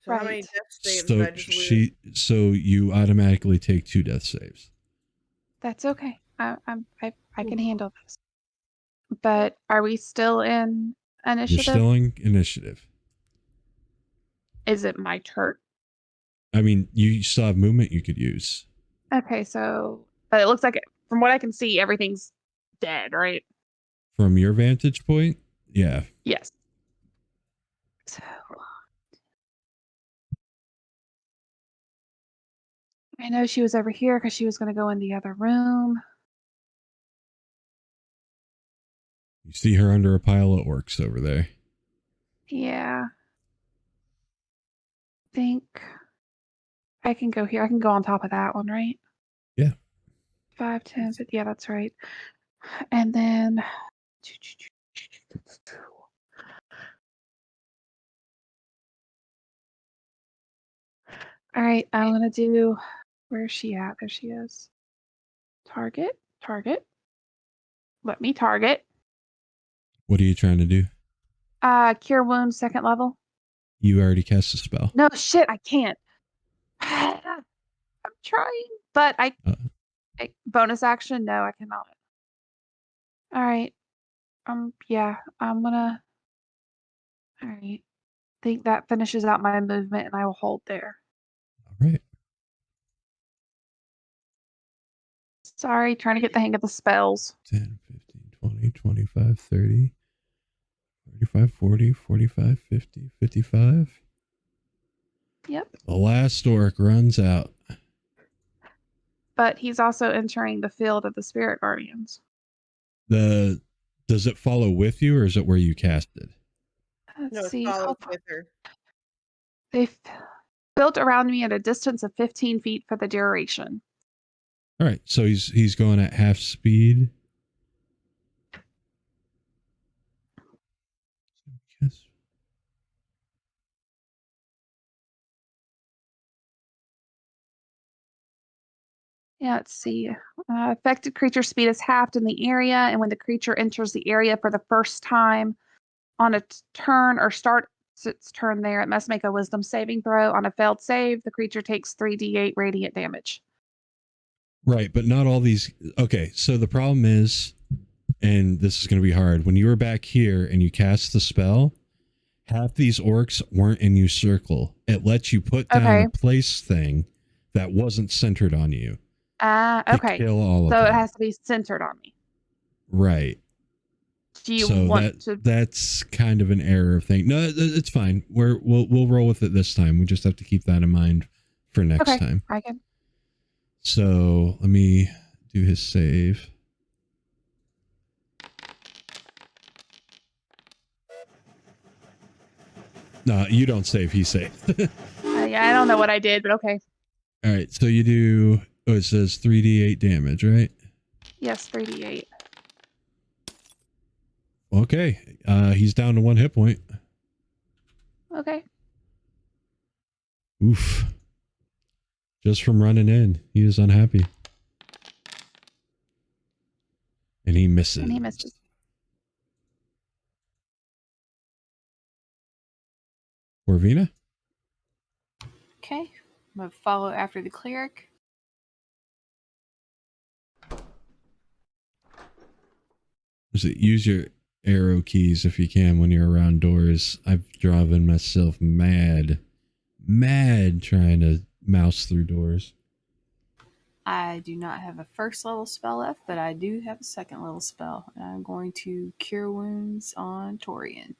So how many death saves So did I just lose? so you automatically take 2 death saves. That's okay. I can handle this. But are we still in initiative? You're still in initiative. Is it my turn? I mean, you still have movement you could use. Okay, so but it looks like from what I can see, everything's dead, right? From your vantage point, yeah. Yes. So I know she was over here because she was going to go in the other room. You see her under a pile of orcs over there. Yeah. I think I can go here. I can go on top of that one, right? Yeah. 5, 10, 50. Yeah, that's right. And then all right, I'm gonna do, where's she at? There she is. Target. Let me target. What are you trying to do? Cure wounds, 2nd level. You already cast a spell. No, shit, I can't. I'm trying, but bonus action? No, I cannot. All right. Yeah, I'm gonna. All right. Think that finishes out my movement, and I will hold there. All right. Sorry, trying to get the hang of the spells. 10, 15, 20, 25, 30, 35, 40, 45, 50, 55. Yep. The last orc runs out. But he's also entering the field of the spirit guardians. Does it follow with you, or is it where you cast it? Let's No, it see. follows Hold on. with her. They've built around me at a distance of 15 feet for the duration. All right, so he's going at half speed. Yes. Yeah, let's see. Affected creature speed is halved in the area, and when the creature enters the area for the first time on a turn or starts its turn there, it must make a wisdom saving throw. On a failed save, the creature takes 3d8 radiant damage. Right, but not all these. Okay, so the problem is, and this is going to be hard, when you were back here and you cast the spell, half these orcs weren't in your circle. It lets you put down Okay. a place thing that wasn't centered on you. Okay. Kill all of So them. it has to be centered on me. Right. Do you So want to? that's kind of an error thing. No, it's fine. We'll roll with it this time. We just have to keep that in mind for next time. I can. So let me do his save. No, you don't save. He saved. Yeah, I don't know what I did, but okay. All right. So you do. Oh, it says 3d8 damage, right? Yes, 3d8. Okay. He's down to 1 hit point. Okay. Oof. Just from running in, he is unhappy. And he misses. And he misses. Corvina? Okay. I'm going to follow after the cleric. Use your arrow keys if you can when you're around doors. I've driven myself mad trying to mouse through doors. I do not have a 1st level spell left, but I do have a 2nd level spell. And I'm going to cure wounds on Torian.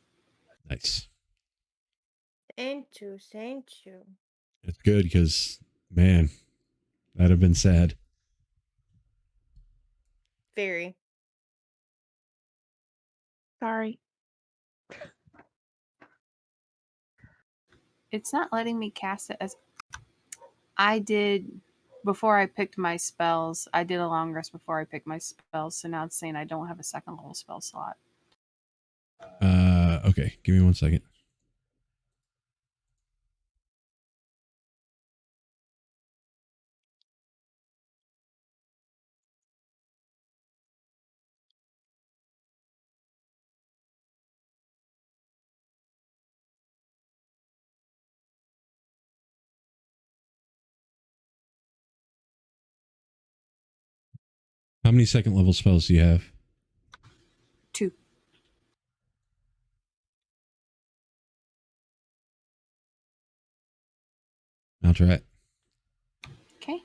Nice. Thank you. It's good because, man, that'd have been sad. Very. Sorry. It's not letting me cast it as I did before I picked my spells. I did a long rest before I picked my spells, so now it's saying I don't have a 2nd level spell slot. Okay, give me 1 second. How many 2nd level spells do you have? 2. I'll try it. Okay.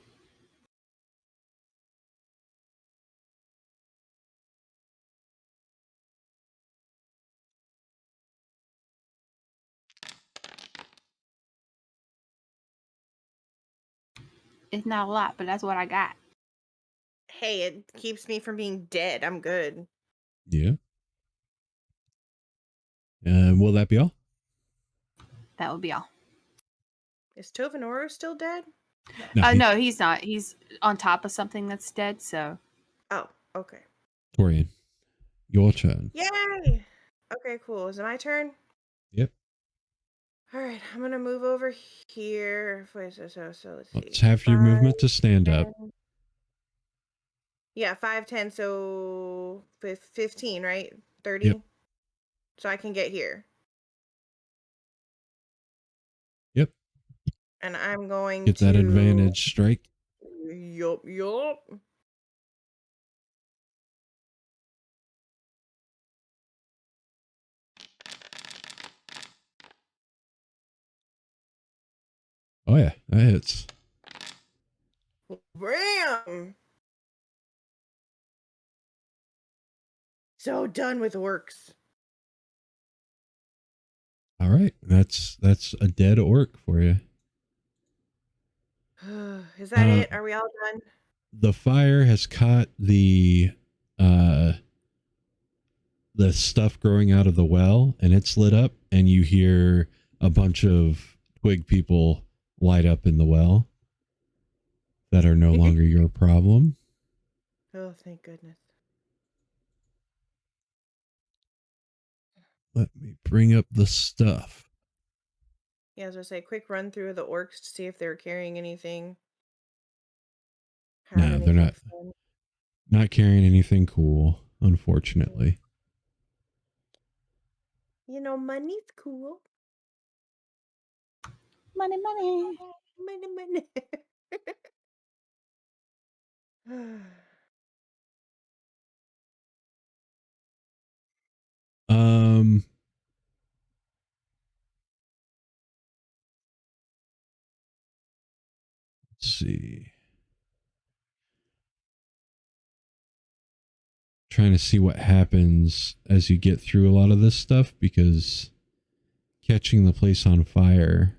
It's not a lot, but that's what I got. Hey, it keeps me from being dead. I'm good. Yeah. Will that be all? That would be all. Is Tovinoro still dead? No, he's not. He's on top of something that's dead, so. Oh, okay. Torian, your turn. Yay! Okay, cool. Is it my turn? Yep. All right, I'm gonna move over here. Wait, so let's see. It's half your movement to stand up. Yeah, 5, 10, so 15, right? 30? Yep. So I can get here. Yep. And I'm going Get to... that advantage strike. Yup. Oh yeah, that hits. Bam! So done with orcs. All right, that's a dead orc for you. Is that it? Are we all done? The fire has caught the stuff growing out of the well, and it's lit up, and you hear a bunch of twig people light up in the well that are no longer your problem. Oh, thank goodness. Let me bring up the stuff. Yeah, as I say, quick run through of the orcs to see if they're carrying anything. No, they're not. Fun. Not carrying anything cool, unfortunately. You know, money's cool. Money. Money. Let's see. Trying to see what happens as you get through a lot of this stuff, because catching the place on fire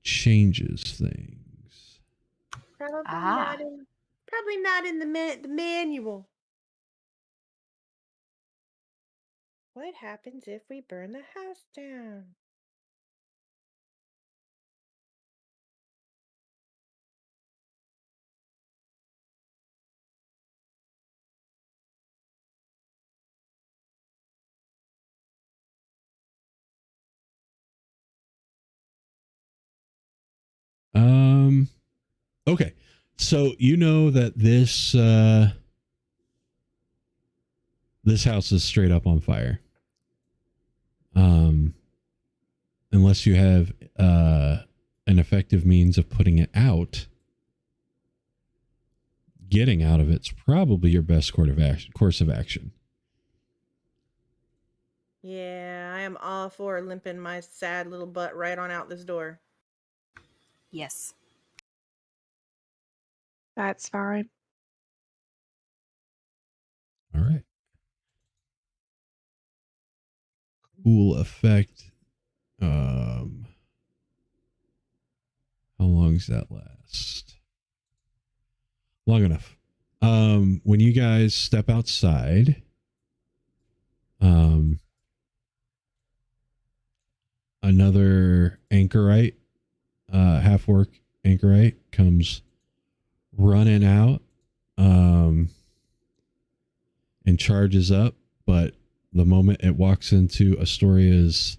changes things. Probably not in the manual. What happens if we burn the house down? Okay. So you know that this house is straight up on fire. Unless you have an effective means of putting it out, getting out of it's probably your best course of action. Yeah, I am all for limping my sad little butt right on out this door. Yes. That's fine. All right. Cool effect. How long does that last? Long enough. When you guys step outside, another anchorite, half-orc anchorite comes running out, and charges up, but the moment it walks into Astoria's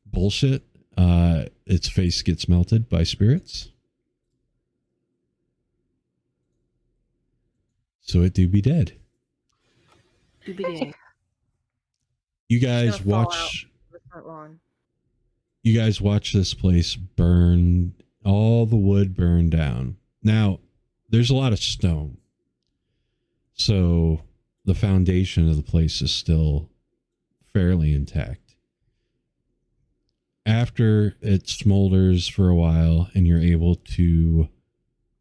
bullshit, its face gets melted by spirits. So it do be dead. You guys watch. You guys watch this place burn. All the wood burn down. Now, there's a lot of stone, so the foundation of the place is still fairly intact. After it smolders for a while and you're able to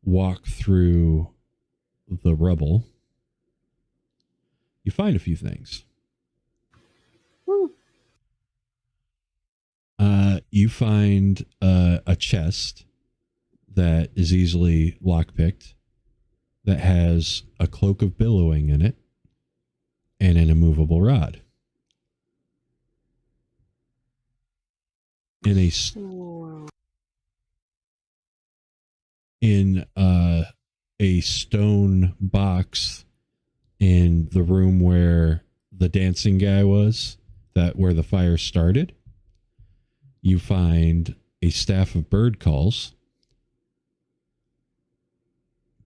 walk through the rubble, you find a few things. Woo. You find a chest that is easily lockpicked, that has a cloak of billowing in it and an immovable rod. In a stone box in the room where the dancing guy was, that where the fire started, you find a staff of bird calls,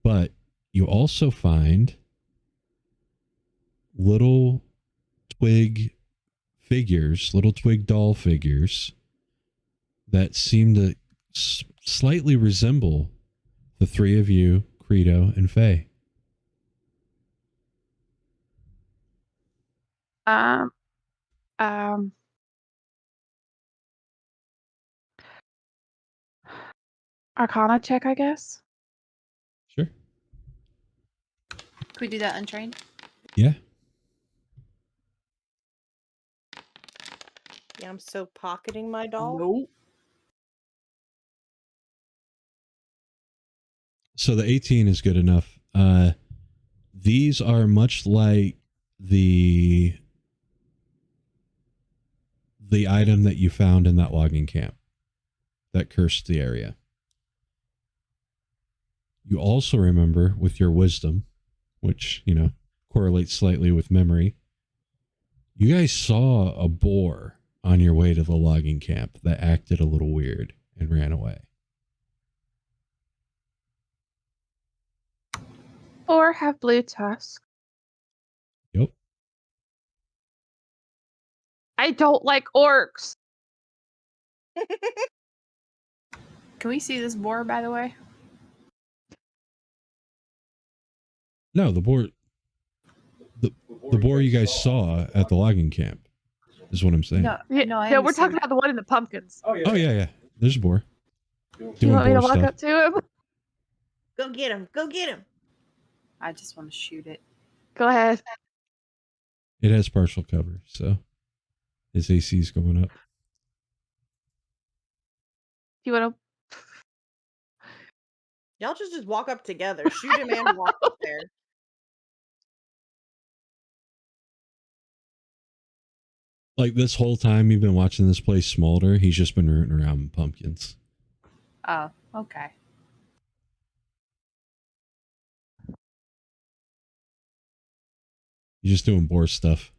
but You also find little twig figures, little twig doll figures that seem to slightly resemble the three of you, Credo and Faye. Um, um, Arcana check, I guess. Sure. Can we do that untrained? Yeah. Yeah, I'm so pocketing my doll. Nope. So the 18 is good enough. These are much like the item that you found in that logging camp that cursed the area. You also remember with your wisdom, which, you know, correlates slightly with memory, you guys saw a boar on your way to the logging camp that acted a little weird and ran away. Or have blue tusk. Yep. I don't like orcs. Can we see this boar, by the way? No, the boar you guys saw at the logging camp is what I'm saying. No, Yeah, no, I no, we're talking understand. about the one in the pumpkins. Oh yeah. There's a boar. Do you want me to walk up to him? Go get him. Go get him. I just want to shoot it. Go ahead. It has partial cover, so his AC is going up. Do you want to? Y'all just walk up together. Shoot him and walk up there. Like this whole time you've been watching this place smolder, he's just been rooting around in pumpkins. Oh, okay. He's just doing boar stuff.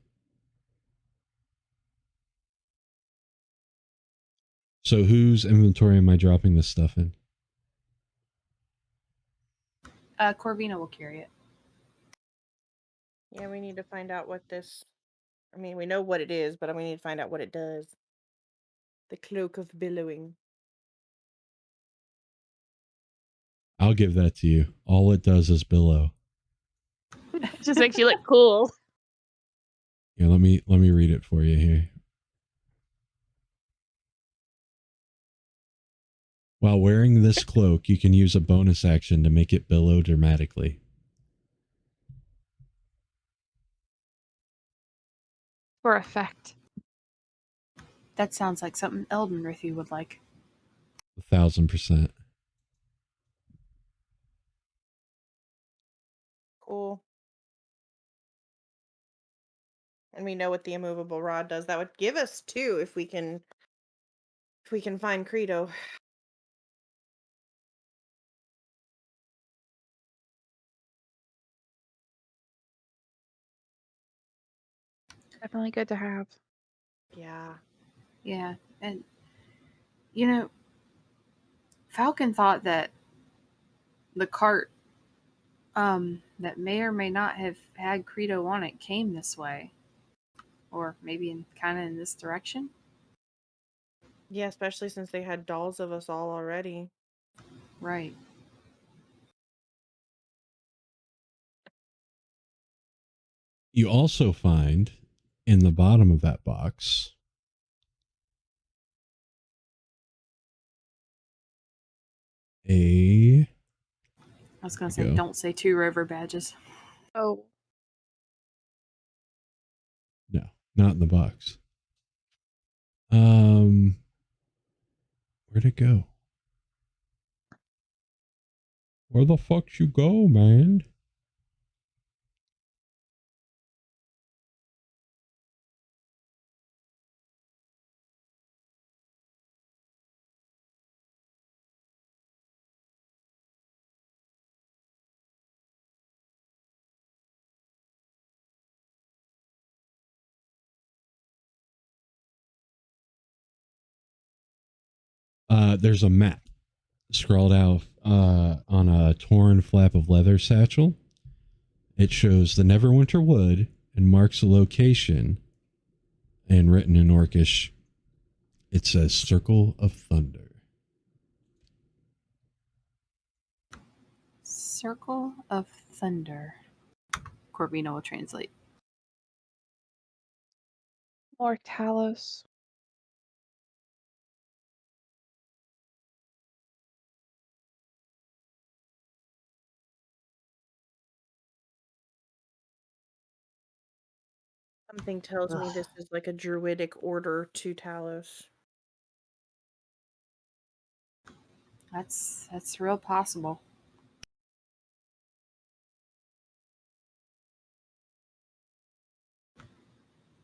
So whose inventory am I dropping this stuff in? Corvina will carry it. Yeah, we need to find out what this... I mean, we know what it is, but we need to find out what it does. The cloak of billowing. I'll give that to you. All it does is billow. It just makes you look cool. Yeah, let me read it for you here. While wearing this cloak, you can use a bonus action to make it billow dramatically. For effect. That sounds like something Elden Rithy would like. 1,000%. Cool. And we know what the immovable rod does. That would give us 2 if we can find Credo. Definitely good to have. Yeah. Yeah, and you know, Falcon thought that the cart that may or may not have had Credo on it came this way, or maybe in kind of in this direction. Yeah, especially since they had dolls of us all already. Right. You also find in the bottom of that box I was gonna say, don't say 2 rover badges. Oh. No, not in the box. Where'd it go? Where the fuck you go, man? There's a map scrawled out on a torn flap of leather their satchel. It shows the Neverwinter Wood and marks a location. And written in Orcish, it says Circle of Thunder. Circle of Thunder. Corvina will translate. More Talos. Something tells me Ugh. this is like a druidic order to Talos. That's real possible.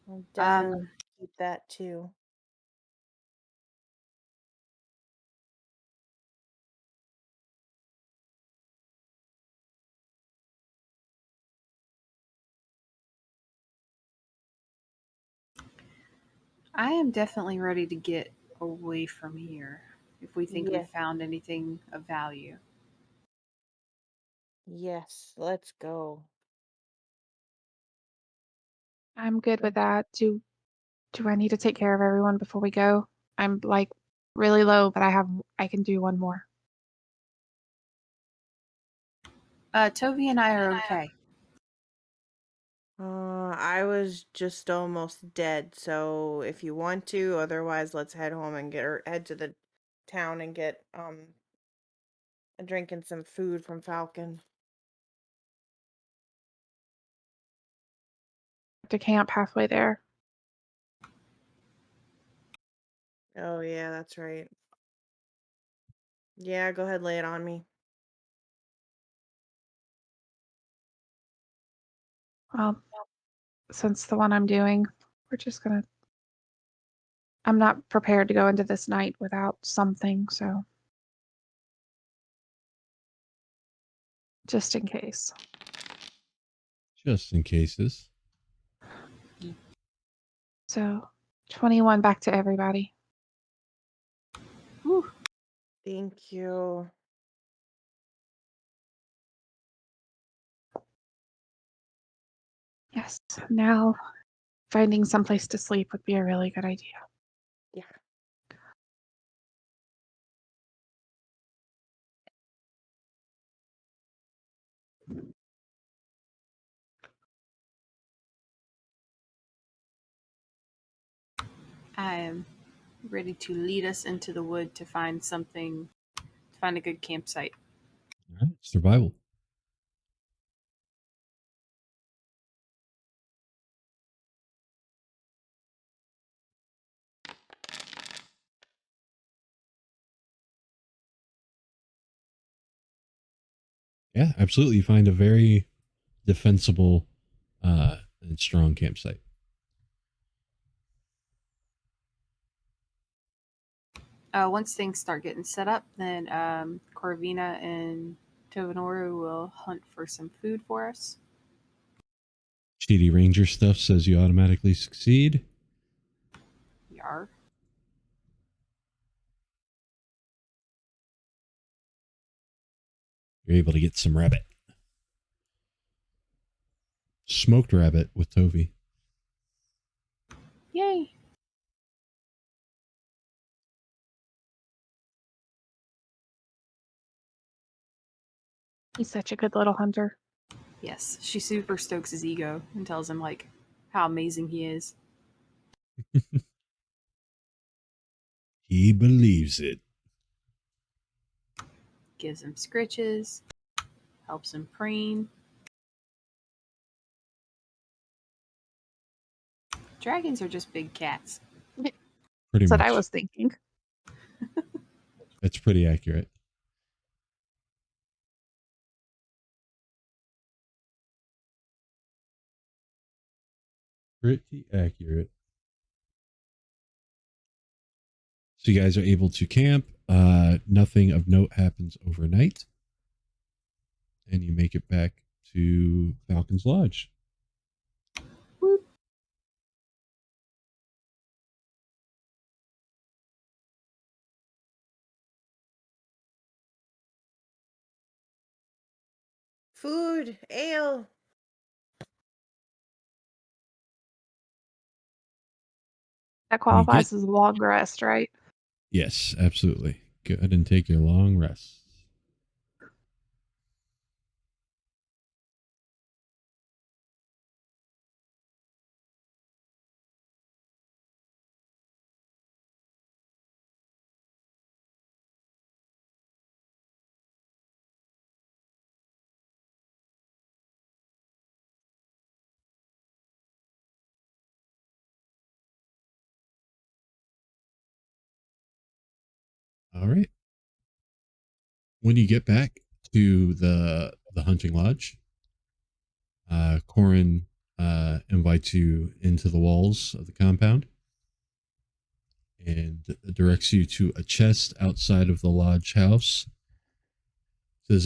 I'll definitely keep that too. I am definitely ready to get away from here if we think we Yes. found anything of value. Yes, let's go. I'm good with that. Do I need to take care of everyone before we go? I'm like really low, but I can do one more. Toby and I are okay. I was just almost dead, so if you want to, otherwise let's head home and head to the town and get a drink and some food from Falcon. To camp halfway there. Oh yeah, that's right. Yeah, go ahead, lay it on me. Well, since the one I'm doing, we're just gonna. I'm not prepared to go into this night without something, so just in case. Just in cases. So 21 back to everybody. Whew. Thank you. Yes. Now finding someplace to sleep would be a really good idea. Yeah. I am ready to lead us into the wood to find a good campsite. All right, survival. Yeah, absolutely. You find a very defensible and strong campsite. Once things start getting set up, then Corvina and Tovanoru will hunt for some food for us. Cheaty Ranger stuff says you automatically succeed. Yar. You're able to get some rabbit. Smoked rabbit with Tovi. Yay. He's such a good little hunter. Yes, she super stokes his ego and tells him like how amazing he is. He believes it. Gives him scritches, helps him preen. Dragons are just big cats. Pretty That's much. what I was thinking. It's pretty accurate. Pretty accurate. So you guys are able to camp. Nothing of note happens overnight. And you make it back to Falcon's Lodge. Whoop. Food, ale. That When you qualifies get- as a long rest, right? Yes, absolutely. Go ahead and take your long rests. All right. When you get back to the hunting lodge, Corin invites you into the walls of the compound and directs you to a chest outside of the lodge house. Says,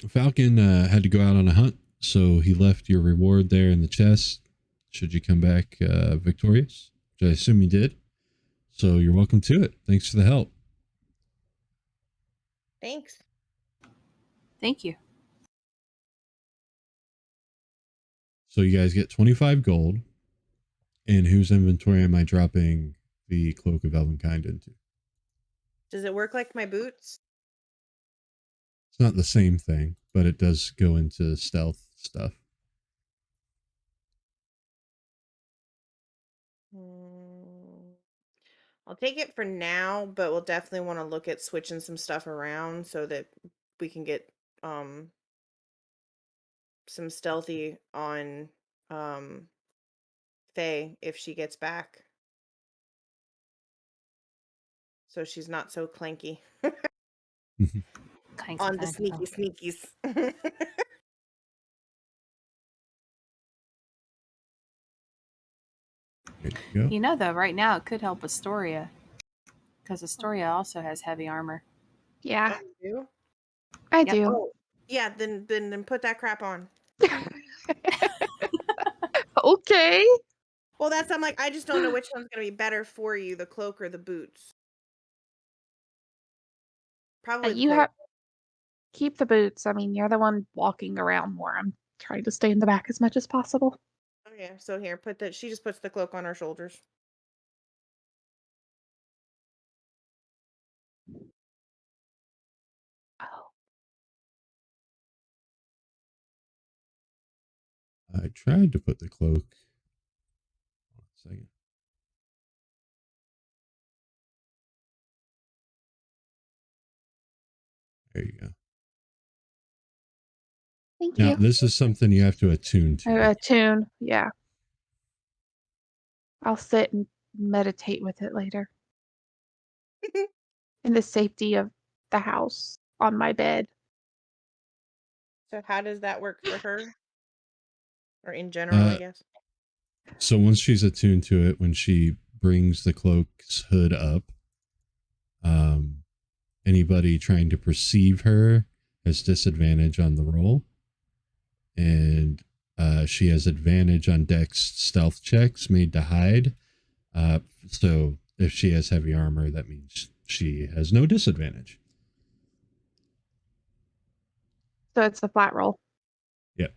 Falcon had to go out on a hunt, so he left your reward there in the chest. Should you come back victorious, which I assume you did. So you're welcome to it. Thanks for the help. Thanks. Thank you. So you guys get 25 gold. And whose inventory am I dropping the Cloak of Elvenkind into? Does it work like my boots? It's not the same thing, but it does go into stealth stuff. I'll take it for now, but we'll definitely want to look at switching some stuff around so that we can get some stealthy on Faye if she gets back. So she's not so clanky on the sneaky sneakies. There you go. You know, though, right now it could help Astoria. Because Astoria also has heavy armor. Yeah, Oh, you do? I Yep. do. Oh, yeah, then put that crap on. Okay. Well, I'm like, I just don't know which one's gonna be better for you, the cloak or the boots. Probably the You cloak. have keep the boots. I mean, you're the one walking around more. I'm trying to stay in the back as much as possible. Oh yeah, so here, she just puts the cloak on her shoulders. Oh, I tried to put the cloak. Hold on a second. There you go. thank Now, you. this is something you have to attune to. A tune. Yeah. I'll sit and meditate with it later in the safety of the house on my bed. So how does that work for her? Or in general, I guess. So once she's attuned to it, when she brings the cloak's hood up, anybody trying to perceive her has disadvantage on the roll. And she has advantage on Dex stealth checks made to hide. So if she has heavy armor, that means she has no disadvantage. So it's a flat roll. Yep.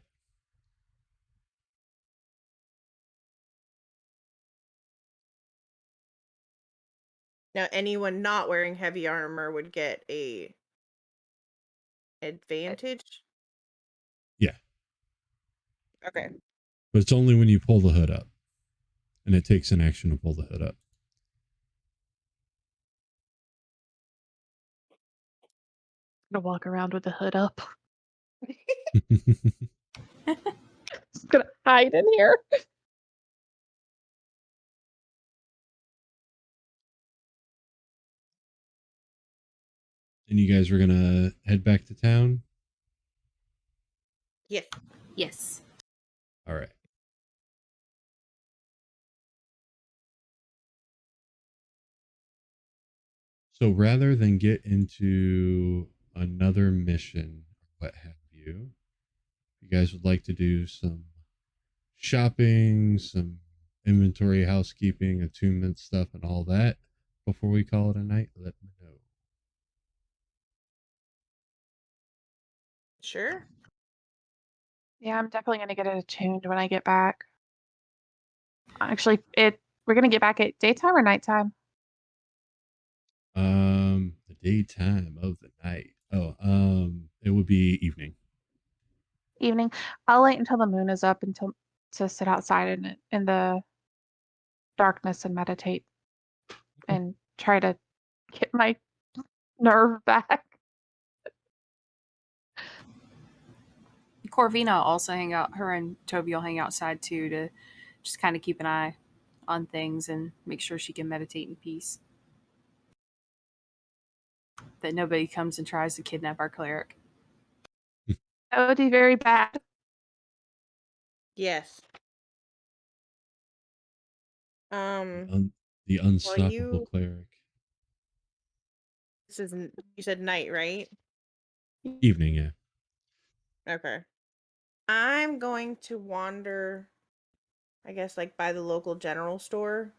Now, anyone not wearing heavy armor would get a advantage. Yeah. Okay. But it's only when you pull the hood up. And it takes an action to pull the hood up. I'm gonna walk around with the hood up. Just gonna hide in here. And you guys were going to head back to town? Yes. Yes. All right. So rather than get into another mission, what have you, you guys would like to do some shopping, some inventory housekeeping, attunement stuff, and all that before we call it a night, let me know. Sure. Yeah, I'm definitely gonna get it attuned when I get back. Actually, we're gonna get back at daytime or nighttime? The daytime of the night. Oh, it would be evening. Evening. I'll wait until the moon is up to sit outside in the darkness and meditate and try to get my nerve back. Corvina also hang out. Her and Toby will hang outside too to just kind of keep an eye on things and make sure she can meditate in peace. That nobody comes and tries to kidnap our cleric. That would be very bad. Yes. The unstoppable cleric. This is you said night, right? Evening, yeah. Okay. I'm going to wander, I guess, like by the local general store.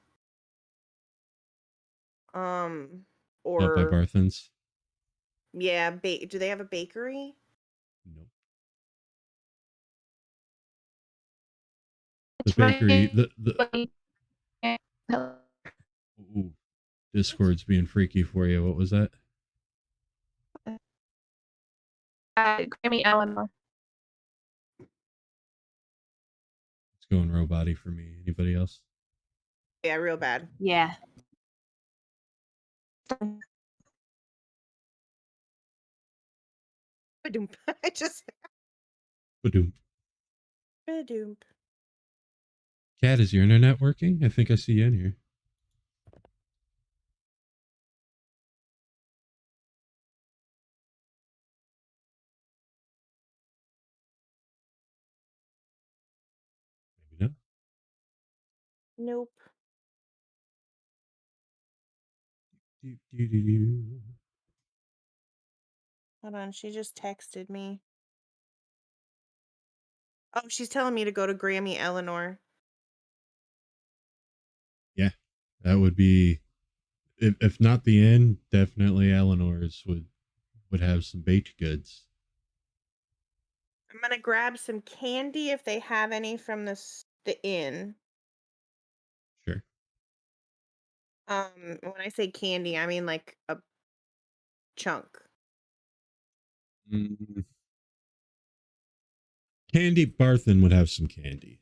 Up by Or Barthen's. yeah, do they have a bakery? Nope. The bakery. Ooh, Discord's being freaky for you. What was that? Grammy Eleanor. It's going robot-y for me. Anybody else? Yeah, real bad. Yeah. I just Badoom. Badoom. Cat, is your internet working? I think I see you in here. Maybe not. Nope. Hold on, she just texted me. Oh, she's telling me to go to Grammy Eleanor. Yeah, that would be, if not the inn, definitely Eleanor's would have some baked goods. I'm gonna grab some candy if they have any from the inn. Sure. When I say candy, I mean like a chunk. Candy, Barthen would have some candy.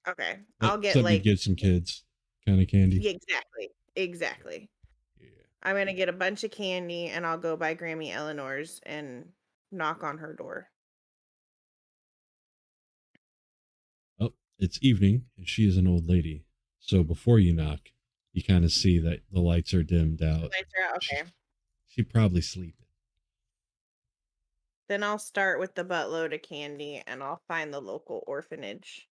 Okay, I'll get Something like you'd give some kids kind of candy. Yeah, exactly. Yeah. I'm gonna get a bunch of candy and I'll go by Grammy Eleanor's and knock on her door. Oh, it's evening, and she is an old lady. So before you knock, you kind of see that the lights are dimmed out. The lights are out, okay. She probably sleeping. Then I'll start with the buttload of candy and I'll find the local orphanage.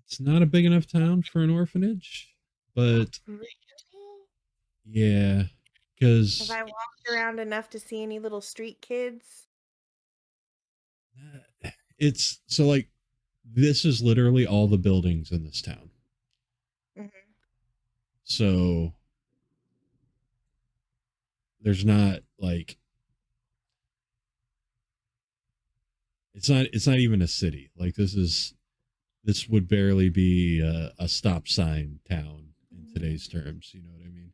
It's not a big enough town for an orphanage, but yeah, because have I walked around enough to see any little street kids? It's so like this is literally all the buildings in this town. Mm-hmm. So there's not like it's not even a city. Like this would barely be a stop sign town in today's terms. You know what I mean?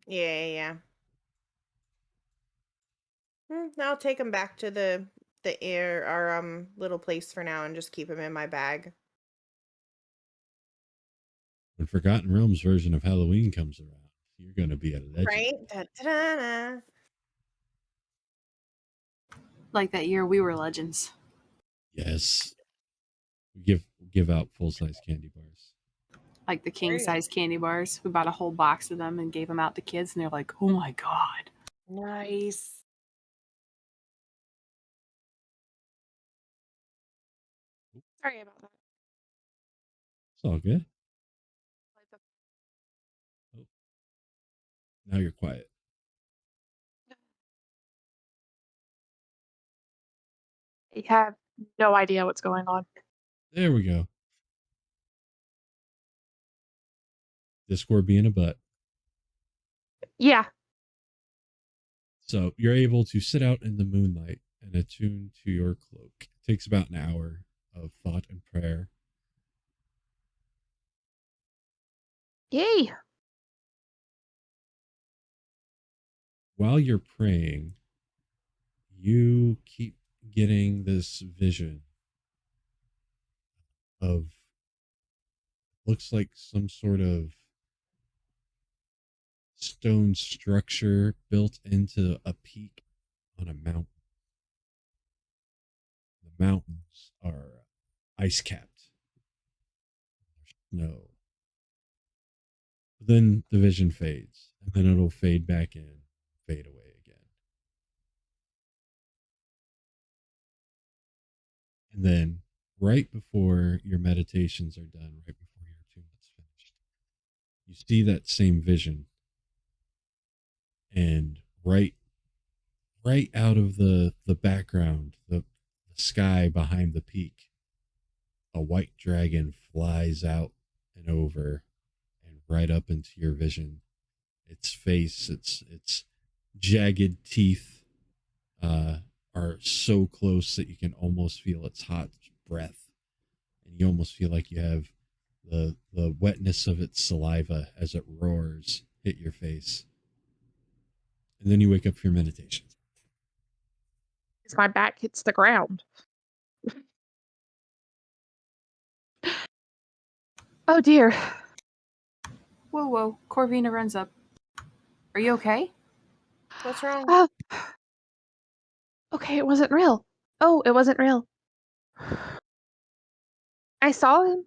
Yeah. I'll take them back to the our little place for now and just keep them in my bag. When Forgotten Realms version of Halloween comes around, you're going to be a legend. Right? Da-da-da-da. Like that year we were legends. Yes. Give out full-size candy bars. Like the king-size candy bars. We bought a whole box of them and gave them out to kids, and they're like, oh my God. Nice. Sorry about that. It's all good. Oh. Now you're quiet. I have no idea what's going on. There we go. Discord being a butt. Yeah. So you're able to sit out in the moonlight and attune to your cloak. It takes about an hour of thought and prayer. Yay! While you're praying, you keep getting this vision of looks like some sort of stone structure built into a peak on a mountain. The mountains are ice capped. There's snow. Then the vision fades, and then it'll fade back in, fade away again. And then, right before your meditations are done, right before your attunement's finished, you see that same vision. And right out of the background, the sky behind the peak, a white dragon flies out and over and right up into your vision. Its face, its jagged teeth are so close that you can almost feel its hot breath, and you almost feel like you have the wetness of its saliva as it roars hit your face. And then you wake up for your meditation. As my back hits the ground. Oh dear. Whoa. Corvina runs up. Are you okay? What's wrong? Oh. Okay, it wasn't real. Oh, it wasn't real. I saw him.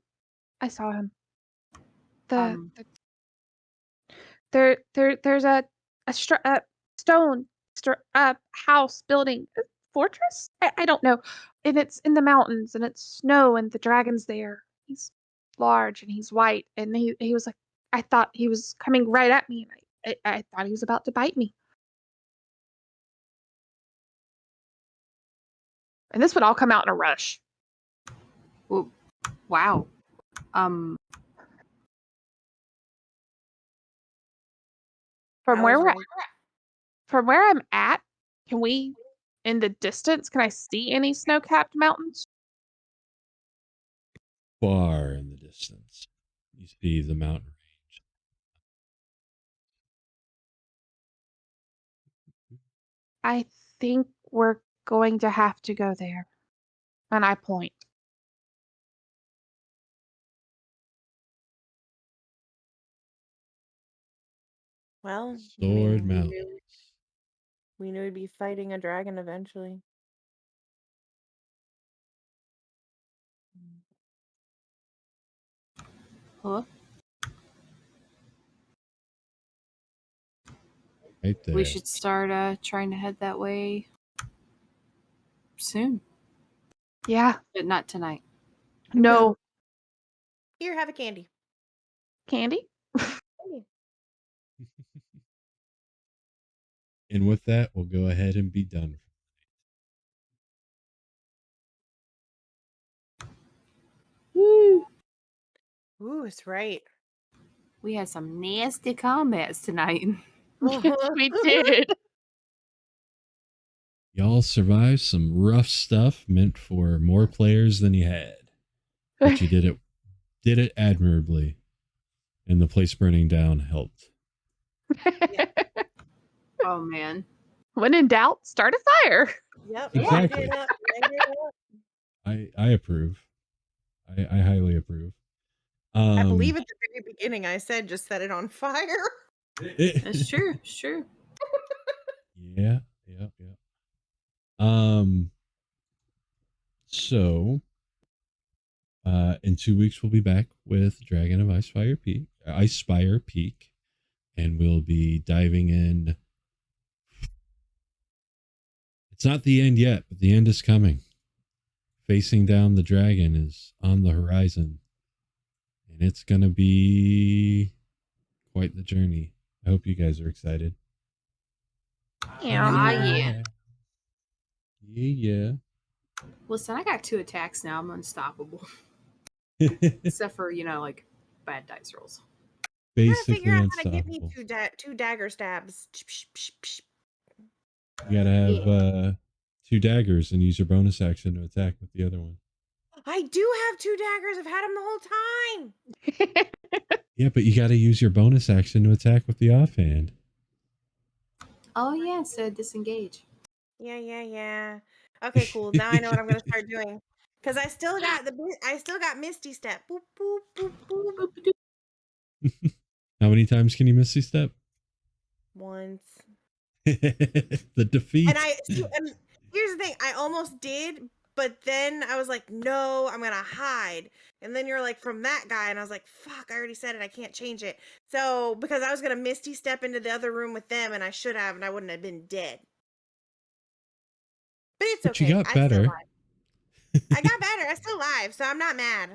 There's a stone house building fortress. I don't know, and it's in the mountains, and it's snow, and the dragon's there. He's large and he's white, and he was like, I thought he was coming right at me, and I thought he was about to bite me. And this would all come out in a rush. Well, wow. From where I'm at, can we, in the distance, can I see any snow-capped mountains? Far in the distance, you see the mountain range. I think we're going to have to go there. And I point. Well, Sword Mountain. We knew we'd be fighting a dragon eventually. Huh? Right there. We should start trying to head that way soon. Yeah. But not tonight. No. Here, have a candy. Candy? And with that, we'll go ahead and be done. Woo! Ooh, it's right. We had some nasty combats tonight. Yes, we did. Y'all survived some rough stuff meant for more players than you had. But you did it admirably. And the place burning down helped. Oh man. When in doubt, start a fire. Yep. Exactly. Light it up. I approve. I highly approve. I believe at the very beginning I said just set it on fire. It's true. It's true. Yeah. So in 2 weeks we'll be back with Dragon of Icespire Peak, and we'll be diving in. It's not the end yet, but the end is coming. Facing down the dragon is on the horizon, and it's gonna be quite the journey. I hope you guys are excited. Yeah. Yeah. Listen, I got 2 attacks now. I'm unstoppable. Except for, like bad dice rolls. Basically figure out how to give unstoppable. me two dagger stabs. You gotta have 2 daggers and use your bonus action to attack with the other one. I do have 2 daggers. I've had them the whole time. Yeah, but you got to use your bonus action to attack with the offhand. Oh yeah, so disengage. Yeah. Okay, cool. Now I know what I'm gonna start doing. Cause I still got Misty Step. Boop boop boop boop. How many times can you Misty Step? Once. The defeat. And here's the thing, I almost did, but then I was like, no, I'm gonna hide. And then you're like, from that guy, and I was like, fuck, I already said it, I can't change it. So because I was gonna Misty Step into the other room with them, and I should have, and I wouldn't have been dead. But it's But okay. you got better. I got better. I'm still alive, so I'm not mad.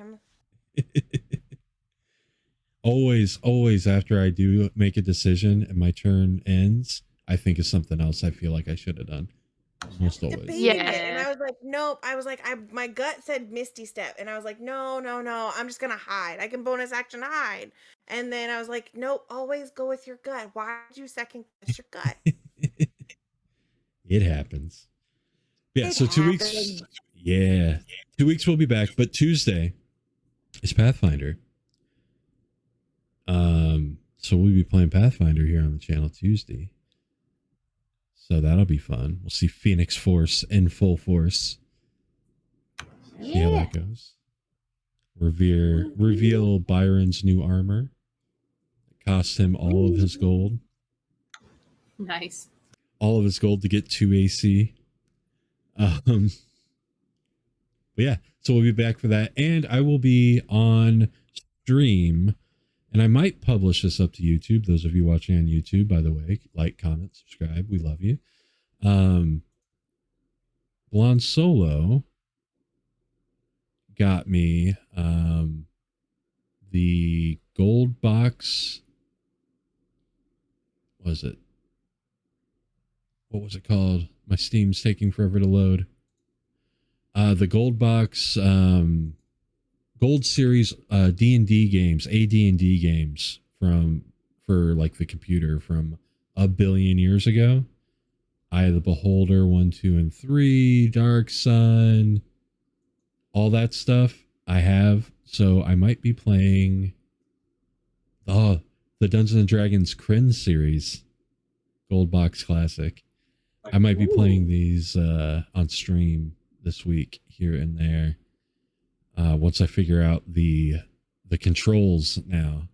Always after I do make a decision and my turn ends, I think of something else I feel like I should have done. Almost always. Debated it, and I was like, nope. I was like, my gut said Misty Step, and I was like, no. I'm just gonna hide. I can bonus action to hide. And then I was like, nope. Always go with your gut. Why did you second guess your gut? It happens. Yeah. So 2 weeks. happens. Yeah, 2 weeks we'll be back, but Tuesday is Pathfinder. So we'll be playing Pathfinder here on the channel Tuesday. So that'll be fun. We'll see Phoenix Force in full force. See how that goes. Reveal Byron's new armor. It cost him all of his gold. Nice. All of his gold to get 2 AC. But yeah, so we'll be back for that. And I will be on stream. And I might publish this up to YouTube. Those of you watching on YouTube, by the way, like, comment, subscribe. We love you. Blonde Solo got me the gold box. What was it called? My Steam's taking forever to load. The gold box, gold series D&D games, AD&D games for like the computer from a billion years ago. Eye of the Beholder 1, 2, and 3, Dark Sun, all that stuff I have. So I might be playing the Dungeons and Dragons Kryn series, Gold Box Classic. I might be playing these on stream this week here and there. Once I figure out the controls now.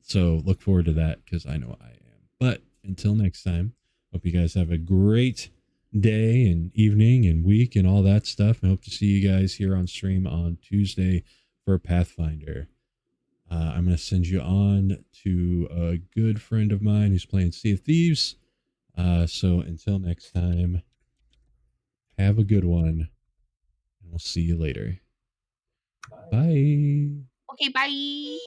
So look forward to that because I know I am. But until next time, hope you guys have a great day and evening and week and all that stuff. I hope to see you guys here on stream on Tuesday for Pathfinder. I'm going to send you on to a good friend of mine who's playing Sea of Thieves. So until next time, have a good one. And we'll see you later. Bye. Okay, bye.